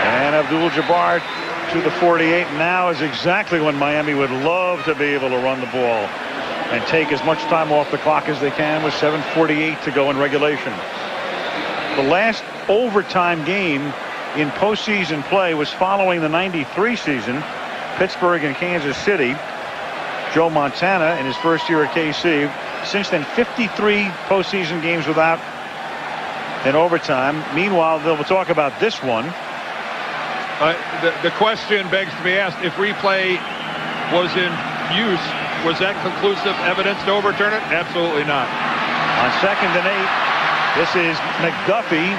And Abdul-Jabbar to the 48. Now is exactly when Miami would love to be able to run the ball and take as much time off the clock as they can with 7:48 to go in regulation. The last overtime game in postseason play was following the '93 season, Pittsburgh and Kansas City. Joe Montana in his first year at KC. Since then, 53 postseason games without an overtime. Meanwhile, they'll talk about this one. The question begs to be asked, if replay was in use, was that conclusive evidence to overturn it? Absolutely not. On 2nd and 8, this is McDuffie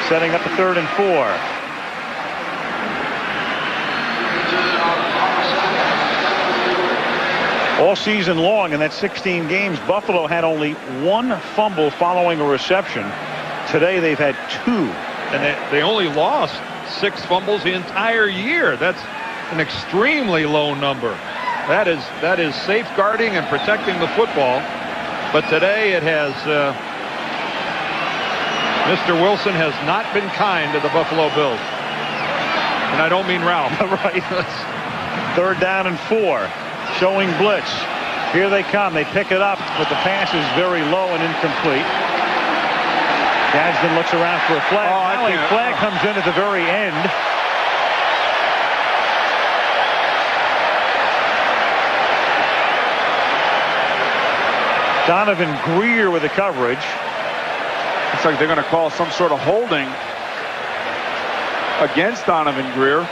setting up a 3rd and 4. All season long in that 16 games, Buffalo had only 1 fumble following a reception. Today they've had 2. And they only lost 6 fumbles the entire year. That's an extremely low number. That is safeguarding and protecting the football. But today it has, Mr. Wilson has not been kind to the Buffalo Bills. And I don't mean Ralph. Right. 3rd down and 4. Showing blitz. Here they come. They pick it up, but the pass is very low and incomplete. Gadsden looks around for a flag. Now a flag comes in at the very end. Donovan Greer with the coverage. Looks like they're going to call some sort of holding against Donovan Greer.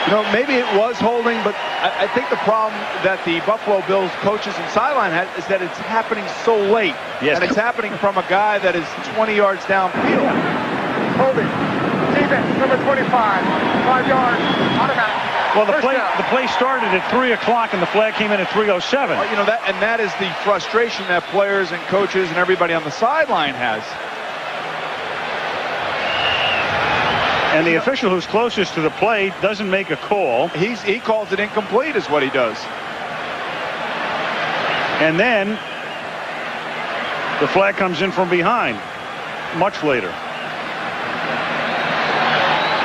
You know, maybe it was holding, but I think the problem that the Buffalo Bills coaches and sideline had is that it's happening so late. Yes. And it's happening from a guy that is 20 yards downfield. Holding. Defense, number 25. 5 yards. Automatic. Well, the play started at 3 o'clock, and the flag came in at 3:07. Well, you know, that is the frustration that players and coaches and everybody on the sideline has. And the official who's closest to the play doesn't make a call. He calls it incomplete is what he does. And then the flag comes in from behind much later.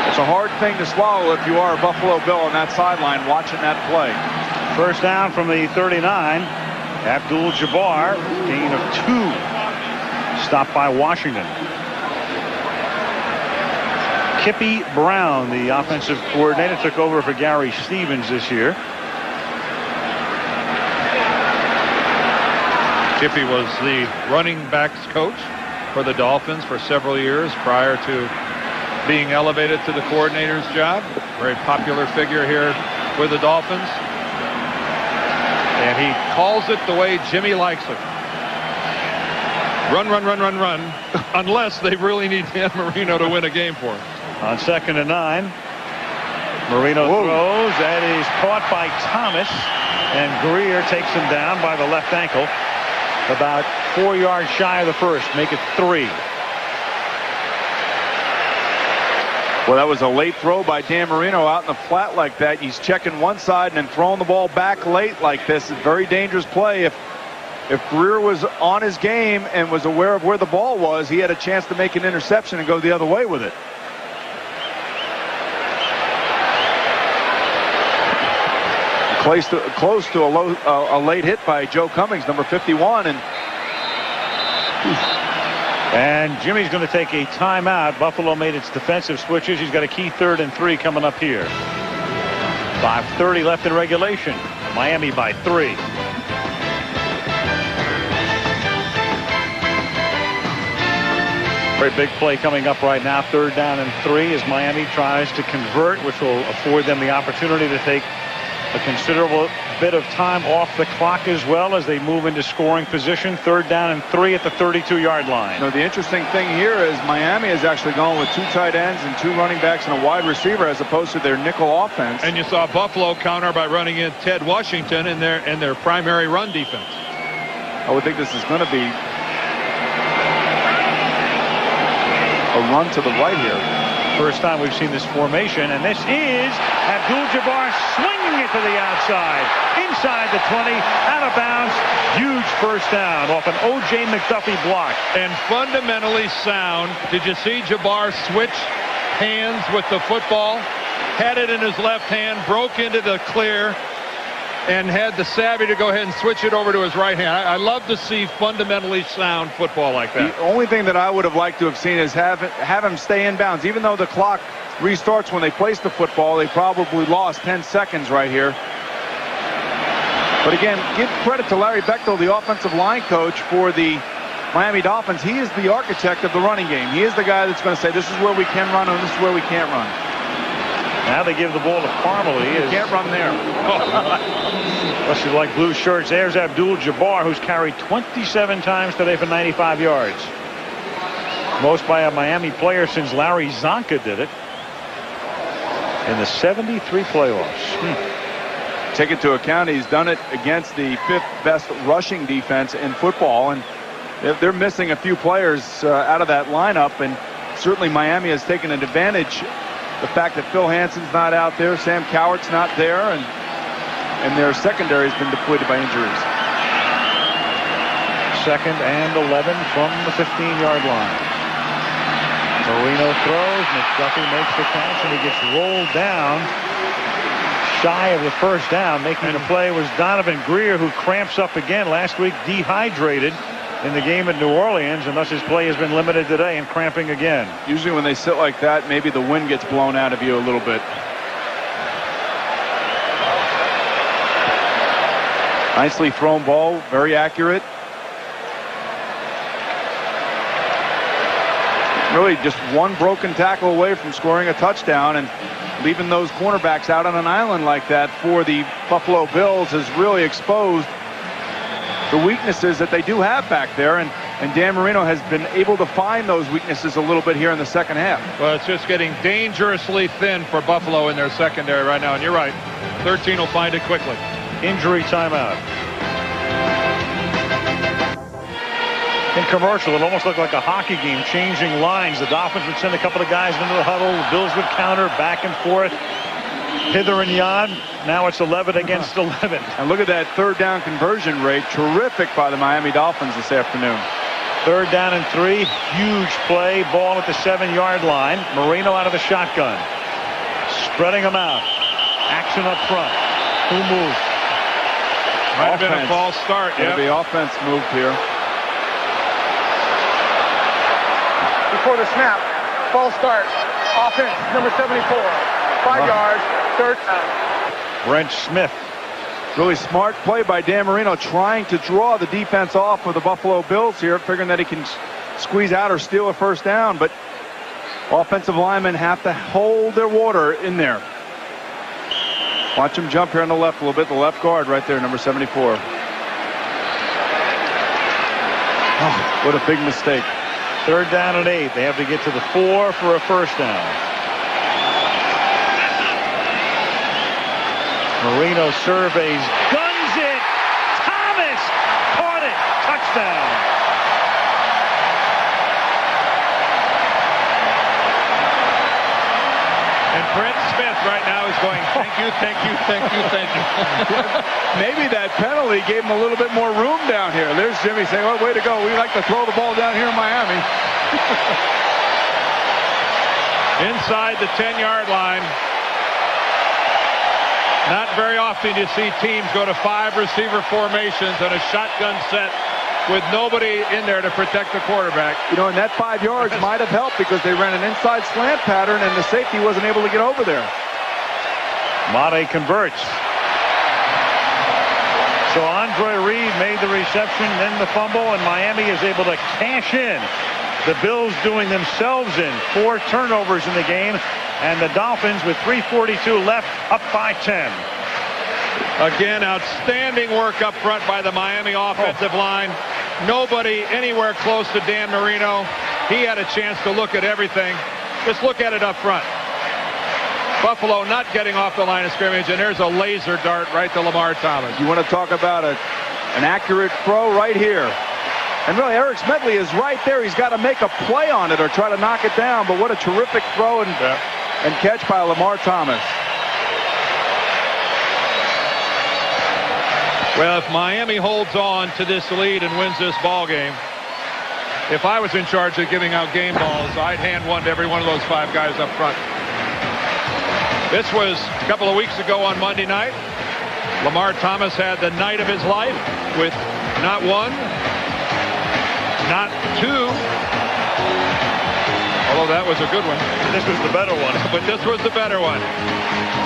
It's a hard thing to swallow if you are a Buffalo Bill on that sideline watching that play. First down from the 39. Abdul-Jabbar, gain of 2. Stopped by Washington. Kippy Brown, the offensive coordinator, took over for Gary Stevens this year. Kippy was the running backs coach for the Dolphins for several years prior to being elevated to the coordinator's job. Very popular figure here with the Dolphins. And he calls it the way Jimmy likes it. Run, run, run, run, run, unless they really need Dan Marino to win a game for him. On 2nd and 9, Marino throws. That is caught by Thomas, and Greer takes him down by the left ankle. About 4 yards shy of the first. Make it 3. Well, that was a late throw by Dan Marino out in the flat like that. He's checking one side and then throwing the ball back late like this. It's a very dangerous play. If Greer was on his game and was aware of where the ball was, he had a chance to make an interception and go the other way with it. Close to a late hit by Joe Cummings, number 51, and Jimmy's going to take a timeout. Buffalo made its defensive switches. He's got a key 3rd and 3 coming up here. 5:30 left in regulation. Miami by 3. Very big play coming up right now. 3rd down and 3 as Miami tries to convert, which will afford them the opportunity to take a considerable bit of time off the clock as well as they move into scoring position. 3rd down and 3 at the 32-yard line. The interesting thing here is Miami is actually going with 2 tight ends and 2 running backs and a wide receiver as opposed to their nickel offense. And you saw Buffalo counter by running in Ted Washington in their primary run defense. I would think this is going to be a run to the right here. First time we've seen this formation, and this is Abdul-Jabbar swinging it to the outside, inside the 20, out of bounds. Huge first down off an O.J. McDuffie block. And fundamentally sound. Did you see Jabbar switch hands with the football? Had it in his left hand, broke into the clear, and had the savvy to go ahead and switch it over to his right hand. I love to see fundamentally sound football like that. The only thing that I would have liked to have seen is have him stay in bounds. Even though the clock restarts when they place the football, they probably lost 10 seconds right here. But again, give credit to Larry Bechtel, the offensive line coach for the Miami Dolphins. He is the architect of the running game. He is the guy that's going to say, this is where we can run and this is where we can't run. Now they give the ball to Parmalee. You can't run there. Must be like blue shirts. There's Abdul-Jabbar, who's carried 27 times today for 95 yards. Most by a Miami player since Larry Zonka did it in the 73 playoffs. Take into account he's done it against the 5th best rushing defense in football, and they're missing a few players out of that lineup, and certainly Miami has taken advantage. The fact that Phil Hansen's not out there, Sam Cowart's not there, and their secondary has been depleted by injuries. 2nd and 11 from the 15-yard line. Marino throws. McDuffie makes the catch, and he gets rolled down shy of the first down. Making the play was Donovan Greer, who cramps up again. Last week dehydrated in the game at New Orleans, and thus his play has been limited today and cramping again. Usually when they sit like that, maybe the wind gets blown out of you a little bit. Nicely thrown ball, very accurate. Really just one broken tackle away from scoring a touchdown, and leaving those cornerbacks out on an island like that for the Buffalo Bills has really exposed the weaknesses that they do have back there, and Dan Marino has been able to find those weaknesses a little bit here in the second half. Well, it's just getting dangerously thin for Buffalo in their secondary right now, and you're right. 13 will find it quickly. Injury timeout. In commercial, it almost looked like a hockey game, changing lines. The Dolphins would send a couple of guys into the huddle. The Bills would counter back and forth, hither and yon. Now it's 11 against 11. And look at that 3rd down conversion rate. Terrific by the Miami Dolphins this afternoon. 3rd down and 3. Huge play. Ball at the 7-yard line. Marino out of the shotgun. Spreading them out. Action up front. Who moves? Might have been a false start. It'll be offense moved here. Before the snap, false start. Offense, number 74. 5 yards, 3rd down. Brent Smith. Really smart play by Dan Marino, trying to draw the defense off of the Buffalo Bills here, figuring that he can squeeze out or steal a 1st down, but offensive linemen have to hold their water in there. Watch him jump here on the left a little bit. The left guard right there, number 74. Oh, what a big mistake. 3rd down and 8. They have to get to the 4 for a 1st down. Marino surveys, guns it. Thomas caught it. Touchdown. And Brent Smith right now is going, thank you, thank you, thank you, thank you. Maybe that penalty gave him a little bit more room down here. There's Jimmy saying, oh, way to go. We like to throw the ball down here in Miami. Inside the 10-yard line. Not very often you see teams go to 5 receiver formations and a shotgun set with nobody in there to protect the quarterback. You know, and that 5 yards might have helped because they ran an inside slant pattern and the safety wasn't able to get over there. Mate converts. So Andre Reed made the reception, then the fumble, and Miami is able to cash in. The Bills doing themselves in. 4 turnovers in the game, and the Dolphins with 3:42 left up by 10. Again, outstanding work up front by the Miami offensive line. Nobody anywhere close to Dan Marino. He had a chance to look at everything. Just look at it up front. Buffalo not getting off the line of scrimmage, and there's a laser dart right to Lamar Thomas. You want to talk about an accurate throw right here. And really, Eric Smedley is right there. He's got to make a play on it or try to knock it down. But what a terrific throw and catch by Lamar Thomas. Well, if Miami holds on to this lead and wins this ball game, if I was in charge of giving out game balls, I'd hand one to every one of those 5 guys up front. This was a couple of weeks ago on Monday night. Lamar Thomas had the night of his life with not 1, not 2. Although that was a good one. This was the better one. But this was the better one.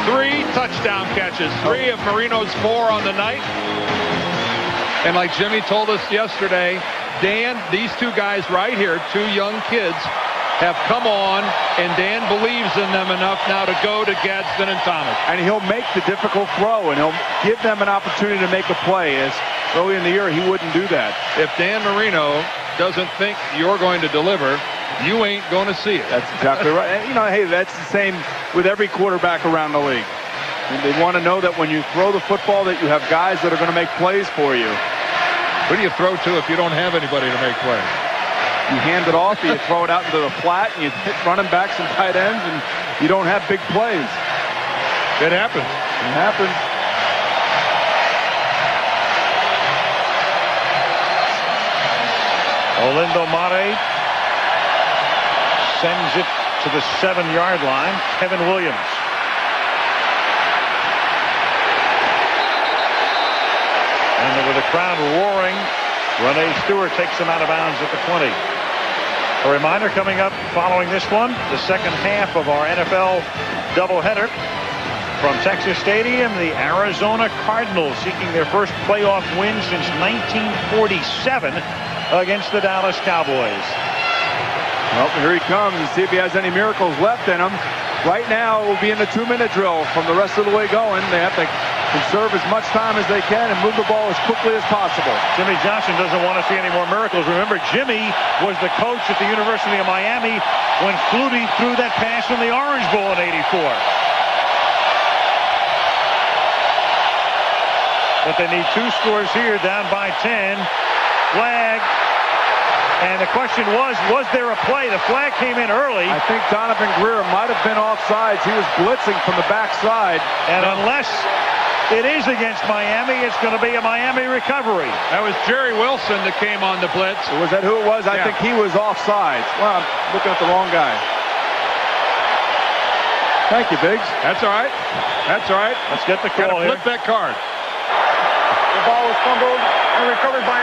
3 touchdown catches. 3 of Marino's 4 on the night. And like Jimmy told us yesterday, Dan, these 2 guys right here, 2 young kids, have come on, and Dan believes in them enough now to go to Gadsden and Thomas. And he'll make the difficult throw, and he'll give them an opportunity to make a play. As early in the year, he wouldn't do that. If Dan Marino doesn't think you're going to deliver, you ain't going to see it. That's exactly right. And, you know, hey, that's the same with every quarterback around the league. And they want to know that when you throw the football that you have guys that are going to make plays for you. Who do you throw to if you don't have anybody to make plays? You hand it off, or you throw it out into the flat, and you hit running backs and tight ends, and you don't have big plays. It happens. It happens. Olindo Mate sends it to the 7-yard line. Kevin Williams. And with the crowd roaring, Renee Stewart takes him out of bounds at the 20. A reminder coming up following this one, the second half of our NFL doubleheader. From Texas Stadium, the Arizona Cardinals seeking their first playoff win since 1947 against the Dallas Cowboys. Well, here he comes. Let's see if he has any miracles left in him. Right now, it will be in the 2-minute drill from the rest of the way going. They have to conserve as much time as they can and move the ball as quickly as possible. Jimmy Johnson doesn't want to see any more miracles. Remember, Jimmy was the coach at the University of Miami when Flutie threw that pass in the Orange Bowl in '84. But they need 2 scores here, down by 10. Flag. And the question was there a play? The flag came in early. I think Donovan Greer might have been offsides. He was blitzing from the backside. And unless It is against Miami. It's going to be a Miami recovery. That was Jerry Wilson that came on the blitz. Was that who it was? I think he was offsides. Well, I'm looking at the wrong guy. Thank you, Biggs. That's all right. That's all right. Let's get the call here. Flip that card. The ball was fumbled and recovered by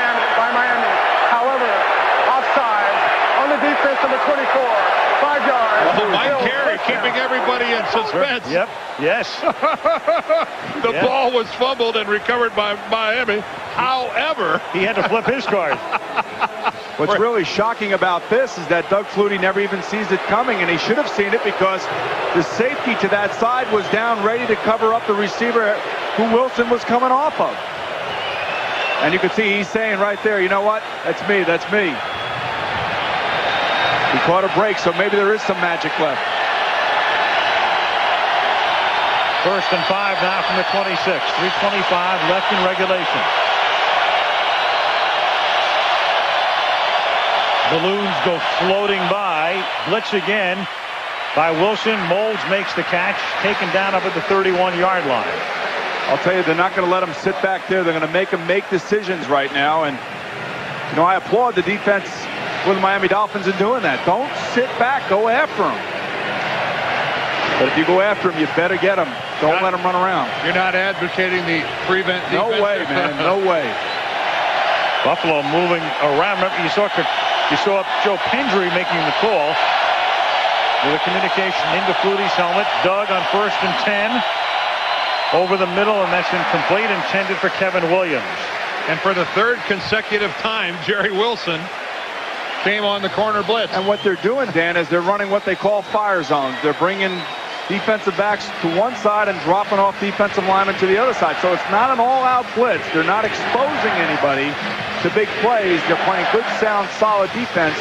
Miami. However, offside on the defense of the 24. 5 yards. Oh, Mike Carey keeping everybody in suspense. Yep. Yes. The ball was fumbled and recovered by Miami. However, he had to flip his card. What's really shocking about this is that Doug Flutie never even sees it coming, and he should have seen it because the safety to that side was down ready to cover up the receiver who Wilson was coming off of. And you can see he's saying right there, you know what? That's me. That's me. He caught a break, so maybe there is some magic left. 1st and 5 now from the 26. 3:25 left in regulation. Balloons go floating by. Blitz again by Wilson. Moulds makes the catch. Taken down up at the 31-yard line. I'll tell you, they're not going to let him sit back there. They're going to make him make decisions right now. And, you know, I applaud the defense with the Miami Dolphins in doing that. Don't sit back. Go after him. But if you go after him, you better get him. Don't let him run around. You're not advocating the prevent defense. No way, man. No way. Buffalo moving around. Remember, you saw Joe Pendry making the call with a communication into Flutie's helmet. Doug on 1st and 10 over the middle, and that's incomplete, intended for Kevin Williams. And for the 3rd consecutive time, Jerry Wilson came on the corner blitz. And what they're doing, Dan, is they're running what they call fire zones. They're bringing defensive backs to one side and dropping off defensive linemen to the other side. So it's not an all-out blitz. They're not exposing anybody to big plays. They're playing good, sound, solid defense,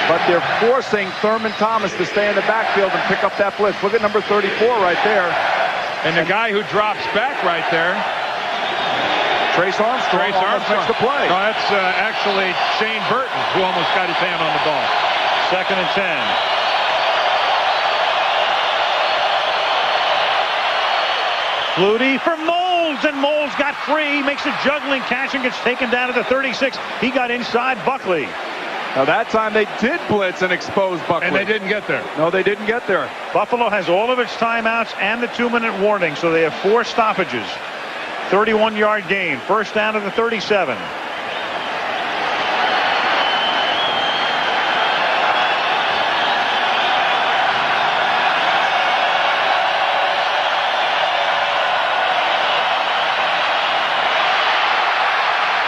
but they're forcing Thurman Thomas to stay in the backfield and pick up that blitz. Look at number 34 right there. And the guy who drops back right there, Trace Armstrong makes the play. No, that's actually Shane Burton, who almost got his hand on the ball. 2nd and 10. Flutie for Moulds, and Moulds got free, makes a juggling catch and gets taken down to the 36. He got inside Buckley. Now that time they did blitz and expose Buckley. And they didn't get there. No, they didn't get there. Buffalo has all of its timeouts and the 2-minute warning, so they have 4 stoppages. 31-yard gain. 1st down to the 37.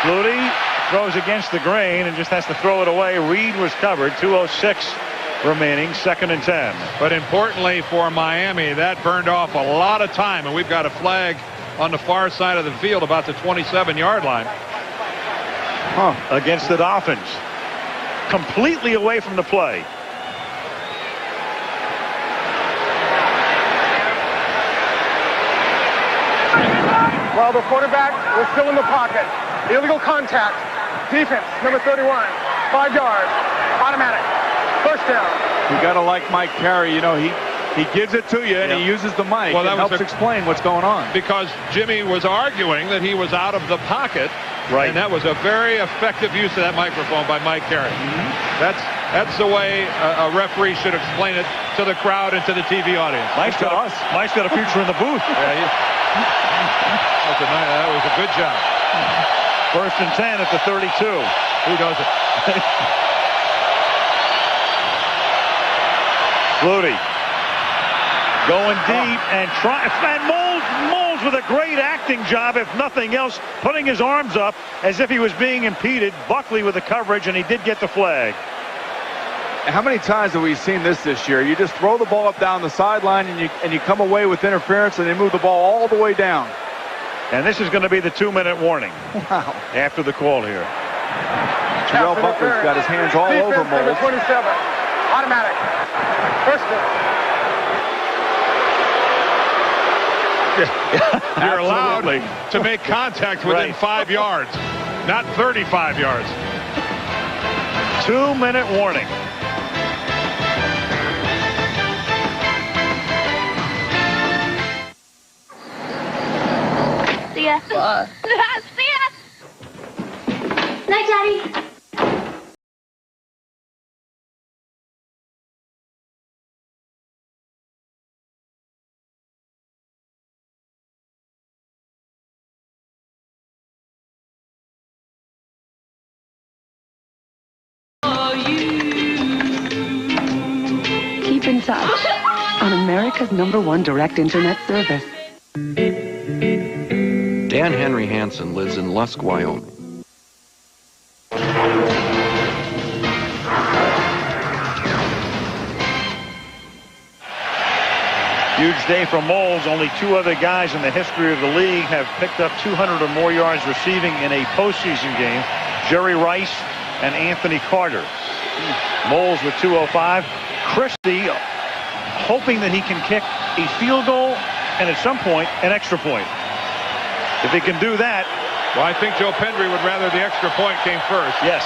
Flutie throws against the grain and just has to throw it away. Reed was covered. 2:06 remaining. 2nd and 10. But importantly for Miami, that burned off a lot of time, and we've got a flag on the far side of the field about the 27-yard line. Against the Dolphins. Completely away from the play. Well, the quarterback was still in the pocket. Illegal contact. Defense, number 31. 5 yards. Automatic. 1st down. You got to like Mike Carey. You know, he gives it to you, and he uses the mic and helps explain what's going on. Because Jimmy was arguing that he was out of the pocket. Right. And that was a very effective use of that microphone by Mike Carey. That's the way a referee should explain it to the crowd and to the TV audience. Mike's got a future in the booth. That was a good job. 1st and 10 at the 32. Who does it? Flutie going deep and Moulds with a great acting job, if nothing else, putting his arms up as if he was being impeded. Buckley with the coverage, and he did get the flag. How many times have we seen this year? You just throw the ball up down the sideline, and you come away with interference, and they move the ball all the way down. And this is going to be the 2-minute warning. Wow. After the call here. Terrell Buckley's got his hands all over Moulds. 27. Automatic. 1st down. You're allowed to make contact within 5 yards, not 35 yards. 2-minute warning. ya. See ya. Night, Daddy. Keep in touch on America's #1 direct internet service. Dan Henry Hansen lives in Lusk, Wyoming. Huge day for Moles. Only 2 other guys in the history of the league have picked up 200 or more yards receiving in a postseason game. Jerry Rice and Anthony Carter. Moles with 205. Christie hoping that he can kick a field goal and at some point an extra point. If he can do that. Well, I think Joe Pendry would rather the extra point came first. Yes.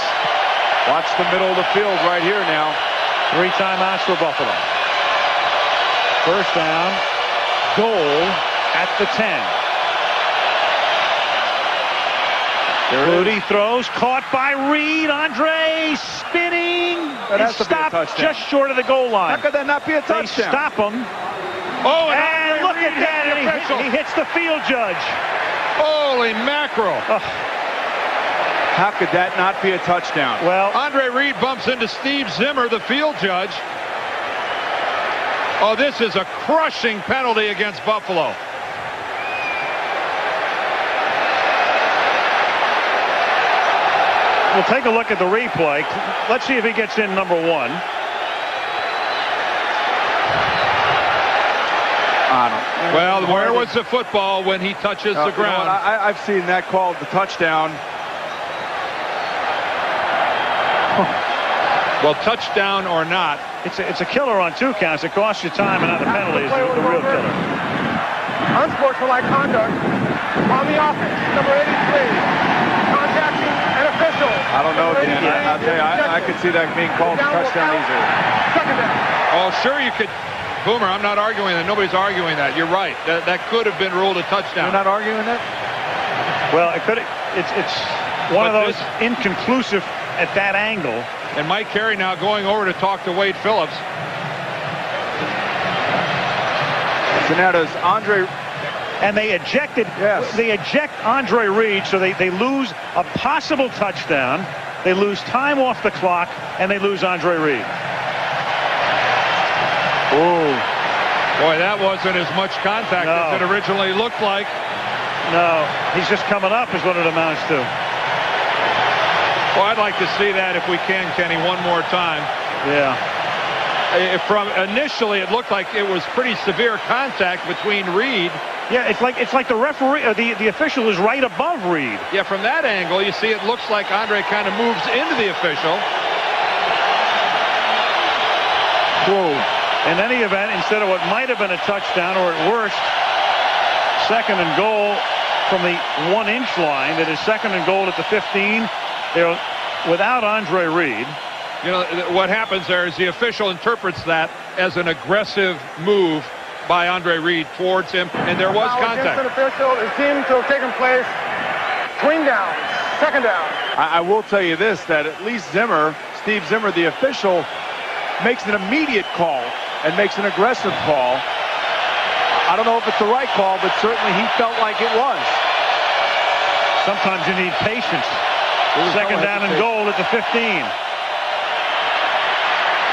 Watch the middle of the field right here now. 3 timeouts for Buffalo. First down, goal at the 10. Flutie throws, caught by Reed. Andre spinning. That has It's to be a stopped touchdown. just short of the goal line. How could that not be a touchdown? They stop him. Oh, and look at that. And he hits the field judge. Holy mackerel. How could that not be a touchdown? Well, Andre Reed bumps into Steve Zimmer, the field judge. Oh, this is a crushing penalty against Buffalo. We'll take a look at the replay. Let's see if he gets in number 1. Well, where was the football when he touches the ground? You know, I've seen that called the touchdown. Well, touchdown or not. It's a killer on 2 counts. It costs you time, and now the penalty is the real killer. Unsportsmanlike conduct on the offense. Number 83. Contacting an official. I don't know, Dan. I'll tell you, I could see that being called a touchdown easily. Second down. Oh, sure you could. Boomer, I'm not arguing that. Nobody's arguing that. You're right. That could have been ruled a touchdown. You're not arguing that? Well, it could. It's one of those inconclusive at that angle. And Mike Carey now going over to talk to Wade Phillips. So now does Andre... And they ejected. Yes. They eject Andre Reed, so they lose a possible touchdown. They lose time off the clock, and they lose Andre Reed. Oh, boy, that wasn't as much contact as it originally looked like. No, he's just coming up is what it amounts to. Well, I'd like to see that if we can, Kenny, one more time. Yeah. From initially, it looked like it was pretty severe contact between Reed. Yeah, it's like the referee, the official is right above Reed. Yeah, from that angle, you see it looks like Andre kind of moves into the official. Whoa. In any event, instead of what might have been a touchdown, or at worst, 2nd and goal from the 1-inch line, that is 2nd and goal at the 15. They're without Andre Reed. You know, what happens there is the official interprets that as an aggressive move by Andre Reed towards him, and there was contact. Against an official is deemed to have taken place between downs, 2nd down. I will tell you this, that at least Steve Zimmer, the official, makes an immediate call and makes an aggressive call. I don't know if it's the right call, but certainly he felt like it was. Sometimes you need patience. 2nd down and goal at the 15.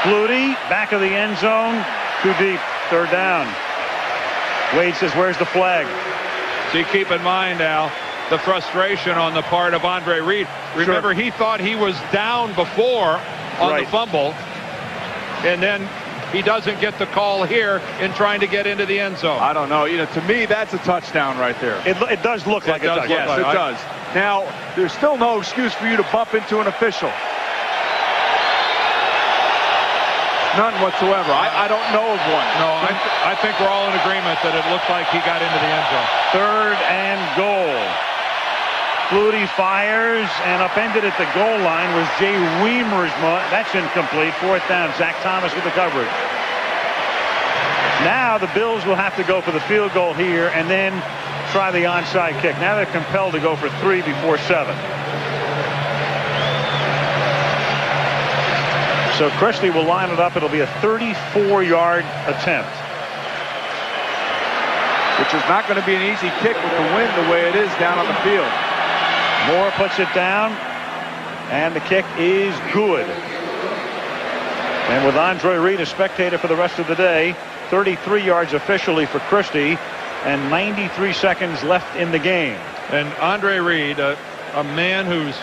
Flutie, back of the end zone, too deep, 3rd down. Wade says, where's the flag? So you keep in mind, Al, the frustration on the part of Andre Reed. Remember, he thought he was down before on the fumble, and then he doesn't get the call here in trying to get into the end zone. I don't know. You know, to me, that's a touchdown right there. It does look like a touchdown. Yes, it does. Now, there's still no excuse for you to bump into an official. None whatsoever. I don't know of one. No, I think we're all in agreement that it looked like he got into the end zone. 3rd and goal. Flutie fires and upended at the goal line was Jay Wiemersma. That's incomplete. 4th down. Zach Thomas with the coverage. Now the Bills will have to go for the field goal here and then try the onside kick. Now they're compelled to go for 3 before 7. So Christie will line it up. It'll be a 34-yard attempt. Which is not going to be an easy kick with the wind the way it is down on the field. Moore puts it down, and the kick is good. And with Andre Reed a spectator for the rest of the day, 33 yards officially for Christie, and 93 seconds left in the game. And Andre Reed, a man who's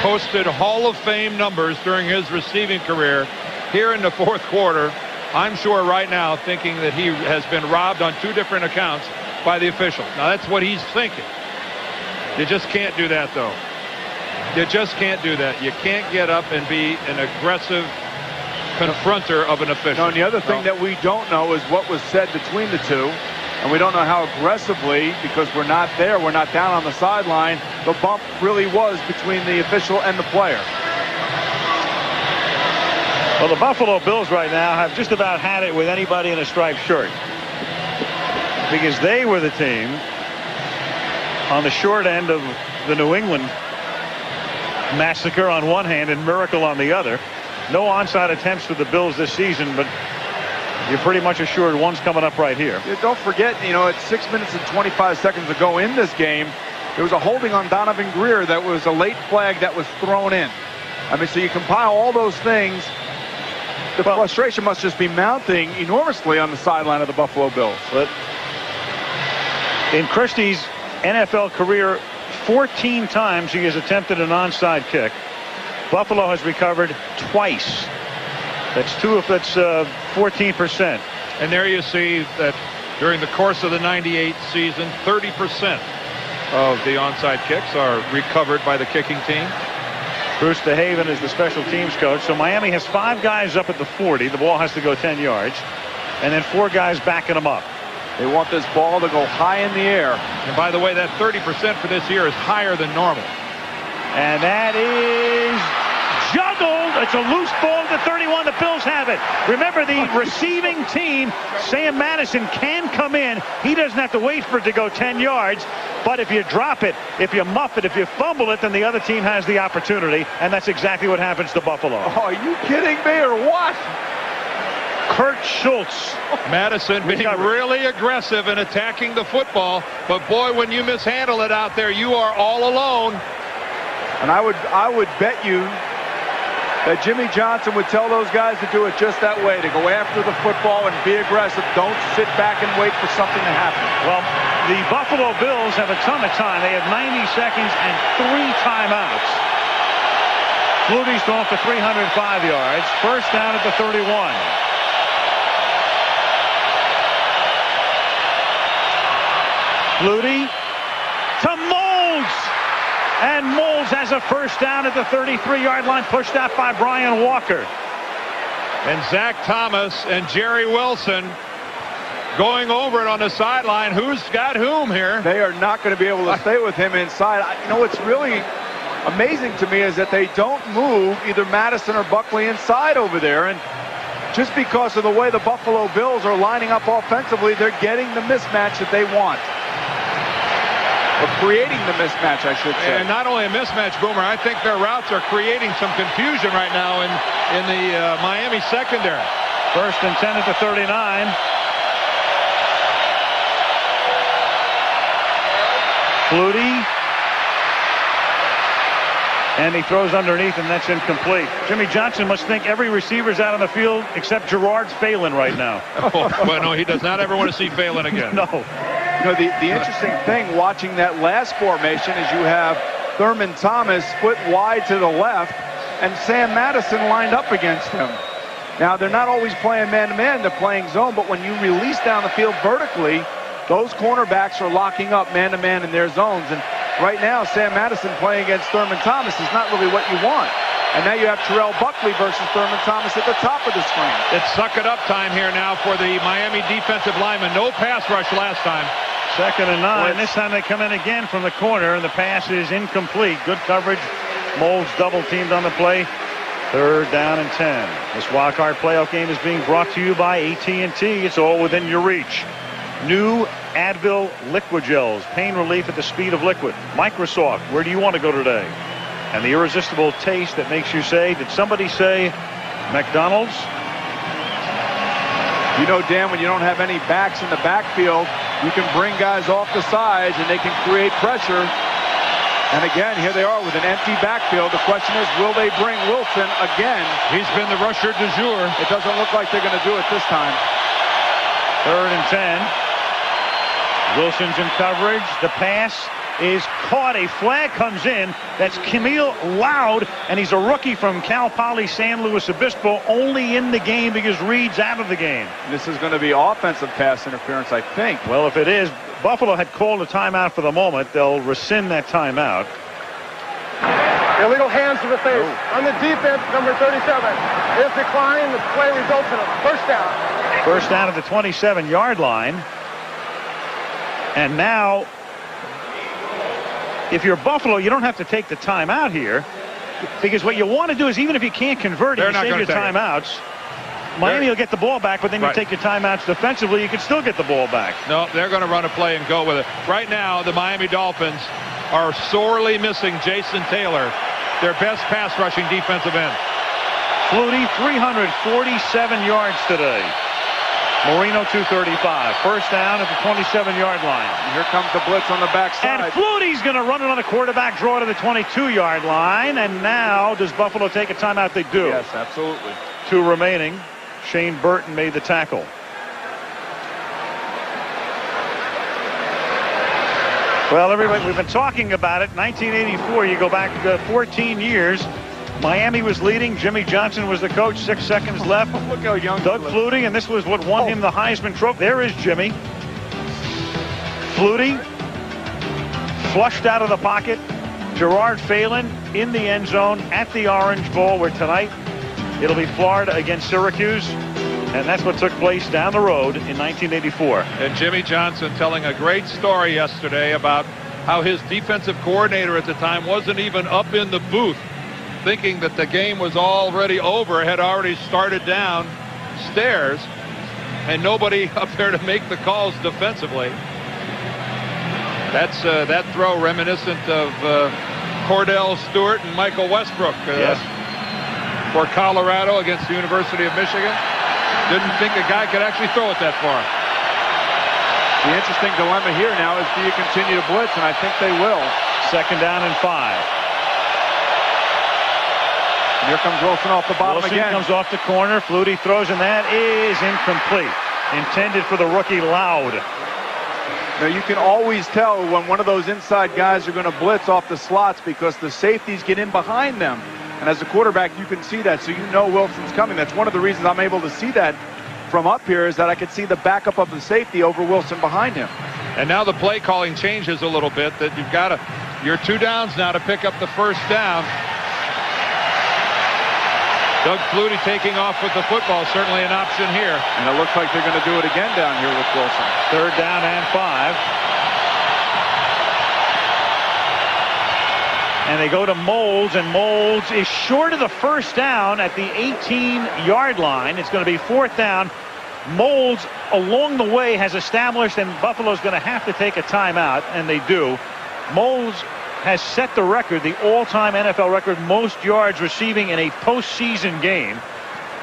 posted Hall of Fame numbers during his receiving career, here in the fourth quarter, I'm sure right now thinking that he has been robbed on 2 different accounts by the official. Now that's what he's thinking. You just can't do that, though. You just can't do that. You can't get up and be an aggressive confronter of an official. No, and the other thing that we don't know is what was said between the two. And we don't know how aggressively, because we're not there, we're not down on the sideline, the bump really was between the official and the player. Well, the Buffalo Bills right now have just about had it with anybody in a striped shirt, because they were the team on the short end of the New England massacre on one hand and miracle on the other. No onside attempts for the Bills this season, but you're pretty much assured one's coming up right here. Yeah, don't forget, it's 6 minutes and 25 seconds ago in this game. There was a holding on Donovan Greer that was a late flag that was thrown in. I mean, so you compile all those things. The frustration must just be mounting enormously on the sideline of the Buffalo Bills. But in Christie's NFL career, 14 times he has attempted an onside kick. Buffalo has recovered twice. That's 14%. And there you see that during the course of the 98 season, 30% of the onside kicks are recovered by the kicking team. Bruce DeHaven is the special teams coach. So Miami has 5 guys up at the 40. The ball has to go 10 yards. And then 4 guys backing them up. They want this ball to go high in the air. And by the way, that 30% for this year is higher than normal. And that is juggled. It's a loose ball to 31. The Bills have it. Remember, the receiving team, Sam Madison, can come in. He doesn't have to wait for it to go 10 yards. But if you drop it, if you muff it, if you fumble it, then the other team has the opportunity. And that's exactly what happens to Buffalo. Oh, are you kidding me or what? Kurt Schultz. Madison being really aggressive and attacking the football. But boy, when you mishandle it out there, you are all alone. And I would bet you that Jimmy Johnson would tell those guys to do it just that way, to go after the football and be aggressive. Don't sit back and wait for something to happen. Well, the Buffalo Bills have a ton of time. They have 90 seconds and 3 timeouts. Flutie's thrown for 305 yards. First down at the 31. Flutie to Moulds. And Moulds has a first down at the 33-yard line, pushed out by Brian Walker. And Zach Thomas and Jerry Wilson going over it on the sideline. Who's got whom here? They are not going to be able to stay with him inside. What's really amazing to me is that they don't move either Madison or Buckley inside over there. And just because of the way the Buffalo Bills are lining up offensively, they're getting the mismatch that they want. Or creating the mismatch, I should say. And not only a mismatch, Boomer, I think their routes are creating some confusion right now in the Miami secondary. First and 10 at the 39. Flutie. And he throws underneath, and that's incomplete. Jimmy Johnson must think every receiver's out on the field except Gerard's Phelan right now. But no, he does not ever want to see Phelan again. No. The interesting thing watching that last formation is you have Thurman Thomas split wide to the left and Sam Madison lined up against him. Now, they're not always playing man-to-man, they're playing zone, but when you release down the field vertically, those cornerbacks are locking up man-to-man in their zones. And right now, Sam Madison playing against Thurman Thomas is not really what you want. And now you have Terrell Buckley versus Thurman Thomas at the top of the screen. It's suck-it-up time here now for the Miami defensive lineman. No pass rush last time. Second and 9. This time they come in again from the corner, and the pass is incomplete. Good coverage. Moulds double-teamed on the play. Third down and 10. This Wildcard Playoff game is being brought to you by AT&T. It's all within your reach. New Advil liquid gels, pain relief at the speed of liquid. Microsoft, where do you want to go today? And the irresistible taste that makes you say, did somebody say McDonald's? You know, Dan, when you don't have any backs in the backfield, you can bring guys off the sides and they can create pressure. And again, here they are with an empty backfield. The question is, will they bring Wilson again? He's been the rusher du jour. It doesn't look like they're going to do it this time. 3rd and 10. Wilson's in coverage. The pass is caught. A flag comes in. That's Camille Loud, and he's a rookie from Cal Poly San Luis Obispo, only in the game because Reed's out of the game. This is going to be offensive pass interference, I think. Well, if it is, Buffalo had called a timeout for the moment. They'll rescind that timeout. Illegal hands to the face on the defense, number 37. Is declined. The play results in a first down. First down at the 27-yard line. And now, if you're Buffalo, you don't have to take the timeout here, because what you want to do is, even if you can't convert it, you save your timeouts. Miami will get the ball back, but then you take your timeouts defensively, you can still get the ball back. No, they're going to run a play and go with it. Right now, the Miami Dolphins are sorely missing Jason Taylor, their best pass rushing defensive end. Flutie, 347 yards today. Marino, 235. First down at the 27-yard line. And here comes the blitz on the backside. And Flutie's going to run it on a quarterback draw to the 22-yard line. And now, does Buffalo take a timeout? They do. Yes, absolutely. 2 remaining. Shane Burton made the tackle. Well, everybody, we've been talking about it. 1984, you go back 14 years. Miami was leading. Jimmy Johnson was the coach. 6 seconds left. Look how young Doug Flutie, and this was what won him the Heisman Trophy. There is Jimmy. Flutie flushed out of the pocket. Gerard Phelan in the end zone at the Orange Bowl, where tonight it'll be Florida against Syracuse. And that's what took place down the road in 1984. And Jimmy Johnson telling a great story yesterday about how his defensive coordinator at the time wasn't even up in the booth, thinking that the game was already over, had already started downstairs, and nobody up there to make the calls defensively. That's that throw reminiscent of Cordell Stewart and Michael Westbrook for Colorado against the University of Michigan. Didn't think a guy could actually throw it that far. The interesting dilemma here now is, do you continue to blitz? And I think they will. 2nd down and 5. And here comes Wilson off the bottom again. Comes off the corner. Flutie throws, and that is incomplete. Intended for the rookie Loud. Now, you can always tell when one of those inside guys are going to blitz off the slots because the safeties get in behind them. And as a quarterback, you can see that, so you know Wilson's coming. That's one of the reasons I'm able to see that from up here, is that I could see the backup of the safety over Wilson behind him. And now the play calling changes a little bit, that you've got you're 2 downs now to pick up the first down. Doug Flutie taking off with the football, certainly an option here. And it looks like they're going to do it again down here with Wilson. 3rd down and 5. And they go to Moles, and Moles is short of the first down at the 18-yard line. It's going to be 4th down. Moles, along the way, has established, and Buffalo's going to have to take a timeout, and they do. Moles has set the record, the all-time NFL record, most yards receiving in a postseason game.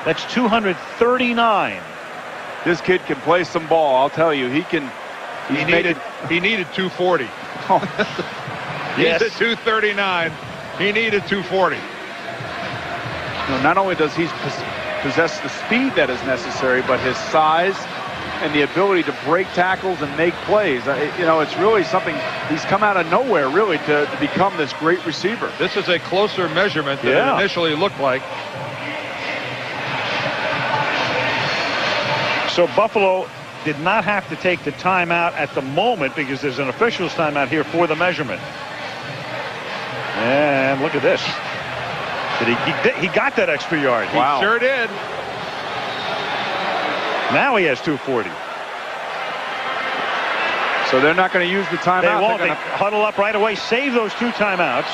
That's 239. This kid can play some ball, I'll tell you. He needed 240. He's at 239. He needed 240. No, not only does he possess the speed that is necessary, but his size and the ability to break tackles and make plays. It's really something. He's come out of nowhere, really, to become this great receiver. This is a closer measurement than it initially looked like. So Buffalo did not have to take the timeout at the moment because there's an official's timeout here for the measurement. And look at this. He got that extra yard. Wow. He sure did. Now he has 240. So they're not going to use the timeout. They won't. They huddle up right away, save those 2 timeouts.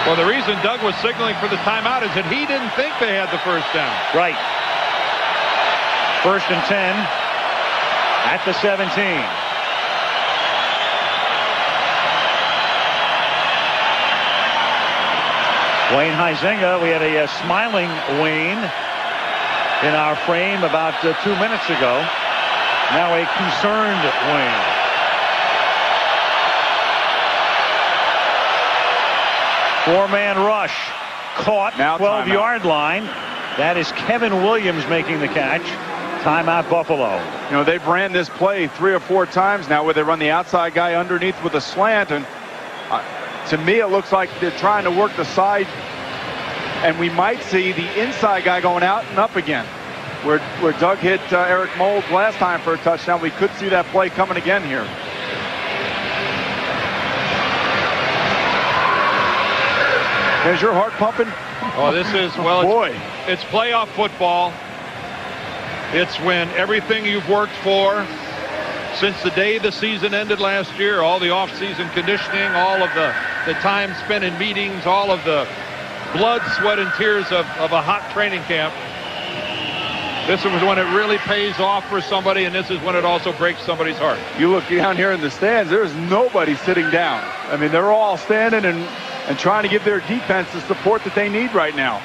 Well, the reason Doug was signaling for the timeout is that he didn't think they had the first down. Right. 1st and 10. at the 17. Wayne Huizenga, we had a smiling Wayne in our frame about 2 minutes ago. Now a concerned Wayne. Four-man rush. Caught, 12-yard line. That is Kevin Williams making the catch. Timeout, Buffalo. You know, they've ran this play 3 or 4 times now where they run the outside guy underneath with a slant. And to me, it looks like they're trying to work the side. And we might see the inside guy going out and up again. Where Doug hit Eric Moulds last time for a touchdown. We could see that play coming again here. Is your heart pumping? Oh, this is, well, it's playoff football. It's when everything you've worked for since the day the season ended last year, all the off-season conditioning, all of the time spent in meetings, all of the blood, sweat, and tears of a hot training camp. This is when it really pays off for somebody, and this is when it also breaks somebody's heart. You look down here in the stands, there's nobody sitting down. I mean, they're all standing and trying to give their defense the support that they need right now.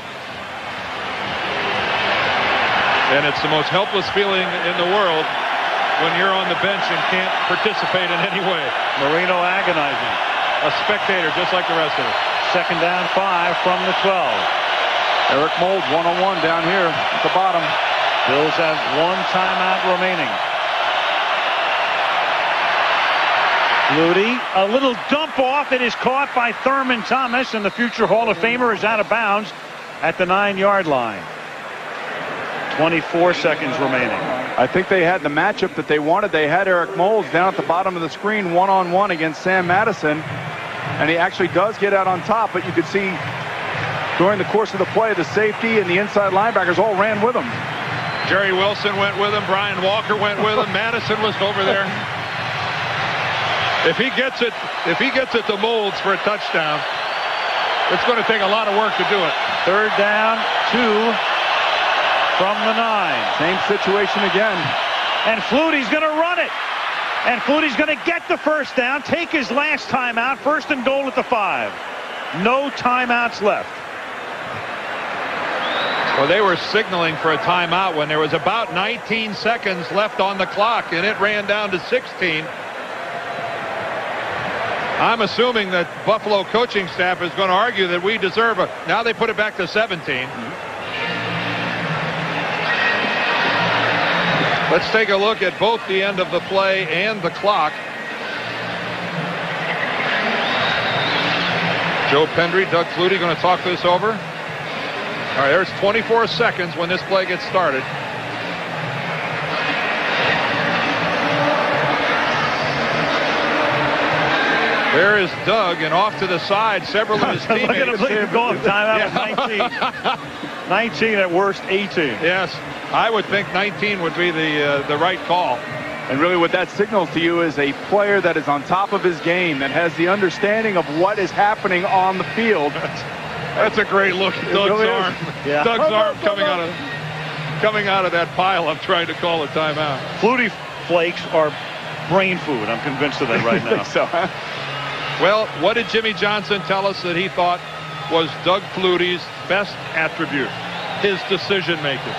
And it's the most helpless feeling in the world when you're on the bench and can't participate in any way. Marino agonizing. A spectator just like the rest of us. Second down, 5 from the 12. Eric Moulds one-on-one down here at the bottom. Bills have 1 timeout remaining. Flutie, a little dump off. It is caught by Thurman Thomas, and the future Hall of Famer is out of bounds at the 9-yard line. 24 seconds remaining. I think they had the matchup that they wanted. They had Eric Moulds down at the bottom of the screen one-on-one against Sam Madison, and he actually does get out on top, but you could see during the course of the play, the safety and the inside linebackers all ran with him. Jerry Wilson went with him. Brian Walker went with him. Madison was over there. If he gets it to Moulds for a touchdown, it's going to take a lot of work to do it. Third down, 2 from the 9. Same situation again. And Flutie's going to run it. And Flutie's going to get the first down, take his last timeout, 1st and goal at the 5. No timeouts left. Well, they were signaling for a timeout when there was about 19 seconds left on the clock, and it ran down to 16. I'm assuming that Buffalo coaching staff is going to argue that we deserve a... Now they put it back to 17. Let's take a look at both the end of the play and the clock. Joe Pendry, Doug Flutie going to talk this over. All right, there's 24 seconds when this play gets started. There is Doug, and off to the side, several of his teammates. Look at him going timeout with 19. 19 at worst, 18. Yes, I would think 19 would be the right call. And really what that signals to you is a player that is on top of his game, that has the understanding of what is happening on the field. That's a great look at Doug's really arm. Yeah. Doug's arm coming out of that pile. I'm trying to call a timeout. Flutie flakes are brain food. I'm convinced of that right now. So, well, what did Jimmy Johnson tell us that he thought was Doug Flutie's best attribute? His decision making.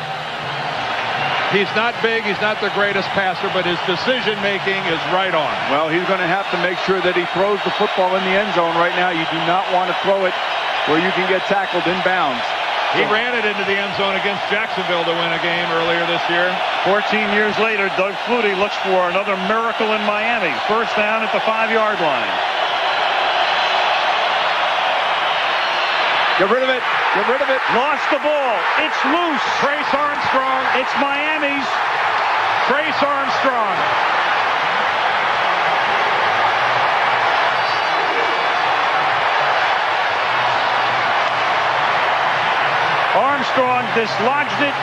He's not big, he's not the greatest passer, but his decision making is right on. Well, he's going to have to make sure that he throws the football in the end zone right now. You do not want to throw it where you can get tackled inbounds. He ran it into the end zone against Jacksonville to win a game earlier this year. 14 years later, Doug Flutie looks for another miracle in Miami. First down at the 5-yard line. Get rid of it. Get rid of it. Lost the ball. It's loose. Trace Armstrong. It's Miami's. Trace Armstrong. Armstrong dislodged it.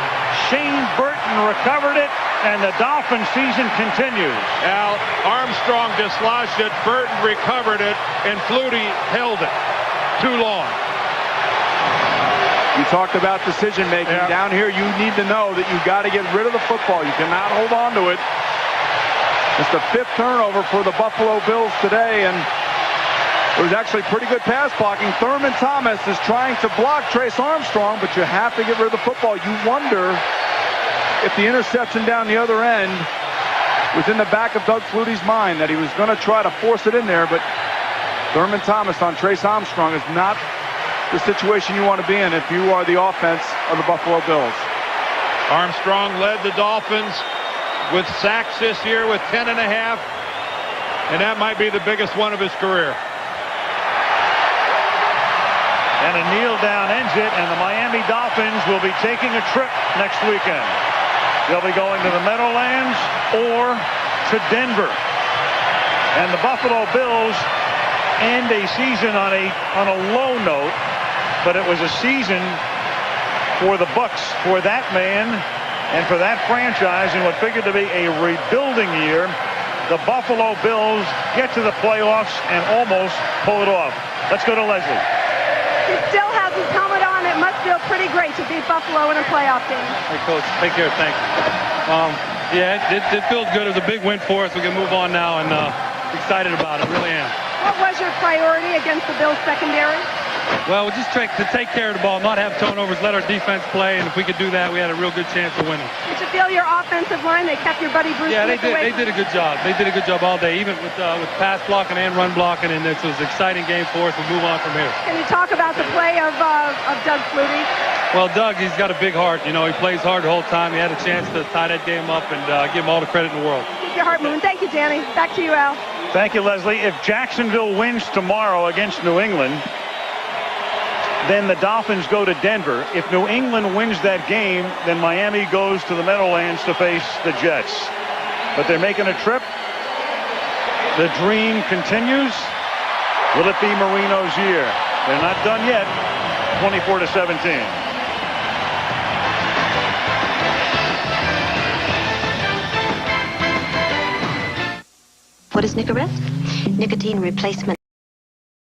Shane Burton recovered it, and the Dolphins season continues. Al, Armstrong dislodged it, Burton recovered it, and Flutie held it too long. You talked about decision making. Yeah. Down here, you need to know that you got to get rid of the football. You cannot hold on to it. It's the 5th turnover for the Buffalo Bills today, and it was actually pretty good pass blocking. Thurman Thomas is trying to block Trace Armstrong, but you have to get rid of the football. You wonder if the interception down the other end was in the back of Doug Flutie's mind, that he was going to try to force it in there, but Thurman Thomas on Trace Armstrong is not the situation you want to be in if you are the offense of the Buffalo Bills. Armstrong led the Dolphins with sacks this year with 10.5, and that might be the biggest one of his career. And a kneel down ends it, and the Miami Dolphins will be taking a trip next weekend. They'll be going to the Meadowlands or to Denver. And the Buffalo Bills end a season on a low note, but it was a season for the Bucs, for that man, and for that franchise in what figured to be a rebuilding year. The Buffalo Bills get to the playoffs and almost pull it off. Let's go to Leslie. He still has his helmet on. It must feel pretty great to beat Buffalo in a playoff game. Hey, Coach. Take care. Thanks. Yeah, it feels good. It was a big win for us. We can move on now, and excited about it. Really am. What was your priority against the Bills secondary? Well, we just tried to take care of the ball, not have turnovers, let our defense play, and if we could do that, we had a real good chance of winning. Did you feel your offensive line, they kept your buddy Bruce Yeah, Smith they away? did a good job. They did a good job all day, even with pass blocking and run blocking, and this was an exciting game for us. We'll move on from here. Can you talk about the play of Doug Flutie? Well, Doug, he's got a big heart. You know, he plays hard the whole time. He had a chance to tie that game up and give him all the credit in the world. Keep your heart moving. Thank you, Danny. Back to you, Al. Thank you, Leslie. If Jacksonville wins tomorrow against New England, then the Dolphins go to Denver. If New England wins that game, then Miami goes to the Meadowlands to face the Jets. But they're making a trip. The dream continues. Will it be Marino's year? They're not done yet. 24-17. What is Nicorette? Nicotine replacement.